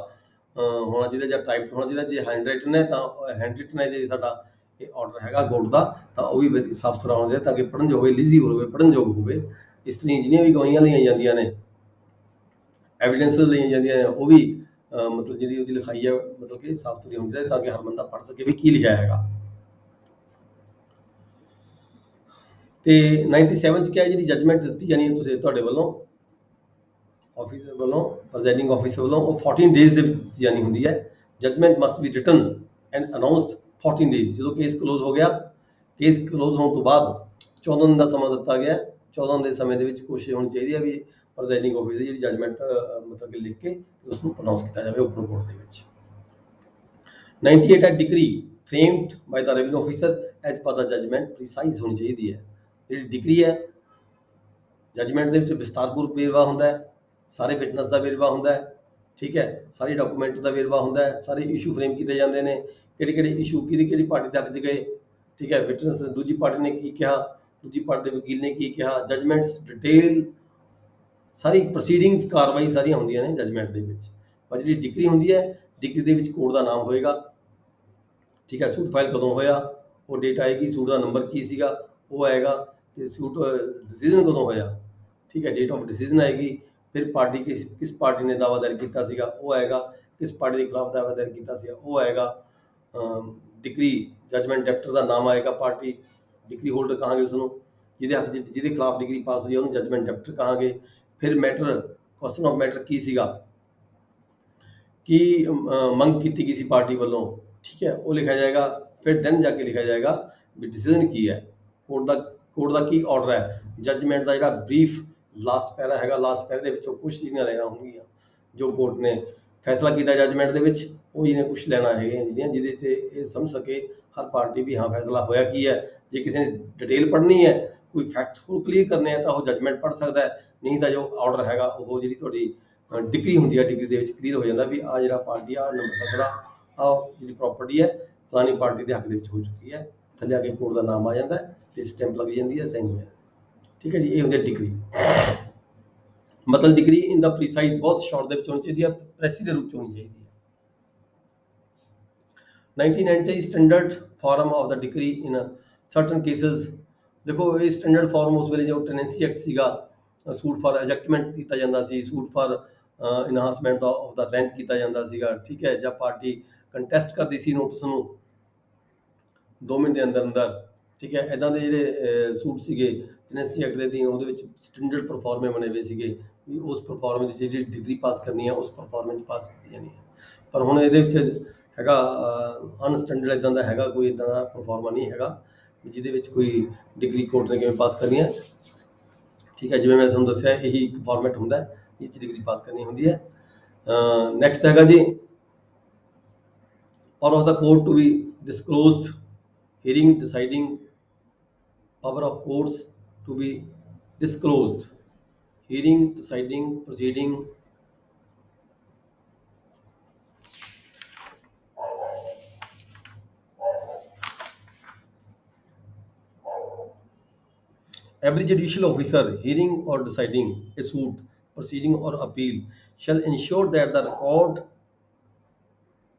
ਹੋਣਾ ਚਾਹੀਦਾ ਜਾਂ ਟਾਈਪ ਹੋਣਾ ਚਾਹੀਦਾ। ਜੇ ਹੈਂਡ ਰਾਈਟਨ ਹੈ ਤਾਂ ਹੈਂਡ ਰਿਟਨ ਹੈ, ਜੇ ਸਾਡਾ ਇਹ ਆਰਡਰ ਹੈਗਾ ਕੋਰਟ ਦਾ ਤਾਂ ਉਹ ਵੀ ਸਾਫ ਸੁਥਰਾ ਹੋਣਾ ਚਾਹੀਦਾ ਤਾਂ ਕਿ ਪੜ੍ਹਨ ਯੋਗ ਹੋਵੇ, ਲੀਜ਼ੀਬਲ ਹੋਵੇ, ਪੜ੍ਹਨ ਯੋਗ ਹੋਵੇ। ਇਸ ਤਰ੍ਹਾਂ ਜਿਹੜੀਆਂ ਵੀ ਗਵਾਹੀਆਂ ਲਈਆਂ ਜਾਂਦੀਆਂ ਨੇ, ਐਵੀਡੈਂਸ ਲਈਆਂ ਜਾਂਦੀਆਂ ਨੇ, ਉਹ ਵੀ ਮਤਲਬ ਜਿਹੜੀ ਉਹਦੀ ਲਿਖਾਈ ਹੈ ਮਤਲਬ ਕਿ ਸਾਫ ਸੁਥਰੀ ਹੋਣੀ ਚਾਹੀਦੀ ਤਾਂ ਕਿ ਹਰ ਬੰਦਾ ਪੜ੍ਹ ਸਕੇ ਵੀ ਕੀ ਲਿਖਿਆ ਹੈਗਾ। ਤੇ 97 ਚ ਕਿਹਾ ਜਿਹੜੀ ਜੱਜਮੈਂਟ ਦਿੱਤੀ ਜਾਣੀ ਹੈ ਤੁਸੀਂ ਤੁਹਾਡੇ ਵੱਲੋਂ ਆਫੀਸਰ ਵੱਲੋਂ, ਪ੍ਰੈਜ਼ਾਈਡਿੰਗ ਆਫੀਸਰ ਵੱਲੋਂ, ਉਹ 14 ਡੇਜ਼ ਦੇ ਵਿੱਚ ਦਿੱਤੀ ਜਾਣੀ ਹੁੰਦੀ ਹੈ। Judgement must B written and announced 14 days. ਜਦੋਂ ਕੇਸ ਕਲੋਜ਼ ਹੋ ਗਿਆ, ਕੇਸ ਕਲੋਜ਼ ਹੋਣ ਤੋਂ ਬਾਅਦ 14 ਦਿਨ ਦਾ ਸਮਾਂ ਦਿੱਤਾ ਗਿਆ। 14 ਦੇ ਸਮੇਂ ਦੇ ਵਿੱਚ ਕੋਸ਼ਿਸ਼ ਹੋਣੀ ਚਾਹੀਦੀ ਹੈ ਵੀ ਪ੍ਰੈਜ਼ਾਈਡਿੰਗ ਆਫੀਸਰ ਜਿਹੜੀ ਜੱਜਮੈਂਟ ਮਤਲਬ ਕਿ ਲਿਖ ਕੇ ਉਸ ਨੂੰ ਅਨਾਉਂਸ ਕੀਤਾ ਜਾਵੇ ਓਪਨ ਕੋਰਟ ਦੇ ਵਿੱਚ। 98 ਹੈ ਡਿਗਰੀ ਫਰੇਮਡ ਬਾਈ ਦਾ ਰੈਵਨਿਊ ਆਫੀਸਰ ਐਜ਼ ਪਰ ਦਾ ਜੱਜਮੈਂਟ ਪ੍ਰੀਸਾਈਜ਼ ਹੋਣੀ ਚਾਹੀਦੀ ਹੈ। ਜਿਹੜੀ ਡਿਗਰੀ ਹੈ ਜੱਜਮੈਂਟ ਦੇ ਵਿੱਚ ਵਿਸਤਾਰਪੂਰਵਕ ਵੇਰਵਾ ਹੁੰਦਾ ਹੈ, ਸਾਰੇ ਵਿਟਨੈਸ ਦਾ ਵੇਰਵਾ ਹੁੰਦਾ ਹੈ, ਠੀਕ ਹੈ, ਸਾਰੇ ਡਾਕੂਮੈਂਟ ਦਾ ਵੇਰਵਾ ਹੁੰਦਾ ਹੈ, ਸਾਰੇ ਇਸ਼ੂ ਫਰੇਮ ਕੀਤੇ ਜਾਂਦੇ ਨੇ, ਕਿਹੜੇ ਇਸ਼ੂ ਕਿਹੜੀ ਪਾਰਟੀ ਦੇ ਹੱਕ 'ਚ ਗਏ, ਠੀਕ ਹੈ, ਵਿਟਨੈਸ ਦੂਜੀ ਪਾਰਟੀ ਨੇ ਕੀ ਕਿਹਾ, ਦੂਜੀ ਪਾਰਟੀ ਦੇ ਵਕੀਲ ਨੇ ਕੀ ਕਿਹਾ, ਜੱਜਮੈਂਟਸ ਡਿਟੇਲ ਸਾਰੀ ਪ੍ਰੋਸੀਡਿੰਗਸ ਕਾਰਵਾਈ ਸਾਰੀਆਂ ਹੁੰਦੀਆਂ ਨੇ ਜੱਜਮੈਂਟ ਦੇ ਵਿੱਚ। ਪਰ ਜਿਹੜੀ ਡਿਗਰੀ ਹੁੰਦੀ ਹੈ, ਡਿਗਰੀ ਦੇ ਵਿੱਚ ਕੋਰਟ ਦਾ ਨਾਮ ਹੋਏਗਾ, ਠੀਕ ਹੈ, ਸੂਟ ਫਾਈਲ ਕਦੋਂ ਹੋਇਆ ਉਹ ਡੇਟ ਆਏਗੀ, ਸੂਟ ਦਾ ਨੰਬਰ ਕੀ ਸੀਗਾ ਉਹ ਆਏਗਾ, ਤੇ ਸੂਟ ਡਿਸੀਜਨ ਕਦੋਂ ਹੋਇਆ, ਠੀਕ ਹੈ, ਡੇਟ ਆਫ ਡਿਸੀਜਨ ਆਏਗੀ। ਫਿਰ ਪਾਰਟੀ ਕਿਸ ਪਾਰਟੀ ਨੇ ਦਾਅਵਾ ਦਾਇਰ ਕੀਤਾ ਸੀਗਾ ਉਹ ਆਏਗਾ, ਕਿਸ ਪਾਰਟੀ ਦੇ ਖਿਲਾਫ ਦਾਅਵਾ ਦਾਇਰ ਕੀਤਾ ਸੀਗਾ ਉਹ ਆਏਗਾ। ਡਿਗਰੀ ਜੱਜਮੈਂਟ ਡੈਪਟਰ ਦਾ ਨਾਮ ਆਏਗਾ, ਪਾਰਟੀ ਡਿਗਰੀ ਹੋਲਡਰ ਕਹਾਂਗੇ ਉਸਨੂੰ, ਜਿਹਦੇ ਖਿਲਾਫ ਡਿਗਰੀ ਪਾਸ ਹੋਈ ਉਹਨੂੰ ਜੱਜਮੈਂਟ ਡੈਪਟਰ ਕਹਾਂਗੇ। ਫਿਰ ਮੈਟਰ ਕੁਐਸਚਨ ਆਫ ਮੈਟਰ ਕੀ ਸੀਗਾ, ਕੀ ਮੰਗ ਕੀਤੀ ਗਈ ਸੀ ਪਾਰਟੀ ਵੱਲੋਂ, ਠੀਕ ਹੈ, ਉਹ ਲਿਖਿਆ ਜਾਏਗਾ। ਫਿਰ ਦਿਨ ਜਾ ਕੇ ਲਿਖਿਆ ਜਾਏਗਾ ਵੀ ਡਿਸੀਜਨ ਕੀ ਹੈ, ਕੋਰਟ ਦਾ ਕੀ ਆਰਡਰ ਹੈ। ਜੱਜਮੈਂਟ ਦਾ ਜਿਹੜਾ ਬਰੀਫ ਲਾਸਟ ਪੈਰਾ ਹੈਗਾ, ਲਾਸਟ ਪੈਰੇ ਦੇ ਵਿੱਚੋਂ ਕੁਝ ਜਿਹੜੀਆਂ ਲੈਣਾ ਹੋਣਗੀਆਂ ਜੋ ਕੋਰਟ ਨੇ ਫੈਸਲਾ ਕੀਤਾ ਜੱਜਮੈਂਟ ਦੇ ਵਿੱਚ, ਉਹ ਜਿਹਨੇ ਕੁਝ ਲੈਣਾ ਹੈਗੇ ਜਿਹੜੀਆਂ ਜਿਹਦੇ ਤੇ ਇਹ ਸਮਝ ਸਕੇ ਹਰ ਪਾਰਟੀ ਵੀ ਹਾਂ ਫੈਸਲਾ ਹੋਇਆ ਕੀ ਹੈ। ਜੇ ਕਿਸੇ ਨੇ ਡਿਟੇਲ ਪੜ੍ਹਨੀ ਹੈ, ਕੋਈ ਫੈਕਟਸ ਹੋਰ ਕਲੀਅਰ ਕਰਨੇ ਆ ਤਾਂ ਉਹ ਜੱਜਮੈਂਟ ਪੜ੍ਹ ਸਕਦਾ ਹੈ, ਨਹੀਂ ਤਾਂ ਜੋ ਆਰਡਰ ਹੈਗਾ ਉਹ ਜਿਹੜੀ ਤੁਹਾਡੀ ਡਿਗਰੀ ਹੁੰਦੀ ਹੈ, ਡਿਗਰੀ ਦੇ ਵਿੱਚ ਕਲੀਅਰ ਹੋ ਜਾਂਦਾ ਵੀ ਆ ਜਿਹੜਾ ਪਾਰਟੀ ਆ ਨੰਬਰ ਫੈਸਲਾ ਆ ਜਿਹੜੀ ਪ੍ਰਾਪਰਟੀ ਹੈ ਫਲਾਣੀ ਪਾਰਟੀ ਦੇ ਹੱਕ ਦੇ ਵਿੱਚ ਹੋ ਚੁੱਕੀ ਹੈ, ਥੱਲੇ ਆ ਕੇ ਕੋਰਟ ਦਾ ਨਾਮ ਆ ਜਾਂਦਾ ਹੈ ਤੇ ਸਟੈਂਪ ਲੱਗ ਜਾਂਦੀ ਹੈ, ਸਾਈਨ ਹੋ ਜਾਂਦਾ, ਠੀਕ ਹੈ ਜੀ। ਇਹ ਹੁੰਦੀ ਹੈ ਡਿਗਰੀ। ਮਤਲਬ ਡਿਗਰੀ ਇਨ ਦਾ ਪ੍ਰੀਸਾਈਜ਼ ਬਹੁਤ ਸ਼ਾਰਟ ਦੇ ਵਿੱਚ ਹੋਣੀ ਚਾਹੀਦੀ ਹੈ, ਪ੍ਰੈਸੀ ਦੇ ਰੂਪ ਚ ਹੋਣੀ ਚਾਹੀਦੀ ਹੈ। 99 standard form of the decree in certain cases. ਦੇਖੋ ਇਹ ਸਟੈਂਡਰਡ ਫਾਰਮ ਉਸ ਵੇਲੇ ਜੋ ਟੈਨੈਂਸੀ ਐਕਟ ਸੀਗਾ, ਸੂਟ ਫਾਰ ਐਜੈਕਟਮੈਂਟ ਕੀਤਾ ਜਾਂਦਾ ਸੀ, suit for enhancement of the rent ਕੀਤਾ ਜਾਂਦਾ ਸੀਗਾ, ਠੀਕ ਹੈ, ਜਾਂ ਪਾਰਟੀ ਕੰਟੈਸਟ ਕਰਦੀ ਸੀ ਨੋਟਿਸ ਨੂੰ 2 ਮਹੀਨੇ ਦੇ ਅੰਦਰ ਅੰਦਰ, ਠੀਕ ਹੈ, ਇੱਦਾਂ ਦੇ ਜਿਹੜੇ ਸੂਟ ਸੀਗੇ ਟੈਨੈਂਸੀ ਐਕਟ ਦੇ ਅਧੀਨ ਉਹਦੇ ਵਿੱਚ ਸਟੈਂਡਰਡ ਪਰਫਾਰਮੇ ਬਣੇ ਹੋਏ ਸੀਗੇ ਵੀ ਉਸ ਪਰਫਾਰਮੇ ਦੀ ਜਿਹੜੀ ਡਿਗਰੀ ਪਾਸ ਕਰਨੀ ਹੈ ਉਸ ਪਰਫਾਰਮੇ 'ਚ ਪਾਸ ਕੀਤੀ ਜਾਣੀ ਹੈ। ਪਰ ਹੁਣ ਇਹਦੇ ਵਿੱਚ ਹੈਗਾ ਅਨਸਟੈਂਡਰਡ, ਇੱਦਾਂ ਦਾ ਹੈਗਾ ਕੋਈ ਇੱਦਾਂ ਦਾ ਪਰਫਾਰਮਾ ਨਹੀਂ ਹੈਗਾ ਜਿਹਦੇ ਵਿੱਚ ਕੋਈ ਡਿਗਰੀ ਕੋਰਟ ਨੇ ਕਿਵੇਂ ਪਾਸ ਕਰਨੀ ਹੈ, ਠੀਕ ਹੈ, ਜਿਵੇਂ ਮੈਂ ਤੁਹਾਨੂੰ ਦੱਸਿਆ ਇਹੀ ਫਾਰਮੈਟ ਹੁੰਦਾ ਹੈ ਇਹ 'ਚ ਡਿਗਰੀ ਪਾਸ ਕਰਨੀ ਹੁੰਦੀ ਹੈ। ਨੈਕਸਟ ਹੈਗਾ ਜੀ ਔਰ of the court to be disclosed hearing deciding power of courts to be disclosed. Hearing, deciding, proceeding. Every judicial officer hearing or deciding a suit, proceeding or appeal shall ensure that the record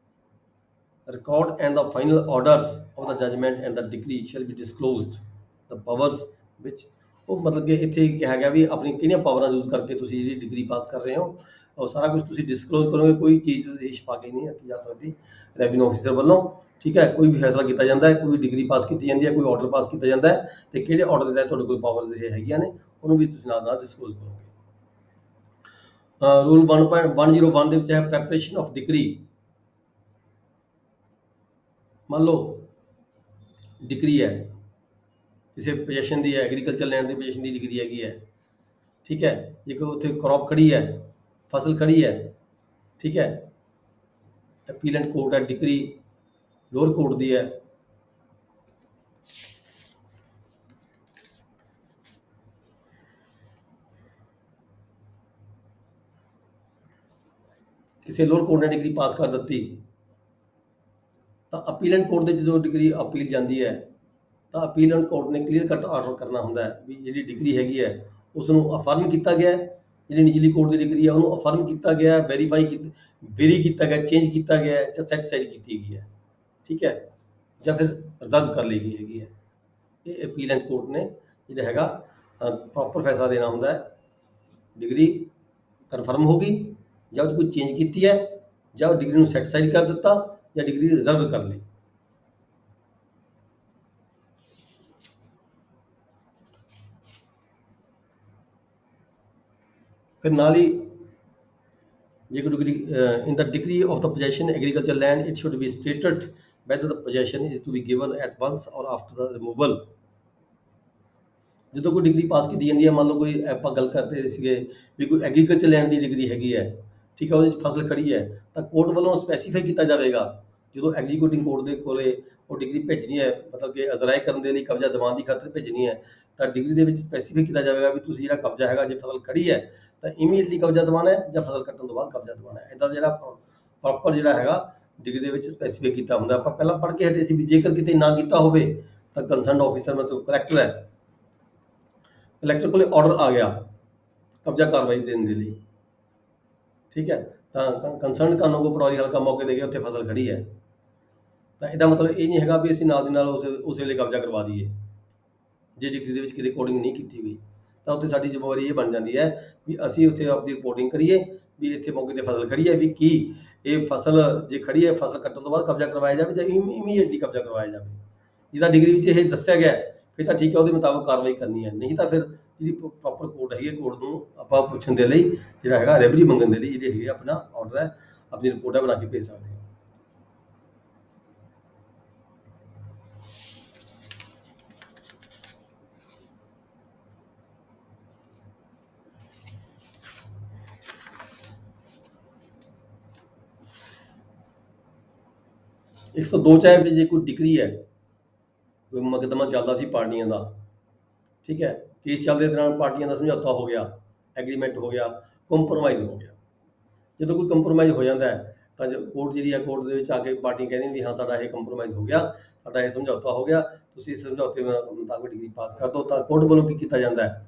and the final orders of the judgment and the decree shall be disclosed. The powers which ਉਹ ਮਤਲਬ ਕਿ ਇੱਥੇ ਕਿਹਾ ਗਿਆ ਵੀ ਆਪਣੀ ਕਿਹੜੀਆਂ ਪਾਵਰਾਂ use ਕਰਕੇ ਤੁਸੀਂ ਜਿਹੜੀ ਡਿਗਰੀ ਪਾਸ ਕਰ ਰਹੇ ਹੋ ਉਹ ਸਾਰਾ ਕੁਝ ਤੁਸੀਂ ਡਿਸਕਲੋਜ਼ ਕਰੋਗੇ। ਕੋਈ ਚੀਜ਼ ਇਹ ਛਪਾ ਕੇ ਨਹੀਂ ਰੱਖੀ ਜਾ ਸਕਦੀ ਰੈਵਨਿਊ ਆਫਿਸਰ ਵੱਲੋਂ। ਠੀਕ ਹੈ, ਕੋਈ ਵੀ ਫੈਸਲਾ ਕੀਤਾ ਜਾਂਦਾ ਹੈ, ਕੋਈ ਡਿਗਰੀ ਪਾਸ ਕੀਤੀ ਜਾਂਦੀ ਹੈ, ਕੋਈ ਆਰਡਰ ਪਾਸ ਕੀਤਾ ਜਾਂਦਾ ਹੈ ਤੇ ਕਿਹੜੇ ਆਰਡਰ ਦੇ ਤਹਿਤ ਤੁਹਾਡੇ ਕੋਲ ਪਾਵਰਸ ਇਹ ਹੈਗੀਆਂ ਨੇ ਉਹਨੂੰ ਵੀ ਤੁਸੀਂ ਨਾਲ ਡਿਸਕਲੋਜ਼ ਕਰੋਗੇ। ਰੂਲ 1.101 ਦੇ ਵਿੱਚ ਹੈ ਪ੍ਰੈਪਰੇਸ਼ਨ ਆਫ ਡਿਗਰੀ। ਮੰਨ ਲਓ ਡਿਗਰੀ ਹੈ ਕਿਸੇ ਪੋਜੀਸ਼ਨ ਦੀ ਹੈ, ਐਗਰੀਕਲਚਰ ਲੈਂਡ ਦੀ ਪੋਜੀਸ਼ਨ ਦੀ ਡਿਗਰੀ ਹੈਗੀ ਹੈ। ਠੀਕ ਹੈ, ਜੇ ਕੋਈ ਉੱਥੇ ਕ੍ਰੌਪ ਖੜੀ ਹੈ, ਫਸਲ ਖੜੀ ਹੈ। ਠੀਕ ਹੈ, ਅਪੀਲੈਂਟ ਕੋਰਟ ਹੈ, ਡਿਗਰੀ ਲੋਅਰ ਕੋਰਟ ਦੀ ਹੈ। ਕਿਸੇ ਲੋਅਰ ਕੋਰਟ ਨੇ ਡਿਗਰੀ ਪਾਸ ਕਰ ਦਿੱਤੀ ਤਾਂ ਅਪੀਲੈਂਟ ਕੋਰਟ ਦੇ ਜਦੋਂ ਡਿਗਰੀ ਅਪੀਲ ਜਾਂਦੀ ਹੈ ਤਾਂ ਅਪੀਲੈਂਟ ਕੋਰਟ ਨੇ ਕਲੀਅਰ ਕੱਟ ਆਰਡਰ ਕਰਨਾ ਹੁੰਦਾ ਹੈ ਵੀ ਜਿਹੜੀ ਡਿਗਰੀ ਹੈਗੀ ਹੈ ਉਸ ਨੂੰ ਅਫਰਮ ਕੀਤਾ ਗਿਆ ਹੈ। ਜਿਹੜੀ ਨਿਚਲੀ ਕੋਰਟ ਦੀ ਡਿਗਰੀ ਹੈ ਉਹਨੂੰ ਅਫਰਮ ਕੀਤਾ ਗਿਆ, ਵੇਰੀ ਕੀਤਾ ਗਿਆ, ਚੇਂਜ ਕੀਤਾ ਗਿਆ ਜਾਂ ਸੈਟੀਸਫਾਈਡ ਕੀਤੀ ਗਈ ਹੈ। ਠੀਕ ਹੈ, ਜਾਂ ਫਿਰ ਰਿਜ਼ਰਵ ਕਰ ਲਈ ਗਈ ਹੈਗੀ ਹੈ। ਇਹ ਅਪੀਲੈਂਟ ਕੋਰਟ ਨੇ ਜਿਹੜਾ ਹੈਗਾ ਪ੍ਰੋਪਰ ਫੈਸਲਾ ਦੇਣਾ ਹੁੰਦਾ ਹੈ। ਡਿਗਰੀ ਕਨਫਰਮ ਹੋ ਗਈ ਜਾਂ ਉਹ 'ਚ ਕੋਈ ਚੇਂਜ ਕੀਤੀ ਹੈ ਜਾਂ ਉਹ ਡਿਗਰੀ ਨੂੰ ਸੈਟੀਸਫਾਈਡ ਕਰ ਦਿੱਤਾ ਜਾਂ ਡਿਗਰੀ ਰਿਜ਼ਰਵ ਕਰ ਲਈ। ਫਿਰ ਨਾਲ ਹੀ ਜੇ ਕੋਈ degree in the degree of the possession agriculture land it should be stated whether the possession is to be given at once or after the removal। ਜਦੋਂ ਕੋਈ ਡਿਗਰੀ ਪਾਸ ਕੀਤੀ ਜਾਂਦੀ ਹੈ, ਮੰਨ ਲਓ ਕੋਈ ਆਪਾਂ ਗੱਲ ਕਰਦੇ ਸੀਗੇ ਵੀ ਕੋਈ ਐਗਰੀਕਲਚਰ ਲੈਂਡ ਦੀ ਡਿਗਰੀ ਹੈਗੀ ਹੈ। ਠੀਕ ਹੈ, ਉਹਦੇ 'ਚ ਫਸਲ ਖੜੀ ਹੈ ਤਾਂ ਕੋਰਟ ਵੱਲੋਂ ਸਪੈਸੀਫਾਈ ਕੀਤਾ ਜਾਵੇਗਾ ਜਦੋਂ ਐਗਜ਼ੀਕਿਊਟਿੰਗ ਕੋਰਟ ਦੇ ਕੋਲੇ ਉਹ ਡਿਗਰੀ ਭੇਜਣੀ ਹੈ, ਮਤਲਬ ਕਿ ਅਜ਼ਰਾਏ ਕਰਨ ਦੇ ਲਈ ਕਬਜ਼ਾ ਦਿਵਾਉਣ ਦੀ ਖਾਤਰ ਭੇਜਣੀ ਹੈ ਤਾਂ ਡਿਗਰੀ ਦੇ ਵਿੱਚ ਸਪੈਸੀਫਾਈ ਕੀਤਾ ਜਾਵੇਗਾ ਵੀ ਤੁਸੀਂ ਜਿਹੜਾ ਕਬਜ਼ਾ ਹੈਗਾ ਜੇ ਫਸਲ ਖੜੀ ਹੈ ਤਾਂ ਇਮੀਡੀਏਟਲੀ ਕਬਜ਼ਾ ਦਿਵਾਉਣਾ ਹੈ ਜਾਂ ਫਸਲ ਕੱਟਣ ਤੋਂ ਬਾਅਦ ਕਬਜ਼ਾ ਦਿਵਾਉਣਾ ਹੈ। ਇੱਦਾਂ ਜਿਹੜਾ ਪ੍ਰੋਪਰ ਜਿਹੜਾ ਹੈਗਾ ਡਿਗਰੀ ਦੇ ਵਿੱਚ ਸਪੈਸੀਫਾਈ ਕੀਤਾ ਹੁੰਦਾ। ਆਪਾਂ ਪਹਿਲਾਂ ਪੜ੍ਹ ਕੇ ਹਟੇ ਸੀ ਵੀ ਜੇਕਰ ਕਿਤੇ ਨਾ ਕੀਤਾ ਹੋਵੇ ਤਾਂ ਕੰਸਰਨਡ ਆਫਿਸਰ ਮਤਲਬ ਕਲੈਕਟਰ ਹੈ, ਕਲੈਕਟਰ ਕੋਲੇ ਆਰਡਰ ਆ ਗਿਆ ਕਬਜ਼ਾ ਕਾਰਵਾਈ ਦੇਣ ਦੇ ਲਈ। ਠੀਕ ਹੈ, ਤਾਂ ਕੰਸਰਨਡ ਕਾਨੂੰਗੋ ਪਟਵਾਰੀ ਹਲਕਾ ਮੌਕੇ ਦੇ ਕੇ ਉੱਥੇ ਫਸਲ ਖੜੀ ਹੈ ਤਾਂ ਇਹਦਾ ਮਤਲਬ ਇਹ ਨਹੀਂ ਹੈਗਾ ਵੀ ਅਸੀਂ ਨਾਲ ਦੀ ਨਾਲ ਉਸ ਵੇਲੇ ਕਬਜ਼ਾ ਕਰਵਾ ਦਈਏ। ਜੇ ਡਿਗਰੀ ਦੇ ਵਿੱਚ ਕਿਤੇ ਕੋਡਿੰਗ ਨਹੀਂ ਕੀਤੀ ਗਈ ਤਾਂ ਉੱਥੇ ਸਾਡੀ ਜ਼ਿੰਮੇਵਾਰੀ ਇਹ ਬਣ ਜਾਂਦੀ ਹੈ ਵੀ ਅਸੀਂ ਉੱਥੇ ਆਪਦੀ ਰਿਪੋਰਟਿੰਗ ਕਰੀਏ ਵੀ ਇੱਥੇ ਮੌਕੇ ਤੇ ਫਸਲ ਖੜੀ ਹੈ, ਵੀ ਕੀ ਇਹ ਫਸਲ ਜੇ ਖੜੀ ਹੈ ਫਸਲ ਕੱਟਣ ਤੋਂ ਬਾਅਦ ਕਬਜ਼ਾ ਕਰਵਾਇਆ ਜਾਵੇ ਜਾਂ ਇਮੀਡੀਏਟਲੀ ਕਬਜ਼ਾ ਕਰਵਾਇਆ ਜਾਵੇ। ਜਿਹਦਾ ਡਿਗਰੀ ਵਿੱਚ ਇਹ ਦੱਸਿਆ ਗਿਆ ਫਿਰ ਤਾਂ ਠੀਕ ਹੈ, ਉਹਦੇ ਮੁਤਾਬਕ ਕਾਰਵਾਈ ਕਰਨੀ ਹੈ। ਨਹੀਂ ਤਾਂ ਫਿਰ ਜਿਹੜੀ ਪ੍ਰੋਪਰ ਕੋਰਟ ਹੈਗੀ ਹੈ, ਕੋਰਟ ਨੂੰ ਆਪਾਂ ਪੁੱਛਣ ਦੇ ਲਈ ਜਿਹੜਾ ਹੈਗਾ ਰੈਵਰੀ ਮੰਗਣ ਦੇ ਲਈ ਜਿਹੜੇ ਹੈਗੇ ਆਪਣਾ ਆਰਡਰ ਹੈ ਆਪਣੀ ਰਿਪੋਰਟ ਹੈ ਬਣਾ ਕੇ ਭੇਜ ਸਕਦੇ ਹਾਂ। ਇੱਕ 102 ਚ ਹੈ ਜੇ ਕੋਈ ਡਿਗਰੀ ਹੈ, ਕੋਈ ਮੁਕੱਦਮਾ ਚੱਲਦਾ ਸੀ ਪਾਰਟੀਆਂ ਦਾ। ਠੀਕ ਹੈ, ਕੇਸ ਚੱਲਦੇ ਦੌਰਾਨ ਪਾਰਟੀਆਂ ਦਾ ਸਮਝੌਤਾ ਹੋ ਗਿਆ, ਐਗਰੀਮੈਂਟ ਹੋ ਗਿਆ, ਕੰਪਰੋਮਾਈਜ਼ ਹੋ ਗਿਆ। ਜਦੋਂ ਕੋਈ ਕੰਪਰੋਮਾਈਜ਼ ਹੋ ਜਾਂਦਾ ਹੈ ਤਾਂ ਕੋਰਟ ਜਿਹੜੀ ਹੈ ਕੋਰਟ ਦੇ ਵਿੱਚ ਆ ਕੇ ਪਾਰਟੀ ਕਹਿੰਦੀ ਵੀ ਹਾਂ ਸਾਡਾ ਇਹ ਕੰਪਰੋਮਾਈਜ਼ ਹੋ ਗਿਆ, ਸਾਡਾ ਇਹ ਸਮਝੌਤਾ ਹੋ ਗਿਆ, ਤੁਸੀਂ ਇਸ ਸਮਝੌਤੇ ਮੁਤਾਬਕ ਡਿਗਰੀ ਪਾਸ ਕਰ ਦਿਓ। ਤਾਂ ਕੋਰਟ ਵੱਲੋਂ ਕੀ ਕੀਤਾ ਜਾਂਦਾ ਹੈ?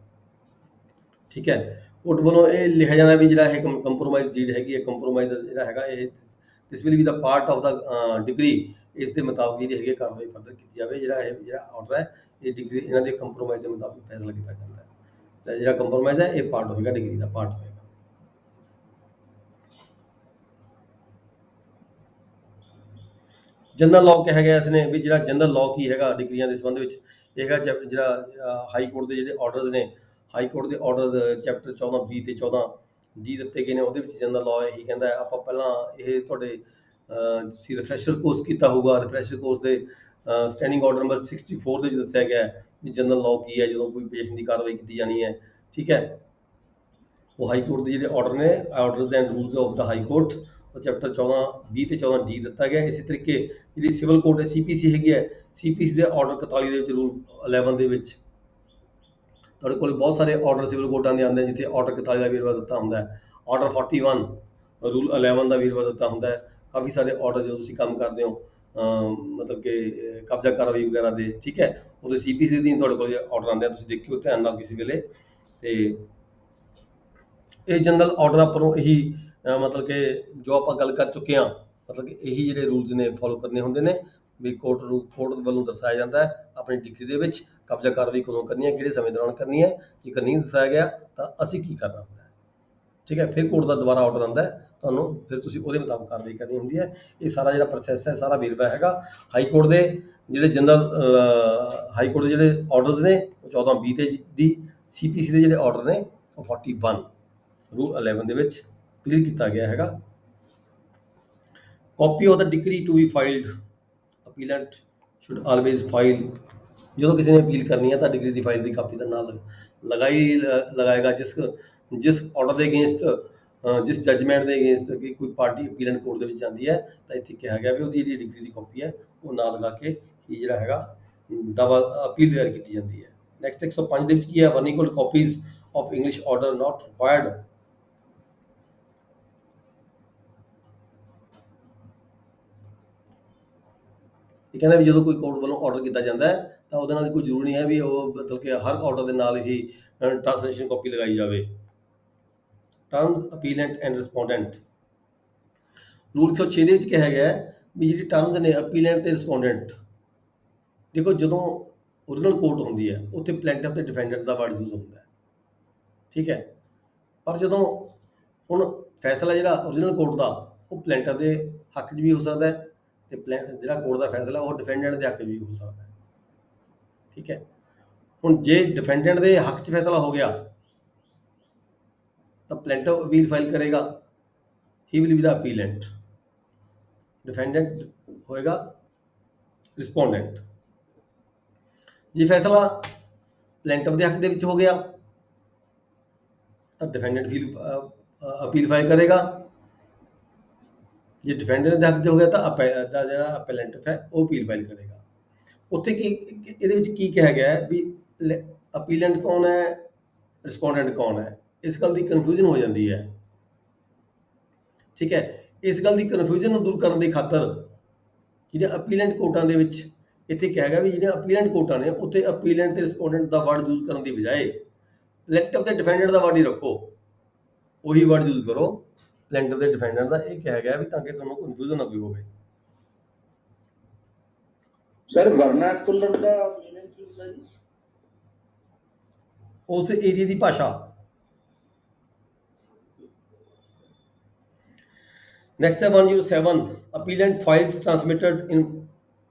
ਠੀਕ ਹੈ, ਕੋਰਟ ਵੱਲੋਂ ਇਹ ਲਿਖਿਆ ਜਾਂਦਾ ਵੀ ਜਿਹੜਾ ਇਹ ਕੰਪਰੋਮਾਈਜ਼ ਡੀਡ ਹੈਗੀ ਹੈ, ਕੰਪਰੋਮਾਈਜ਼ ਜਿਹੜਾ ਹੈਗਾ ਇਹ this will be the part of the degree. ਇਸ ਦੇ ਮੁਤਾਬਕ ਜਿਹੜੀ ਹੈਗੀ ਕਾਰਵਾਈ ਫਰਦਰ ਕੀਤੀ ਜਾਵੇ। ਜਿਹੜਾ ਆਰਡਰ ਹੈ ਇਹ ਡਿਗਰੀ ਇਹਨਾਂ ਦੇ ਕੰਪਰੋਮਾਈਜ਼ ਦੇ ਮੁਤਾਬਕ ਫੈਸਲਾ ਕੀਤਾ ਜਾਂਦਾ ਹੈ। ਤਾਂ ਜਿਹੜਾ ਕੰਪਰੋਮਾਈਜ਼ ਹੈ ਇਹ ਪਾਰਟ ਹੋਏਗਾ, ਡਿਗਰੀ ਦਾ ਪਾਰਟ ਹੋਏਗਾ। ਜਨਰਲ ਲਾਅ ਕਿਹਾ ਗਿਆ ਇਸਨੇ ਵੀ ਜਿਹੜਾ ਜਨਰਲ ਲਾਅ ਕੀ ਹੈਗਾ ਡਿਗਰੀਆਂ ਦੇ ਸੰਬੰਧ ਵਿੱਚ ਇਹ ਹੈਗਾ ਜਿਹੜਾ ਹਾਈ ਕੋਰਟ ਦੇ ਜਿਹੜੇ ਆਰਡਰਸ ਨੇ, ਹਾਈ ਕੋਰਟ ਦੇ ਆਰਡਰ ਚੈਪਟਰ 14B ਤੇ 14D ਦਿੱਤੇ ਗਏ ਨੇ। ਉਹਦੇ ਵਿੱਚ ਜਨਰਲ ਲਾਅ ਇਹੀ ਕਹਿੰਦਾ ਹੈ। ਆਪਾਂ ਪਹਿਲਾਂ ਇਹ ਤੁਹਾਡੇ ਤੁਸੀਂ ਰਿਫਰੈਸ਼ਰ ਕੋਰਸ ਕੀਤਾ ਹੋਊਗਾ, ਰਿਫਰੈਸ਼ਰ ਕੋਰਸ ਦੇ ਸਟੈਂਡਿੰਗ ਆਰਡਰ ਨੰਬਰ 64 ਦੇ ਵਿੱਚ ਦੱਸਿਆ ਗਿਆ ਹੈ ਵੀ ਜਨਰਲ ਲਾਅ ਕੀ ਹੈ ਜਦੋਂ ਕੋਈ ਪੇਸ਼ ਦੀ ਕਾਰਵਾਈ ਕੀਤੀ ਜਾਣੀ ਹੈ। ਠੀਕ ਹੈ, ਉਹ ਹਾਈ ਕੋਰਟ ਦੇ ਜਿਹੜੇ ਆਰਡਰ ਨੇ, orders and rules of the high court, ਉਹ ਚੈਪਟਰ 14B ਤੇ 14D ਦਿੱਤਾ ਗਿਆ। ਇਸੇ ਤਰੀਕੇ ਜਿਹੜੀ ਸਿਵਲ ਕੋਰਟ ਹੈ CPC ਹੈਗੀ ਹੈ, CPC ਦੇ ਆਰਡਰ 41 ਦੇ ਵਿੱਚ ਰੂਲ 11 ਦੇ ਵਿੱਚ ਤੁਹਾਡੇ ਕੋਲ ਬਹੁਤ ਸਾਰੇ ਆਰਡਰ ਸਿਵਲ ਕੋਰਟਾਂ ਦੇ ਆਉਂਦੇ ਜਿੱਥੇ ਆਰਡਰ 41 ਦਾ ਵੇਰਵਾ ਦਿੱਤਾ ਹੁੰਦਾ ਹੈ, ਆਰਡਰ 41 ਰੂਲ 11 ਦਾ ਵੇਰਵਾ ਦਿੱਤਾ ਹੁੰਦਾ ਹੈ, ਕਾਫੀ ਸਾਰੇ ਆਰਡਰ ਜਦੋਂ ਤੁਸੀਂ ਕੰਮ ਕਰਦੇ ਹੋ ਮਤਲਬ ਕਿ ਕਬਜ਼ਾ ਕਾਰਵਾਈ ਵਗੈਰਾ ਦੇ, ਠੀਕ ਹੈ, ਉਹਦੇ ਸੀਪੀਸੀ ਦੇ ਅਧੀਨ ਤੁਹਾਡੇ ਕੋਲ ਆਰਡਰ ਆਉਂਦੇ ਆ, ਤੁਸੀਂ ਦੇਖਿਓ ਧਿਆਨ ਨਾਲ ਕਿਸੇ ਵੇਲੇ। ਤੇ ਇਹ ਜਨਰਲ ਆਰਡਰ ਆਪਾਂ ਨੂੰ ਇਹੀ ਮਤਲਬ ਕਿ ਜੋ ਆਪਾਂ ਗੱਲ ਕਰ ਚੁੱਕੇ ਹਾਂ, ਮਤਲਬ ਕਿ ਇਹੀ ਜਿਹੜੇ ਰੂਲਸ ਨੇ ਫੋਲੋ ਕਰਨੇ ਹੁੰਦੇ ਨੇ ਵੀ ਕੋਰਟ ਵੱਲੋਂ ਦਰਸਾਇਆ ਜਾਂਦਾ ਹੈ ਆਪਣੀ ਡਿਗਰੀ ਦੇ ਵਿੱਚ ਕਬਜ਼ਾ ਕਾਰਵਾਈ ਕਦੋਂ ਕਰਨੀ ਹੈ, ਕਿਹੜੇ ਸਮੇਂ ਦੌਰਾਨ ਕਰਨੀ ਹੈ, ਜੇਕਰ ਨਹੀਂ ਦਰਸਾਇਆ ਗਿਆ ਤਾਂ ਅਸੀਂ ਕੀ ਕਰਨਾ ਹੁੰਦਾ ਹੈ, ਠੀਕ ਹੈ। ਫਿਰ ਕੋਰਟ ਦਾ ਦੁਬਾਰਾ ਆਰਡਰ ਆਉਂਦਾ ਹੈ ਤੁਹਾਨੂੰ, ਫਿਰ ਤੁਸੀਂ ਉਹਦੇ ਮੁਤਾਬਕ ਕਾਰਵਾਈ ਕਰਨੀ ਹੁੰਦੀ ਹੈ। ਇਹ ਸਾਰਾ ਜਿਹੜਾ ਪ੍ਰੋਸੈਸ ਹੈ ਸਾਰਾ ਵੇਰਵਾ ਹੈਗਾ ਹਾਈ ਕੋਰਟ ਦੇ ਜਿਹੜੇ ਹਾਈ ਕੋਰਟ ਦੇ ਜਿਹੜੇ ਆਰਡਰਸ ਨੇ ਉਹ 14B ਤੇ ਡੀ, CPC ਦੇ ਜਿਹੜੇ ਆਰਡਰ ਨੇ ਉਹ 41 ਰੂਲ 11 ਦੇ ਵਿੱਚ ਕਲੀਅਰ ਕੀਤਾ ਗਿਆ ਹੈਗਾ। Copy of the decree to be filed, appellant should always file, ਜਦੋਂ ਕਿਸੇ ਨੇ ਅਪੀਲ ਕਰਨੀ ਹੈ ਤਾਂ ਡਿਗਰੀ ਦੀ ਫਾਈਲ ਦੀ ਕਾਪੀ ਦਾ ਨਾਲ ਲਗਾਏਗਾ। ਜਿਸ ਆਰਡਰ ਦੇ ਅਗੇਂਸਟ, ਜਿਸ ਜੱਜਮੈਂਟ ਦੇ ਅਗੇਂਸਟ ਕਿ ਕੋਈ ਪਾਰਟੀ ਅਪੀਲੈਂਟ ਕੋਰਟ ਦੇ ਵਿੱਚ ਜਾਂਦੀ ਹੈ ਤਾਂ ਇੱਥੇ ਕਿਹਾ ਗਿਆ ਵੀ ਉਹਦੀ ਜਿਹੜੀ ਡਿਗਰੀ ਦੀ ਕਾਪੀ ਹੈ ਉਹ ਨਾਲ ਲਗਾ ਕੇ ਹੀ ਜਿਹੜਾ ਹੈਗਾ ਦਾਵਾ ਅਪੀਲ ਦਾਇਰ ਕੀਤੀ ਜਾਂਦੀ ਹੈ। ਨੈਕਸਟ 105 ਦੇ ਵਿੱਚ ਕੀ ਹੈ, vernacular copies of English order not required. ਇਹ ਕਹਿੰਦਾ ਵੀ ਜਦੋਂ ਕੋਈ ਕੋਰਟ ਵੱਲੋਂ ਆਰਡਰ ਕੀਤਾ ਜਾਂਦਾ ਹੈ ਤਾਂ ਉਹਦੇ ਨਾਲ ਕੋਈ ਜ਼ਰੂਰੀ ਨਹੀਂ ਹੈ ਵੀ ਉਹ ਮਤਲਬ ਕਿ ਹਰ ਆਰਡਰ ਦੇ ਨਾਲ ਹੀ ਟ੍ਰਾਂਸਲੇਸ਼ਨ ਕਾਪੀ ਲਗਾਈ ਜਾਵੇ। ਟਰਮਸ ਅਪੀਲੈਂਟ ਐਂਡ ਰਿਸਪੋਂਡੈਂਟ, ਰੂਲ 106 ਦੇ ਵਿੱਚ ਕਿਹਾ ਗਿਆ ਹੈ ਵੀ ਜਿਹੜੀ ਟਰਮਸ ਨੇ ਅਪੀਲੈਂਟ ਤੇ ਰਿਸਪੋਂਡੈਂਟ, ਦੇਖੋ ਜਦੋਂ ਓਰੀਜਨਲ ਕੋਰਟ ਹੁੰਦੀ ਹੈ ਉੱਥੇ ਪਲੈਂਟਿਫ ਤੇ ਡਿਫੈਂਡੈਂਟ ਦਾ ਵਰਡ ਯੂਜ਼ ਹੁੰਦਾ ਹੈ, ਠੀਕ ਹੈ, ਪਰ ਜਦੋਂ ਹੁਣ ਫੈਸਲਾ ਜਿਹੜਾ ਓਰੀਜਨਲ ਕੋਰਟ ਦਾ ਉਹ ਪਲੈਂਟਿਫ ਦੇ ਹੱਕ 'ਚ ਵੀ ਹੋ ਸਕਦਾ ਹੈ ਤੇ ਜਿਹੜਾ ਕੋਰਟ ਦਾ ਫੈਸਲਾ ਉਹ ਡਿਫੈਂਡੈਂਟ ਦੇ ਹੱਕ 'ਚ ਵੀ ਹੋ ਸਕਦਾ ਹੈ, ਠੀਕ ਹੈ। ਹੁਣ ਜੇ ਡਿਫੈਂਡੈਂਟ ਦੇ ਹੱਕ 'ਚ ਫੈਸਲਾ ਹੋ ਗਿਆ ਤਾਂ ਪਲੈਂਟਿਫ ਅਪੀਲ ਫਾਈਲ ਕਰੇਗਾ, ਹੀ ਵਿਲ ਬੀ ਦਾ ਅਪੀਲੈਂਟ, ਡਿਫੈਂਡੈਂਟ ਹੋਏਗਾ ਰਿਸਪੋਂਡੈਂਟ। ਜੇ ਫੈਸਲਾ ਪਲੈਂਟਿਫ ਦੇ ਹੱਕ ਦੇ ਵਿੱਚ ਹੋ ਗਿਆ ਤਾਂ ਡਿਫੈਂਡੈਂਟ ਅਪੀਲ ਫਾਈਲ ਕਰੇਗਾ, ਜੇ ਡਿਫੈਂਡੈਂਟ ਦੇ ਹੱਕ 'ਚ ਹੋ ਗਿਆ ਤਾਂ ਜਿਹੜਾ ਅਪੀਲੈਂਟ ਹੈ ਉਹ ਅਪੀਲ ਫਾਈਲ ਕਰੇਗਾ। ਉੱਥੇ ਕੀ ਇਹਦੇ ਵਿੱਚ ਕੀ ਕਿਹਾ ਗਿਆ ਹੈ ਵੀ ਅਪੀਲੈਂਟ ਕੌਣ ਹੈ, ਰਿਸਪੋਂਡੈਂਟ ਕੌਣ ਹੈ, ਇਸ ਗੱਲ ਦੀ ਕਨਫਿਊਜ਼ਨ ਹੋ ਜਾਂਦੀ ਹੈ, ਠੀਕ ਹੈ। ਇਸ ਗੱਲ ਦੀ ਕਨਫਿਊਜ਼ਨ ਨੂੰ ਦੂਰ ਕਰਨ ਦੀ ਖਾਤਰ ਜਿਹੜੇ ਅਪੀਲੈਂਟ ਕੋਰਟਾਂ ਦੇ ਵਿੱਚ ਇੱਥੇ ਕਿਹਾ ਗਿਆ ਵੀ ਜਿਹੜੇ ਅਪੀਲੈਂਟ ਕੋਰਟਾਂ ਨੇ ਉੱਥੇ ਅਪੀਲੈਂਟ ਤੇ ਰਿਸਪੋਂਡੈਂਟ ਦਾ ਵਰਡ ਯੂਜ਼ ਕਰਨ ਦੀ ਬਜਾਏ ਪਲੈਂਟਿਫ ਤੇ ਡਿਫੈਂਡੈਂਟ ਦਾ ਵਰਡ ਹੀ ਰੱਖੋ, ਉਹੀ ਵਰਡ ਯੂਜ਼ ਕਰੋ ਪਲੈਂਟਿਫ ਤੇ ਡਿਫੈਂਡੈਂਟ ਦਾ। ਇਹ ਕਿਹਾ ਗਿਆ ਵੀ ਤਾਂ ਕਿ ਤੁਹਾਨੂੰ ਕਨਫਿਊਜ਼ਨ ਨਾ ਕੋਈ ਹੋਵੇ। ਸਰ ਵਰਨਾਕੂਲਰ ਦਾ ਮੀਨਿੰਗ ਕੀ ਹੁੰਦਾ ਜੀ? ਉਸ ਏਰੀਆ ਦੀ ਭਾਸ਼ਾ। Next है 107, appellant files transmitted in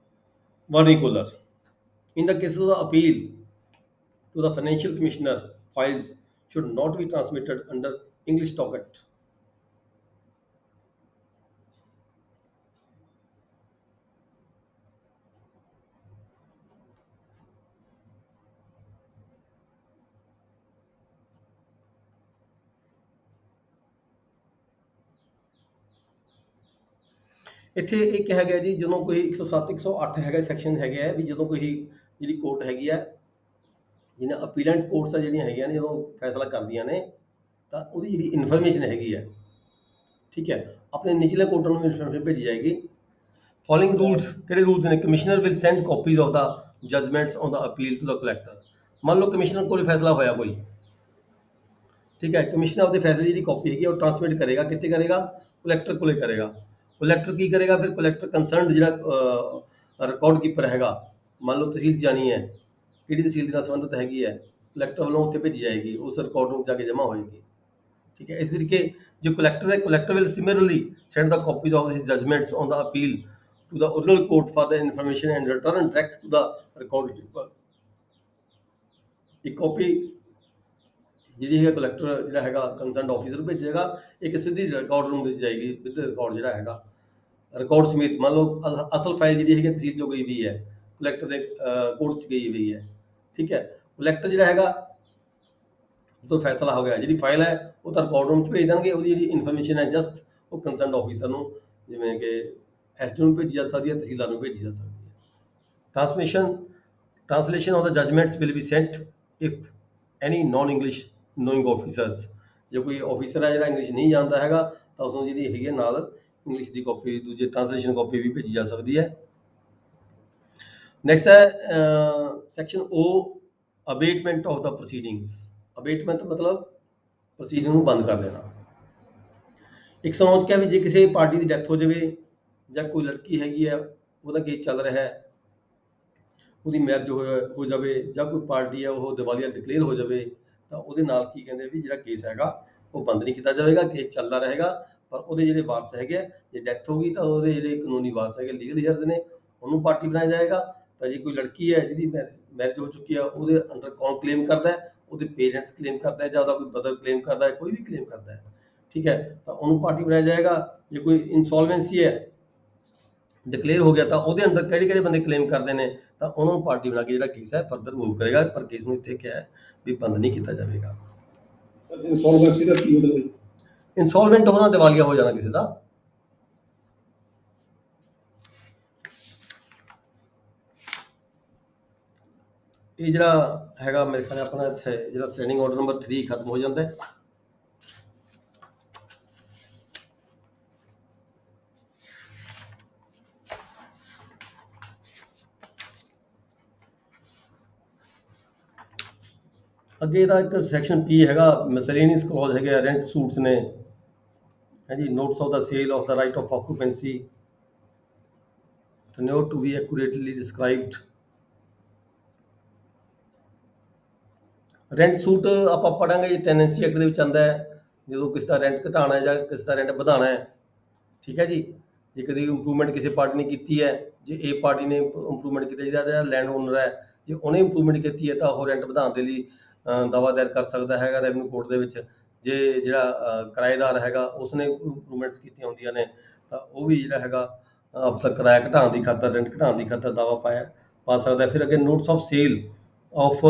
vernacular. In the case of the appeal to the Financial Commissioner, files should not be transmitted under English docket. ਇੱਥੇ ਇਹ ਕਿਹਾ ਗਿਆ ਜੀ ਜਦੋਂ ਕੋਈ 107 108 ਹੈਗਾ ਸੈਕਸ਼ਨ ਹੈਗਾ ਹੈ ਵੀ ਜਦੋਂ ਕੋਈ ਜਿਹੜੀ ਕੋਰਟ ਹੈਗੀ ਹੈ ਜਿਹਨਾਂ ਅਪੀਲੈਂਟ ਕੋਰਟਸ ਆ ਜਿਹੜੀਆਂ ਹੈਗੀਆਂ ਨੇ ਜਦੋਂ ਫੈਸਲਾ ਕਰਦੀਆਂ ਨੇ ਤਾਂ ਉਹਦੀ ਜਿਹੜੀ ਇਨਫੋਰਮੇਸ਼ਨ ਹੈਗੀ ਹੈ, ਠੀਕ ਹੈ, ਆਪਣੇ ਨਿਚਲੇ ਕੋਰਟਾਂ ਨੂੰ ਇਨਫੋਰਮੇਸ਼ਨ ਭੇਜੀ ਜਾਏਗੀ। ਫੋਲੋਇੰਗ ਰੂਲਸ, ਕਿਹੜੇ ਰੂਲਸ ਨੇ? Commissioner will send copies of the judgments on the appeal to the collector. ਮੰਨ ਲਓ ਕਮਿਸ਼ਨਰ ਕੋਲ ਫੈਸਲਾ ਹੋਇਆ ਕੋਈ, ਠੀਕ ਹੈ, ਕਮਿਸ਼ਨਰ ਆਪਦੇ ਫੈਸਲੇ ਦੀ ਜਿਹੜੀ ਕਾਪੀ ਹੈਗੀ ਉਹ ਟ੍ਰਾਂਸਮਿਟ ਕਰੇਗਾ, ਕਿੱਥੇ ਕਰੇਗਾ? ਕਲੈਕਟਰ ਕੋਲੇ ਕਰੇਗਾ। ਕਲੈਕਟਰ ਕੀ ਕਰੇਗਾ ਫਿਰ? ਕਲੈਕਟਰ ਕੰਸਰਨਡ ਜਿਹੜਾ ਰਿਕਾਰਡ ਕੀਪਰ ਹੈਗਾ, ਮੰਨ ਲਓ ਤਹਿਸੀਲ ਜਾਣੀ ਹੈ, ਕਿਹੜੀ ਤਹਿਸੀਲ ਦੇ ਨਾਲ ਸੰਬੰਧਿਤ ਹੈਗੀ ਹੈ, ਕਲੈਕਟਰ ਵੱਲੋਂ ਉੱਥੇ ਭੇਜੀ ਜਾਏਗੀ, ਉਸ ਰਿਕਾਰਡ ਨੂੰ ਜਾ ਕੇ ਜਮ੍ਹਾਂ ਹੋਏਗੀ, ਠੀਕ ਹੈ। ਇਸ ਤਰੀਕੇ ਜੋ ਕਲੈਕਟਰ ਹੈ, collector will similarly send the copies of his judgments on the appeal to the original court for the information and return direct to the record keeper. ਇੱਕ ਕਾਪੀ ਜਿਹੜੀ ਹੈ ਕਲੈਕਟਰ ਜਿਹੜਾ ਹੈਗਾ ਕੰਸਰਨਡ ਆਫੀਸਰ ਨੂੰ ਭੇਜੇਗਾ, ਇੱਕ ਸਿੱਧੀ record room ਵਿੱਚ ਜਾਏਗੀ ਵਿਦ ਰਿਕਾਰਡ ਜਿਹੜਾ ਹੈਗਾ ਰਿਕਾਰਡ ਸਮੇਤ। ਮੰਨ ਲਓ ਅਸਲ ਫਾਈਲ ਜਿਹੜੀ ਹੈਗੀ ਤਹਿਸੀਲ ਚੋਂ ਗਈ ਵੀ ਹੈ, ਕਲੈਕਟਰ ਦੇ ਕੋਰਟ 'ਚ ਗਈ ਹੋਈ ਹੈ, ਠੀਕ ਹੈ। ਕਲੈਕਟਰ ਜਿਹੜਾ ਹੈਗਾ ਜਦੋਂ ਫੈਸਲਾ ਹੋ ਗਿਆ ਜਿਹੜੀ ਫਾਈਲ ਹੈ ਉਹ ਤਾਂ ਰਿਕਾਰਡ ਰੂਮ 'ਚ ਭੇਜ ਦੇਣਗੇ, ਉਹਦੀ ਜਿਹੜੀ ਇਨਫੋਰਮੇਸ਼ਨ ਹੈ ਜਸਟ ਉਹ ਕੰਸਰਨਡ ਆਫੀਸਰ ਨੂੰ ਜਿਵੇਂ ਕਿ ਐਸਡੀ ਨੂੰ ਭੇਜੀ ਜਾ ਸਕਦੀ ਹੈ, ਤਹਿਸੀਲਦਾਰ ਨੂੰ ਭੇਜੀ ਜਾ ਸਕਦੀ ਹੈ। Translation of the judgments will be sent if any non English knowing officers. ਜੇ ਕੋਈ ਆਫਿਸਰ ਹੈ ਜਿਹੜਾ ਇੰਗਲਿਸ਼ ਨਹੀਂ ਜਾਣਦਾ ਹੈਗਾ ਤਾਂ ਉਸ ਨੂੰ ਜਿਹੜੀ ਹੈਗੀ ਹੈ ਨਾਲ ਇੰਗਲਿਸ਼ ਦੀ ਕਾਪੀ, ਦੂਜੇ ਟ੍ਰਾਂਸਲੇਸ਼ਨ ਕਾਪੀ ਵੀ ਭੇਜੀ ਜਾ ਸਕਦੀ ਹੈ। ਨੈਕਸਟ ਹੈ section O, abatement of the proceedings. Abatement ਮਤਲਬ ਪ੍ਰੋਸੀਡਿੰਗ ਨੂੰ ਬੰਦ ਕਰ ਦੇਣਾ। ਇੱਕ ਸਮਝ ਕੇ ਵੀ ਜੇ ਕਿਸੇ ਪਾਰਟੀ ਦੀ ਡੈਥ ਹੋ ਜਾਵੇ ਜਾਂ ਕੋਈ ਲੜਕੀ ਹੈਗੀ ਹੈ ਉਹਦਾ ਕੇਸ ਚੱਲ ਰਿਹਾ ਹੈ, ਉਹਦੀ ਮੈਰਿਜ ਹੋ ਜਾਵੇ ਜਾਂ ਕੋਈ ਪਾਰਟੀ ਹੈ ਉਹ ਦੀਵਾਲੀਆ ਡਿਕਲੇਅਰ ਹੋ ਜਾਵੇ ਤਾਂ ਉਹਦੇ ਨਾਲ ਕੀ ਕਹਿੰਦੇ ਵੀ ਜਿਹੜਾ ਕੇਸ ਹੈਗਾ ਉਹ ਬੰਦ ਨਹੀਂ ਕੀਤਾ ਜਾਵੇਗਾ, ਕੇਸ ਚੱਲਦਾ ਰਹੇਗਾ। ਪਰ ਉਹਦੇ ਜਿਹੜੇ ਵਾਰਸ ਹੈਗੇ ਆ, ਜੇ ਡੈਥ ਹੋ ਗਈ ਤਾਂ ਉਹਦੇ ਜਿਹੜੇ ਕਾਨੂੰਨੀ ਵਾਰਸ ਹੈਗੇ, ਲੀਗਲ ਹੀਅਰਸ ਨੇ, ਉਹਨੂੰ ਪਾਰਟੀ ਬਣਾਇਆ ਜਾਏਗਾ। ਤਾਂ ਜੇ ਕੋਈ ਲੜਕੀ ਹੈ ਜਿਹਦੀ ਮੈਰਿਜ ਹੋ ਚੁੱਕੀ ਆ ਉਹਦੇ ਅੰਡਰ ਕੌਣ ਕਲੇਮ ਕਰਦਾ ਹੈ, ਉਹਦੇ ਪੇਰੈਂਟਸ ਕਲੇਮ ਕਰਦਾ ਹੈ ਜਾਂ ਉਹਦਾ ਕੋਈ ਬ੍ਰਦਰ ਕਲੇਮ ਕਰਦਾ ਹੈ, ਕੋਈ ਵੀ ਕਲੇਮ ਕਰਦਾ ਹੈ, ਠੀਕ ਹੈ, ਤਾਂ ਉਹਨੂੰ ਪਾਰਟੀ ਬਣਾਇਆ ਜਾਏਗਾ। ਜੇ ਕੋਈ ਇਨਸੋਲਵੈਂਸੀ ਹੈ, ਡਿਕਲੇਅਰ ਹੋ ਗਿਆ ਤਾਂ ਉਹਦੇ ਅੰਡਰ ਕਿਹੜੇ ਕਿਹੜੇ ਬੰਦੇ ਕਲੇਮ ਕਰਦੇ ਨੇ ਤਾਂ ਉਹਨਾਂ ਨੂੰ ਪਾਰਟੀ ਬਣਾ ਕੇ ਜਿਹੜਾ ਕੇਸ ਹੈ ਫਰਦਰ ਮੂਵ ਕਰੇਗਾ। ਪਰ ਕੇਸ ਨੂੰ ਇੱਥੇ ਕਿਹਾ ਹੈ ਵੀ ਬੰਦ ਨਹੀਂ ਕੀਤਾ ਜਾਵੇਗਾ। ਇਨਸੋਲਵੈਂਸੀ ਦਾ ਕੀ ਮਤਲਬ ਹੈ? ਇਨਸੋਲਵੈਂਟ ਹੋਣਾ, ਦਿਵਾਲੀਆ ਹੋ ਜਾਣਾ ਕਿਸੇ ਦਾ। ਇਹ ਜਿਹੜਾ ਹੈਗਾ ਮੇਰੇ ਖਿਆਲ ਆਪਣਾ ਇੱਥੇ ਜਿਹੜਾ ਸਟੈਂਡਿੰਗ ਆਰਡਰ ਨੰਬਰ 3 ਖਤਮ ਹੋ ਜਾਂਦਾ ਹੈ। ਅੱਗੇ ਦਾ ਇੱਕ ਸੈਕਸ਼ਨ P ਹੈਗਾ, ਮਿਸਲੇਨੀਅਸ ਕਲੌਜ਼ ਹੈਗੇ, ਰੈਂਟ ਸੂਟਸ ਨੇ, ਹਾਂਜੀ, notice of the sale of the right of occupancy, tenure to be accurately described। Rent suit ਆਪਾਂ ਪੜਾਂਗੇ ਜੀ, ਟੈਨੈਂਸੀ ਐਕਟ ਦੇ ਵਿੱਚ ਆਉਂਦਾ ਹੈ। ਜਦੋਂ ਕਿਸੇ ਦਾ ਰੈਂਟ ਘਟਾਉਣਾ ਹੈ ਜਾਂ ਕਿਸੇ ਦਾ ਰੈਂਟ ਵਧਾਉਣਾ ਹੈ, ਠੀਕ ਹੈ ਜੀ, ਜੇ ਕਦੇ ਇੰਪਰੂਵਮੈਂਟ ਕਿਸੇ ਪਾਰਟੀ ਨੇ ਕੀਤੀ ਹੈ, ਜੇ A ਪਾਰਟੀ ਨੇ ਇੰਪਰੂਵਮੈਂਟ ਕੀਤੀ, ਜਿਹੜਾ ਲੈਂਡ ਓਨਰ ਹੈ ਜੇ ਉਹਨੇ ਇੰਪਰੂਵਮੈਂਟ ਕੀਤੀ ਹੈ ਤਾਂ ਉਹ ਰੈਂਟ ਵਧਾਉਣ ਦੇ ਲਈ ਦਾਅਵਾ ਦਾਇਰ ਕਰ ਸਕਦਾ ਹੈਗਾ ਰੈਵਨਿਊ ਕੋਰਟ ਦੇ ਵਿੱਚ। ਜੇ ਜਿਹੜਾ ਕਿਰਾਏਦਾਰ ਹੈਗਾ ਉਸਨੇ ਇੰਪਰੂਵਮੈਂਟਸ ਕੀਤੀਆਂ ਹੁੰਦੀਆਂ ਨੇ ਤਾਂ ਉਹ ਵੀ ਜਿਹੜਾ ਹੈਗਾ ਆਪਦਾ ਕਿਰਾਇਆ ਘਟਾਉਣ ਦੀ ਖਾਤਰ, ਰੈਂਟ ਘਟਾਉਣ ਦੀ ਖਾਤਰ ਦਾਅਵਾ ਪਾ ਸਕਦਾ ਹੈ। ਫਿਰ ਅੱਗੇ notice of sale of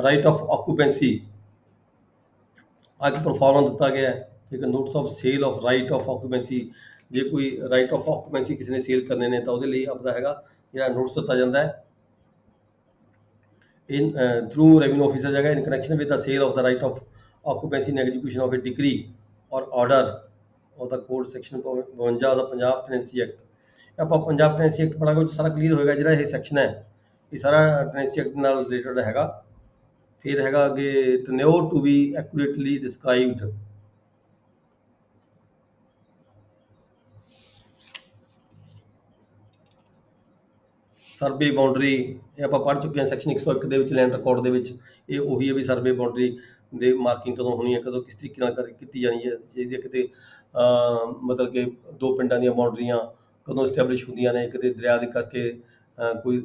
right of occupancy ਅੱਜ ਪਰਫਾਰਮ ਦਿੱਤਾ ਗਿਆ ਹੈ। ਠੀਕ ਹੈ, notice of sale of right of occupancy, ਜੇ ਕੋਈ ਰਾਈਟ ਆਫ ਆਕੂਪੈਂਸੀ ਕਿਸੇ ਨੇ ਸੇਲ ਕਰਨੇ ਨੇ ਤਾਂ ਉਹਦੇ ਲਈ ਆਪਦਾ ਹੈਗਾ ਜਿਹੜਾ ਨੋਟਿਸ ਦਿੱਤਾ ਜਾਂਦਾ ਹੈ। in through revenue officer jagah in connection with the sale of the right of occupancy and execution of a decree or order of the code section 52 of the Punjab Tenancy Act। ਆਪਾਂ Punjab tenancy act ਪੜਾਂਗੇ ਉਹ ਸਾਰਾ clear ਹੋਏਗਾ। ਜਿਹੜਾ ਇਹ section ਹੈ ਇਹ ਸਾਰਾ tenancy act ਨਾਲ ਰਿਲੇਟਡ ਹੈਗਾ। ਫਿਰ ਹੈਗਾ ਅੱਗੇ tenure to be accurately described। Survey boundary ਇਹ ਆਪਾਂ ਪੜ੍ਹ ਚੁੱਕੇ ਹਾਂ ਸੈਕਸ਼ਨ 101 ਦੇ ਵਿੱਚ, ਲੈਂਡ ਰਿਕਾਰਡ ਦੇ ਵਿੱਚ ਇਹ ਉਹੀ ਹੈ ਵੀ ਸਰਵੇ ਬਾਉਂਡਰੀ ਦੇ ਮਾਰਕਿੰਗ ਕਦੋਂ ਹੋਣੀ ਹੈ, ਕਦੋਂ ਕਿਸ ਤਰੀਕੇ ਨਾਲ ਕੀਤੀ ਜਾਣੀ ਹੈ, ਜਿਹਦੇ ਕਿਤੇ ਮਤਲਬ ਕਿ ਦੋ ਪਿੰਡਾਂ ਦੀਆਂ ਬਾਉਂਡਰੀਆਂ ਕਦੋਂ ਸਟੈਬਲਿਸ਼ ਹੁੰਦੀਆਂ ਨੇ, ਕਿਤੇ ਦਰਿਆ ਦੇ ਕਰਕੇ ਕੋਈ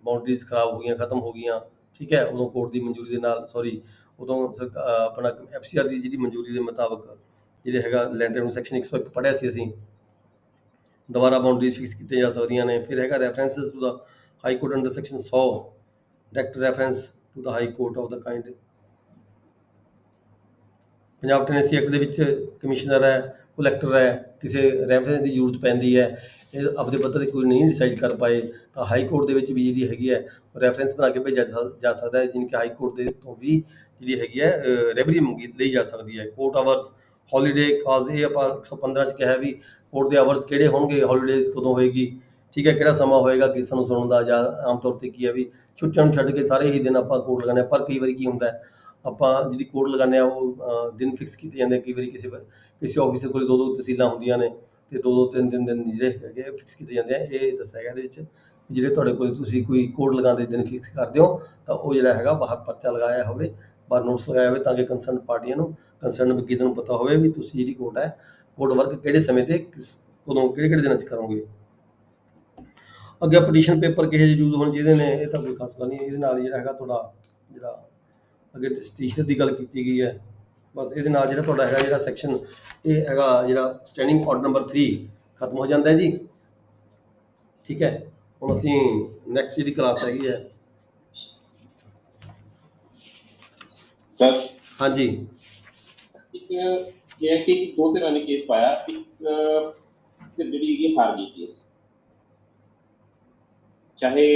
ਬਾਉਂਡਰੀਜ਼ ਖਰਾਬ ਹੋ ਗਈਆਂ, ਖਤਮ ਹੋ ਗਈਆਂ, ਠੀਕ ਹੈ, ਉਦੋਂ ਕੋਰਟ ਦੀ ਮਨਜ਼ੂਰੀ ਦੇ ਨਾਲ, ਸੌਰੀ ਉਦੋਂ ਆਪਣਾ FCR ਦੀ ਜਿਹੜੀ ਮਨਜ਼ੂਰੀ ਦੇ ਮੁਤਾਬਕ ਜਿਹੜੇ ਹੈਗਾ ਲੈਂਡ ਨੂੰ ਸੈਕਸ਼ਨ 101 ਪੜ੍ਹਿਆ ਸੀ ਅਸੀਂ, ਦੁਬਾਰਾ ਬਾਉਂਡਰੀਜ਼ ਫਿਕਸ ਕੀਤੀਆਂ ਜਾ ਸਕਦੀਆਂ ਨੇ। ਫਿਰ ਹੈਗਾ references to the high court under section 100, direct reference to the high court of the kind. Punjab tenancy act ਦੇ ਵਿੱਚ ਕਮਿਸ਼ਨਰ ਹੈ, ਕਲੈਕਟਰ ਹੈ, ਕਿਸੇ ਰੈਫਰੈਂਸ ਦੀ ਜ਼ਰੂਰਤ ਪੈਂਦੀ ਹੈ, ਇਹ ਆਪਦੇ ਪੱਧਰ 'ਤੇ ਕੋਈ ਨਹੀਂ ਡਿਸਾਈਡ ਕਰ ਪਾਏ ਤਾਂ ਹਾਈ ਕੋਰਟ ਦੇ ਵਿੱਚ ਵੀ ਜਿਹੜੀ ਹੈਗੀ ਹੈ ਰੈਫਰੈਂਸ ਬਣਾ ਕੇ ਭੇਜਿਆ ਜਾ ਸਕਦਾ ਹੈ, ਜਿਨ ਕਿ ਹਾਈ ਕੋਰਟ ਦੇ ਤੋਂ ਵੀ ਜਿਹੜੀ ਹੈਗੀ ਹੈ ਰੈਵਰੀ ਮੰਗੀ ਲਈ ਜਾ ਸਕਦੀ ਹੈ। ਕੋਰਟ ਆਵਰਸ, ਹੌਲੀਡੇ ਕਾਜ਼, ਇਹ ਆਪਾਂ 115 'ਚ ਕਿਹਾ ਵੀ ਕੋਰਟ ਦੇ ਆਵਰਸ ਕਿਹੜੇ ਹੋਣਗੇ, ਹੌਲੀਡੇਜ਼ ਕਦੋਂ ਹੋਏਗੀ, ਠੀਕ ਹੈ, ਕਿਹੜਾ ਸਮਾਂ ਹੋਏਗਾ ਕੇਸਾਂ ਨੂੰ ਸੁਣਨ ਦਾ, ਜਾਂ ਆਮ ਤੌਰ 'ਤੇ ਕੀ ਹੈ ਵੀ ਛੁੱਟੀਆਂ ਨੂੰ ਛੱਡ ਕੇ ਸਾਰੇ ਹੀ ਦਿਨ ਆਪਾਂ ਕੋਰਟ ਲਗਾਉਂਦੇ ਹਾਂ। ਪਰ ਕਈ ਵਾਰੀ ਕੀ ਹੁੰਦਾ ਆਪਾਂ ਜਿਹੜੀ ਕੋਰਟ ਲਗਾਉਂਦੇ ਹਾਂ ਉਹ ਦਿਨ ਫਿਕਸ ਕੀਤੇ ਜਾਂਦੇ, ਕਈ ਵਾਰੀ ਕਿਸੇ ਆਫਿਸਰ ਕੋਲ ਦੋ ਤਹਿਸੀਲਾਂ ਹੁੰਦੀਆਂ ਨੇ ਤੇ ਦੋ ਤਿੰਨ ਦਿਨ ਜਿਹੜੇ ਹੈਗੇ ਫਿਕਸ ਕੀਤੇ ਜਾਂਦੇ ਆ। ਇਹ ਦੱਸਿਆ ਗਿਆ ਇਹਦੇ ਵਿੱਚ ਜਿਹੜੇ ਤੁਹਾਡੇ ਕੋਲ ਤੁਸੀਂ ਕੋਈ ਕੋਰਟ ਲਗਾਉਣ ਦੇ ਦਿਨ ਫਿਕਸ ਕਰਦੇ ਹੋ ਤਾਂ ਉਹ ਜਿਹੜਾ ਹੈਗਾ ਬਾਹਰ ਪਰਚਾ ਲਗਾਇਆ ਹੋਵੇ, ਬਾਹਰ ਨੋਟਿਸ ਲਗਾਇਆ ਹੋਵੇ, ਤਾਂ ਕਿ ਕੰਸਰਨ ਪਾਰਟੀਆਂ ਨੂੰ, ਕੰਸਰਨ ਵਕੀਲ ਨੂੰ ਪਤਾ ਹੋਵੇ ਵੀ ਤੁਸੀਂ ਜਿਹੜੀ ਕੋਰਟ ਹੈ, ਕੋਰਟ ਵਰਕ ਕਿਹੜੇ ਸਮੇਂ ਤੇ ਕਦੋਂ ਕਿਹੜੇ ਦਿਨਾਂ 'ਚ ਕਰੋਗੇ। ਅੱਗੇ ਪਟੀਸ਼ਨ ਪੇਪਰ ਕਿਹੋ ਜਿਹੇ ਯੂਜ਼ ਹੋਣੇ ਚਾਹੀਦੇ ਨੇ, ਇਹ ਤਾਂ ਕੋਈ ਖਾਸ ਗੱਲ ਨਹੀਂ। ਇਹਦੇ ਨਾਲ ਜਿਹੜਾ ਹੈਗਾ ਤੁਹਾਡਾ ਜਿਹੜਾ ਅੱਗੇ ਸਟੇਸ਼ਨ ਦੀ ਗੱਲ ਕੀਤੀ ਗਈ ਹੈ, ਬਸ ਇਹਦੇ ਨਾਲ ਜਿਹੜਾ ਤੁਹਾਡਾ ਹੈਗਾ ਜਿਹੜਾ ਸੈਕਸ਼ਨ ਇਹ ਹੈਗਾ ਜਿਹੜਾ ਸਟੈਂਡਿੰਗ ਆਰਡਰ ਨੰਬਰ 3 ਖਤਮ ਹੋ ਜਾਂਦਾ ਹੈ ਜੀ। ਠੀਕ ਹੈ, ਹੁਣ ਅਸੀਂ ਨੈਕਸਟ ਜਿਹੜੀ ਕਲਾਸ ਹੈਗੀ ਹੈ ਸਰ ਹਾਂਜੀ ਇੱਕ ਇਹ ਹੈ ਕਿ ਦੋ ਧਿਰਾਂ ਨੇ ਕੇਸ ਪਾਇਆ, ਇੱਕ ਜਿਹੜੀ ਹੈਗੀ ਹਾਰ ਗਈ ਕੇਸ, ਚਾਹੇ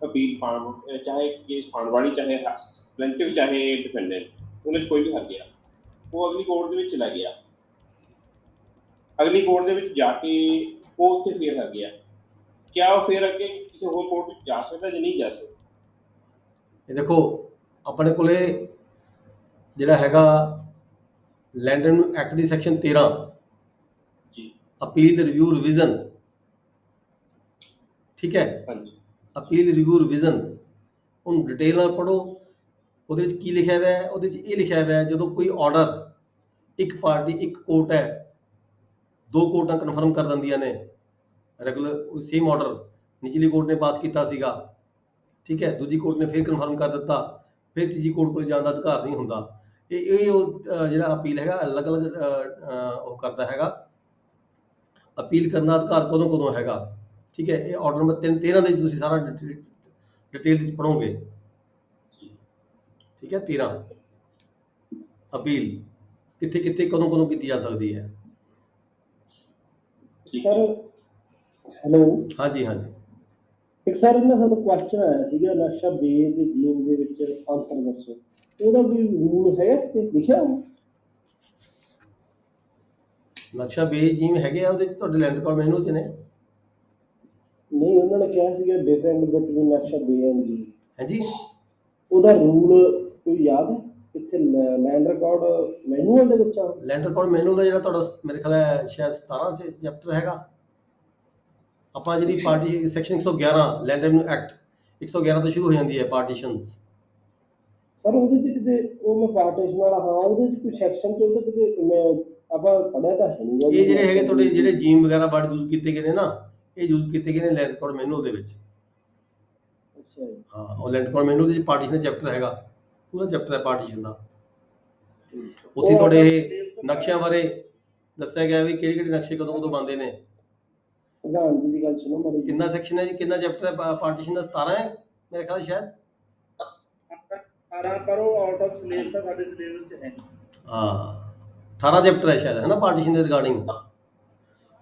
ਅਪੀਲ ਪਾਉਣ, ਚਾਹੇ ਕੇਸ ਪਾਉਣ ਵਾਲੀ, ਚਾਹੇ ਪਲੈਂਟਿਵ ਚਾਹੇ ਡਿਫੈਂਡੈਂਟ, ਉਹਨਾਂ 'ਚ ਕੋਈ ਵੀ ਹਾਰ ਗਿਆ, ਉਹ ਅਗਲੀ ਕੋਰਟ ਦੇ ਵਿੱਚ ਚਲਾ ਗਿਆ, ਅਗਲੀ ਕੋਰਟ ਦੇ ਵਿੱਚ ਜਾ ਕੇ ਉਹ ਉੱਥੇ ਫੇਰ ਹਾਰ ਗਿਆ, ਕਿਆ ਉਹ ਫੇਰ ਅੱਗੇ ਕਿਸੇ ਹੋਰ ਕੋਰਟ ਵਿੱਚ ਜਾ ਸਕਦਾ ਜਾਂ ਨਹੀਂ ਜਾ ਸਕਦਾ? ਇਹ ਦੇਖੋ ਆਪਣੇ ਕੋਲੇ ਜਿਹੜਾ ਹੈਗਾ ਲੈਂਡ ਰੈਵਨਿਊ ਐਕਟ ਦੀ ਸੈਕਸ਼ਨ 13 ਜੀ ਅਪੀਲ ਰਿਵਿਊ ਰਿਵੀਜ਼ਨ, ਠੀਕ ਹੈ, ਹਾਂਜੀ ਅਪੀਲ ਰਿਵਿਊ ਰਿਵੀਜ਼ਨ, ਉਹਨੂੰ ਡਿਟੇਲ ਨਾਲ ਪੜ੍ਹੋ। ਉਹਦੇ ਵਿੱਚ ਕੀ ਲਿਖਿਆ ਹੋਇਆ ਹੈ? ਉਹਦੇ ਵਿੱਚ ਇਹ ਲਿਖਿਆ ਹੋਇਆ ਹੈ ਜਦੋਂ ਕੋਈ ਆਰਡਰ ਇੱਕ ਪਾਰਟੀ, ਇੱਕ ਕੋਰਟ ਹੈ, ਦੋ ਕੋਰਟਾਂ ਕਨਫਰਮ ਕਰ ਦਿੰਦੀਆਂ ਨੇ ਰੈਗੂਲਰ ਸੇਮ ਆਰਡਰ ਨਿਚਲੀ ਕੋਰਟ ਨੇ ਪਾਸ ਕੀਤਾ ਸੀਗਾ, ਠੀਕ ਹੈ, ਦੂਜੀ ਕੋਰਟ ਨੇ ਫਿਰ ਕਨਫਰਮ ਕਰ ਦਿੱਤਾ, ਫਿਰ ਤੀਜੀ ਕੋਰਟ ਕੋਲ ਜਾਣ ਦਾ ਅਧਿਕਾਰ ਨਹੀਂ ਹੁੰਦਾ। ਇਹ ਉਹ ਜਿਹੜਾ ਅਪੀਲ ਹੈਗਾ ਅਲੱਗ-ਅਲੱਗ ਉਹ ਕਰਦਾ ਹੈਗਾ, ਅਪੀਲ ਕਰਨ ਦਾ ਅਧਿਕਾਰ ਕਦੋਂ ਕਦੋਂ ਹੈਗਾ, ਠੀਕ ਹੈ। ਇਹ ਆਰਡਰ ਨੰਬਰ 13 ਦੇ ਵਿੱਚ ਤੁਸੀਂ ਸਾਰਾ ਡਿਟੇਲ ਵਿੱਚ ਪੜ੍ਹੋਗੇ, ਠੀਕ ਹੈ। 13 ਅਪੀਲ ਕਿੱਥੇ ਕਿੱਥੇ ਕਦੋਂ ਕਦੋਂ ਕੀਤੀ ਜਾ ਸਕਦੀ ਹੈ। ਸਰ ਹੈਲੋ, ਹਾਂਜੀ ਹਾਂਜੀ ਇੱਕ ਸਰ ਇਹਨਾਂ ਸਾਨੂੰ ਕੁਐਸਚਨ ਆਇਆ ਸੀਗਾ ਨਕਸ਼ਾ ਬੇਸ ਤੇ ਜੀਨ ਦੇ ਵਿੱਚ ਅੰਤਰ ਦੱਸੋ, ਉਹਦਾ ਕੋਈ ਰੂਲ ਹੈ ਤੇ ਲਿਖਿਆ ਹੋ? ਨਕਸ਼ਾ ਬੇਸ ਜਿਵੇਂ ਹੈਗੇ ਆ ਉਹਦੇ ਵਿੱਚ ਤੁਹਾਡੇ ਲੈਂਡ ਰਿਕਾਰਡ ਮੈਨੂਅਲ 'ਚ ਨੇ। ਨਹੀਂ, ਉਹਨਾਂ ਨੇ ਕਿਹਾ ਸੀਗਾ ਡਿਫਰੈਂਟ ਬਿਟਵੀਨ ਨਕਸ਼ਾ ਬੇ ਐਂਡ ਜੀ, ਹਾਂਜੀ ਉਹਦਾ ਰੂਲ ਕੋਈ ਯਾਦ ਹੈ? ਇੱਥੇ ਲੈਂਡ ਰਿਕਾਰਡ ਮੈਨੂਅਲ ਦੇ ਵਿੱਚ ਆ? ਲੈਂਡ ਰਿਕਾਰਡ ਮੈਨੂਅਲ ਦਾ ਜਿਹੜਾ ਤੁਹਾਡਾ ਮੇਰੇ ਖਿਆਲ ਹੈ ਸ਼ਾਇਦ 17 ਚੈਪਟਰ ਹੈਗਾ। ਆਪਾਂ ਜਿਹੜੀ party section 111 land revenue act 111 ਤੋਂ ਸ਼ੁਰੂ ਹੋ ਜਾਂਦੀ ਹੈ ਪਾਰਟੀਸ਼ਨਸ। ਸਰ ਉਹਦੇ ਚ ਕਿਤੇ ਉਹ ਮੈਂ ਪਾਰਟੀਸ਼ਨ ਵਾਲਾ, ਹਾਂ ਉਹਦੇ ਚ ਕੋਈ ਸੈਕਸ਼ਨ ਚ ਉਹਦੇ ਕਿਤੇ ਮੈਂ ਆਪਾਂ ਪੜਿਆ ਤਾਂ ਹੈ ਨਹੀਂ। ਇਹ ਜਿਹੜੇ ਹੈਗੇ ਤੁਹਾਡੇ ਜਿਹੜੇ ਜੀਮ ਵਗੈਰਾ ਵਰਡ ਯੂਜ਼ ਕੀਤੇ ਗਏ ਨੇ ਨਾ, ਇਹ ਯੂਜ਼ ਕੀਤੇ ਗਏ ਨੇ ਲੈਂਡ ਰਿਕਾਰਡ ਮੈਨੂਅਲ ਦੇ ਵਿੱਚ। ਅੱਛਾ ਜੀ, ਹਾਂ, ਉਹ ਲੈਂਡ ਰਿਕਾਰਡ ਮੈਨੂਅਲ ਦੇ ਵਿੱਚ ਪਾਰਟੀਸ਼ਨ ਚੈਪਟਰ ਹੈਗਾ, ਪੂਰਾ ਚੈਪਟਰ ਹੈ ਪਾਰਟੀਸ਼ਨ ਦਾ। ਉੱਥੇ ਤੁਹਾਡੇ ਇਹ ਨਕਸ਼ਿਆਂ ਬਾਰੇ ਦੱਸਿਆ ਗਿਆ ਵੀ ਕਿਹੜੇ ਕਿਹੜੇ ਨਕਸ਼ੇ ਕਦੋਂ ਕਦੋਂ ਬਣਦੇ ਨੇ। ਪ੍ਰਧਾਨ ਜੀ ਦੀ ਗੱਲ ਸੁਣੋ ਮਾੜੀ ਜਿਹੀ। ਕਿੰਨਾ ਸੈਕਸ਼ਨ ਹੈ ਜੀ, ਕਿੰਨਾ ਚੈਪਟਰ ਹੈ ਪਾਰਟੀਸ਼ਨ ਦਾ? 17 ਹੈ ਮੇਰੇ ਖਿਆਲ ਸ਼ਾਇਦ। 18 ਪਰ ਉਹ ਆਊਟ ਆਫ ਸਿਲੇਬਸ ਆ, ਸਾਡੇ ਸਿਲੇਬਸ ਚ ਹੈ ਨਹੀਂ। ਹਾਂ 18 ਚੈਪਟਰ ਹੈ ਸ਼ਾਇਦ, ਹੈ ਨਾ ਪਾਰਟੀਸ਼ਨ ਦੇ ਰਿਗਾਰਡਿੰਗ।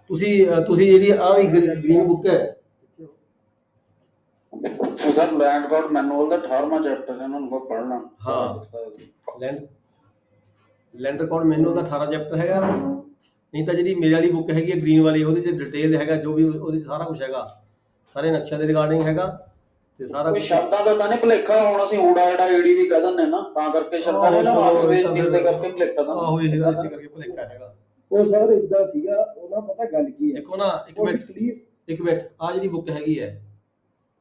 ਤੁਸੀਂ ਜਿਹੜੀ ਆਹ ਗ੍ਰੀਨ ਬੁੱਕ ਹੈ ਸਰ ਲੈਂਡ ਰਿਕਾਰਡ ਮੈਨੂਅਲ ਦਾ 18ਵਾਂ ਚੈਪਟਰ ਹੈ, ਇਹਨਾਂ ਨੂੰ ਕੋਈ ਪੜ੍ਹਨਾ। ਹਾਂ ਲੈਂਡ ਰਿਕਾਰਡ ਮੈਨੂਅਲ ਦਾ 18 ਚੈਪਟਰ ਹੈਗਾ। ਨਹੀਂ ਤਾਂ ਜਿਹੜੀ ਮੇਰੇ ਵਾਲੀ ਬੁੱਕ ਹੈਗੀ ਹੈ ਗ੍ਰੀਨ ਵਾਲੀ, ਉਹਦੇ 'ਚ ਡਿਟੇਲ ਹੈਗਾ ਜੋ ਵੀ ਉਹਦੇ 'ਚ ਸਾਰਾ ਕੁਝ ਹੈਗਾ, ਸਾਰੇ ਨਕਸ਼ਿਆਂ ਦੇ ਰਿਗਾਰਡਿੰਗ ਹੈਗਾ ਤੇ ਸਾਰਾ ਕੋਈ ਕੁਛ। ਸ਼ਬਦਾਂ ਦਾ ਤਾਂ ਨਹੀਂ ਭੁਲੇਖਾ, ਹੁਣ ਅਸੀਂ ਊੜਾ ਐੜਾ ਈੜੀ ਵੀ ਕਹਿ ਦਿੰਦੇ ਨਾ, ਤਾਂ ਕਰਕੇ ਸ਼ਬਦਾਂ ਨੇ ਨਾ ਆਪਸ ਵਿੱਚ ਦੇ ਕਰਕੇ ਭੁਲੇਖਾ ਤਾਂ ਆਹੋ ਇਹ ਇਸੇ ਕਰਕੇ ਭੁਲੇਖਾ ਹੈਗਾ। ਉਹ ਸਰ ਇਦਾਂ ਸੀਗਾ, ਉਹਨਾਂ ਪਤਾ ਗੱਲ ਕੀ ਹੈ, ਦੇਖੋ ਨਾ ਇੱਕ ਮਿੰਟ ਆ ਜਿਹੜੀ ਬੁੱਕ ਹੈਗੀ ਹੈ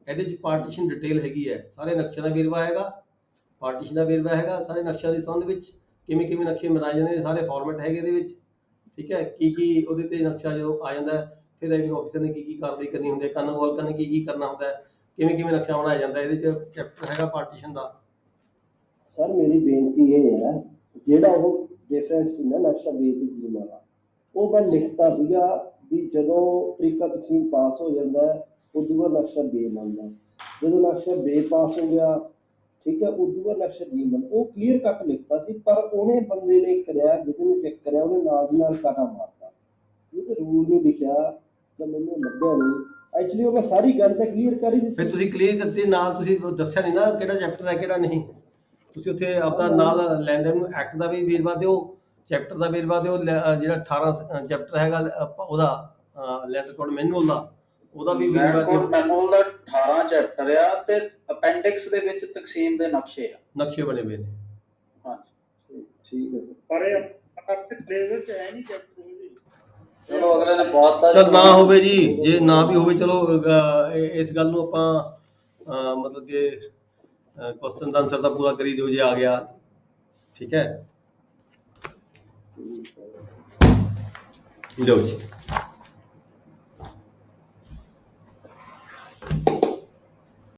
ਇਹਦੇ 'ਚ ਪਾਰਟੀਸ਼ਨ ਡਿਟੇਲ ਹੈਗੀ ਹੈ, ਸਾਰੇ ਨਕਸ਼ਿਆਂ ਦਾ ਵੇਰਵਾ ਹੈਗਾ, ਪਾਰਟੀਸ਼ਨ ਦਾ ਵੇਰਵਾ ਹੈਗਾ, ਸਾਰੇ ਨਕਸ਼ਿਆਂ ਦੇ ਸੰਬੰਧ ਵਿੱਚ ਕਿਵੇਂ ਕਿਵੇਂ ਨਕਸ਼ੇ ਬਣਾਏ ਜਾਂਦੇ ਨੇ, ਸਾਰੇ ਫਾਰਮੈਟ ਹੈਗੇ ਇਹਦੇ ਵਿੱਚ, ਠੀਕ ਹੈ। ਕੀ ਉਹਦੇ ਤੇ ਨਕਸ਼ਾ ਜਦੋਂ ਆ ਜਾਂਦਾ ਫਿਰ ਰੈਵਨਿਊ ਆਫਿਸਰ ਨੇ ਕੀ ਕਾਰਵਾਈ ਕਰਨੀ ਹੁੰਦੀ ਹੈ, ਕਾਨੂੰਗੋਲਕਾਂ ਨੇ ਕੀ ਕਰਨਾ ਹੁੰਦਾ ਹੈ, ਕਿਵੇਂ ਨਕਸ਼ਾ ਬਣਾਇਆ ਜਾਂਦਾ, ਇਹਦੇ 'ਚ ਚੈਪਟਰ ਹੈਗਾ ਪਾਰਟੀਸ਼ਨ ਦਾ। ਸਰ ਮੇਰੀ ਬੇਨਤੀ ਇਹ ਹੈ, ਜਿਹੜਾ ਉਹ ਡਿਫਰੈਂਸ ਸੀ ਨਾ ਨਕਸ਼ਾ ਬੇ ਤੇ ਜੀਨ ਵਾਲਾ, ਉਹ ਮੈਂ ਲਿਖਤਾ ਸੀਗਾ ਵੀ ਜਦੋਂ ਤਰੀਕਾ ਤਕਸੀਮ ਪਾਸ ਹੋ ਜਾਂਦਾ ਹੈ ਉਦੋਂ ਬਾਅਦ ਨਕਸ਼ਾ ਬੇ ਬਣਦਾ, ਜਦੋਂ ਨਕਸ਼ਾ ਬੇ ਪਾਸ ਹੋ ਗਿਆ, ਠੀਕ ਹੈ, ਉਦੋਂ ਬਾਅਦ ਨਕਸ਼ਾ ਜੀ ਬਣਦਾ। ਉਹ ਕਲੀਅਰ ਕੱਟ ਲਿਖਤਾ ਸੀ, ਪਰ ਉਹਨੇ ਬੰਦੇ ਨੇ ਕਰਿਆ, ਜਿਹਨੇ ਚੈੱਕ ਕਰਿਆ ਉਹਨੇ ਨਾਲ ਦੀ ਨਾਲ ਕਾਟਾ ਮਾਰਤਾ। ਇਹ ਤਾਂ ਰੂਲ ਨਹੀਂ ਲਿਖਿਆ ਤਾਂ ਮੈਨੂੰ ਲੱਭਿਆ ਨਹੀਂ। ਐਕਚੁਅਲੀ ਉਹ ਮੈਂ ਸਾਰੀ ਗੱਲ ਤਾਂ ਕਲੀਅਰ ਕਰ ਹੀ ਦਿੱਤੀ। ਫਿਰ ਤੁਸੀਂ ਕਲੀਅਰ ਕਰਤੇ ਨਾਲ, ਤੁਸੀਂ ਦੱਸਿਆ ਨਹੀਂ ਨਾ ਕਿਹੜਾ ਚੈਪਟਰ ਹੈ ਕਿਹੜਾ ਨਹੀਂ। ਤੁਸੀਂ ਉੱਥੇ ਆਪਦਾ ਨਾਲ ਲੈਂਡ ਰੈਵਨਿਊ ਐਕਟ ਦਾ ਵੀ ਵੇਰਵਾ ਦਿਓ, ਚੈਪਟਰ ਦਾ ਵੇਰਵਾ ਦਿਓ, ਜਿਹੜਾ 18 ਚੈਪਟਰ ਹੈਗਾ ਉਹਦਾ ਲੈਂਡ ਰਿਕਾਰਡ ਮੈਨੂਅਲ ਦਾ, ਉਹਦਾ ਵੀ ਲੈਂਡ ਵੇਰਵਾ ਦਿਓ। ਰਿਕਾਰਡ ਮੈਨੂਅਲ ਦਾ 18 ਚੈਪਟਰ ਆ ਤੇ ਅਪੈਂਡਿਕਸ ਦੇ ਵਿੱਚ ਤਕਸੀਮ ਦੇ ਨਕਸ਼ੇ ਆ, ਨਕਸ਼ੇ ਬਣੇ ਹੋਏ ਨੇ। ਹਾਂਜੀ ਠੀਕ ਹੈ ਸਰ। ਪਰ ਇਹ ਆਪਣੇ ਸਿਲੇਬਸ ਚ ਹੈ ਨਹੀਂ ਚੈਪਟਰ ਉਹਦੇ। ਚਲੋ ਅਗਲੇ ਨੇ ਬਹੁਤ ਚਲ ਨਾ ਹੋਵੇ ਜੀ, ਜੇ ਨਾ ਵੀ ਹੋਵੇ ਚਲੋ ਇਸ ਗੱਲ ਨੂੰ ਆਪਾਂ ਮਤਲਬ ਕਿ ਕੁਐਸਚਨ ਦਾ ਆਨਸਰ ਤਾਂ ਪੂਰਾ ਕਰੀ ਦਿਓ ਜੇ ਆ ਗਿਆ, ਠੀਕ ਹੈ। ਲਓ ਜੀ।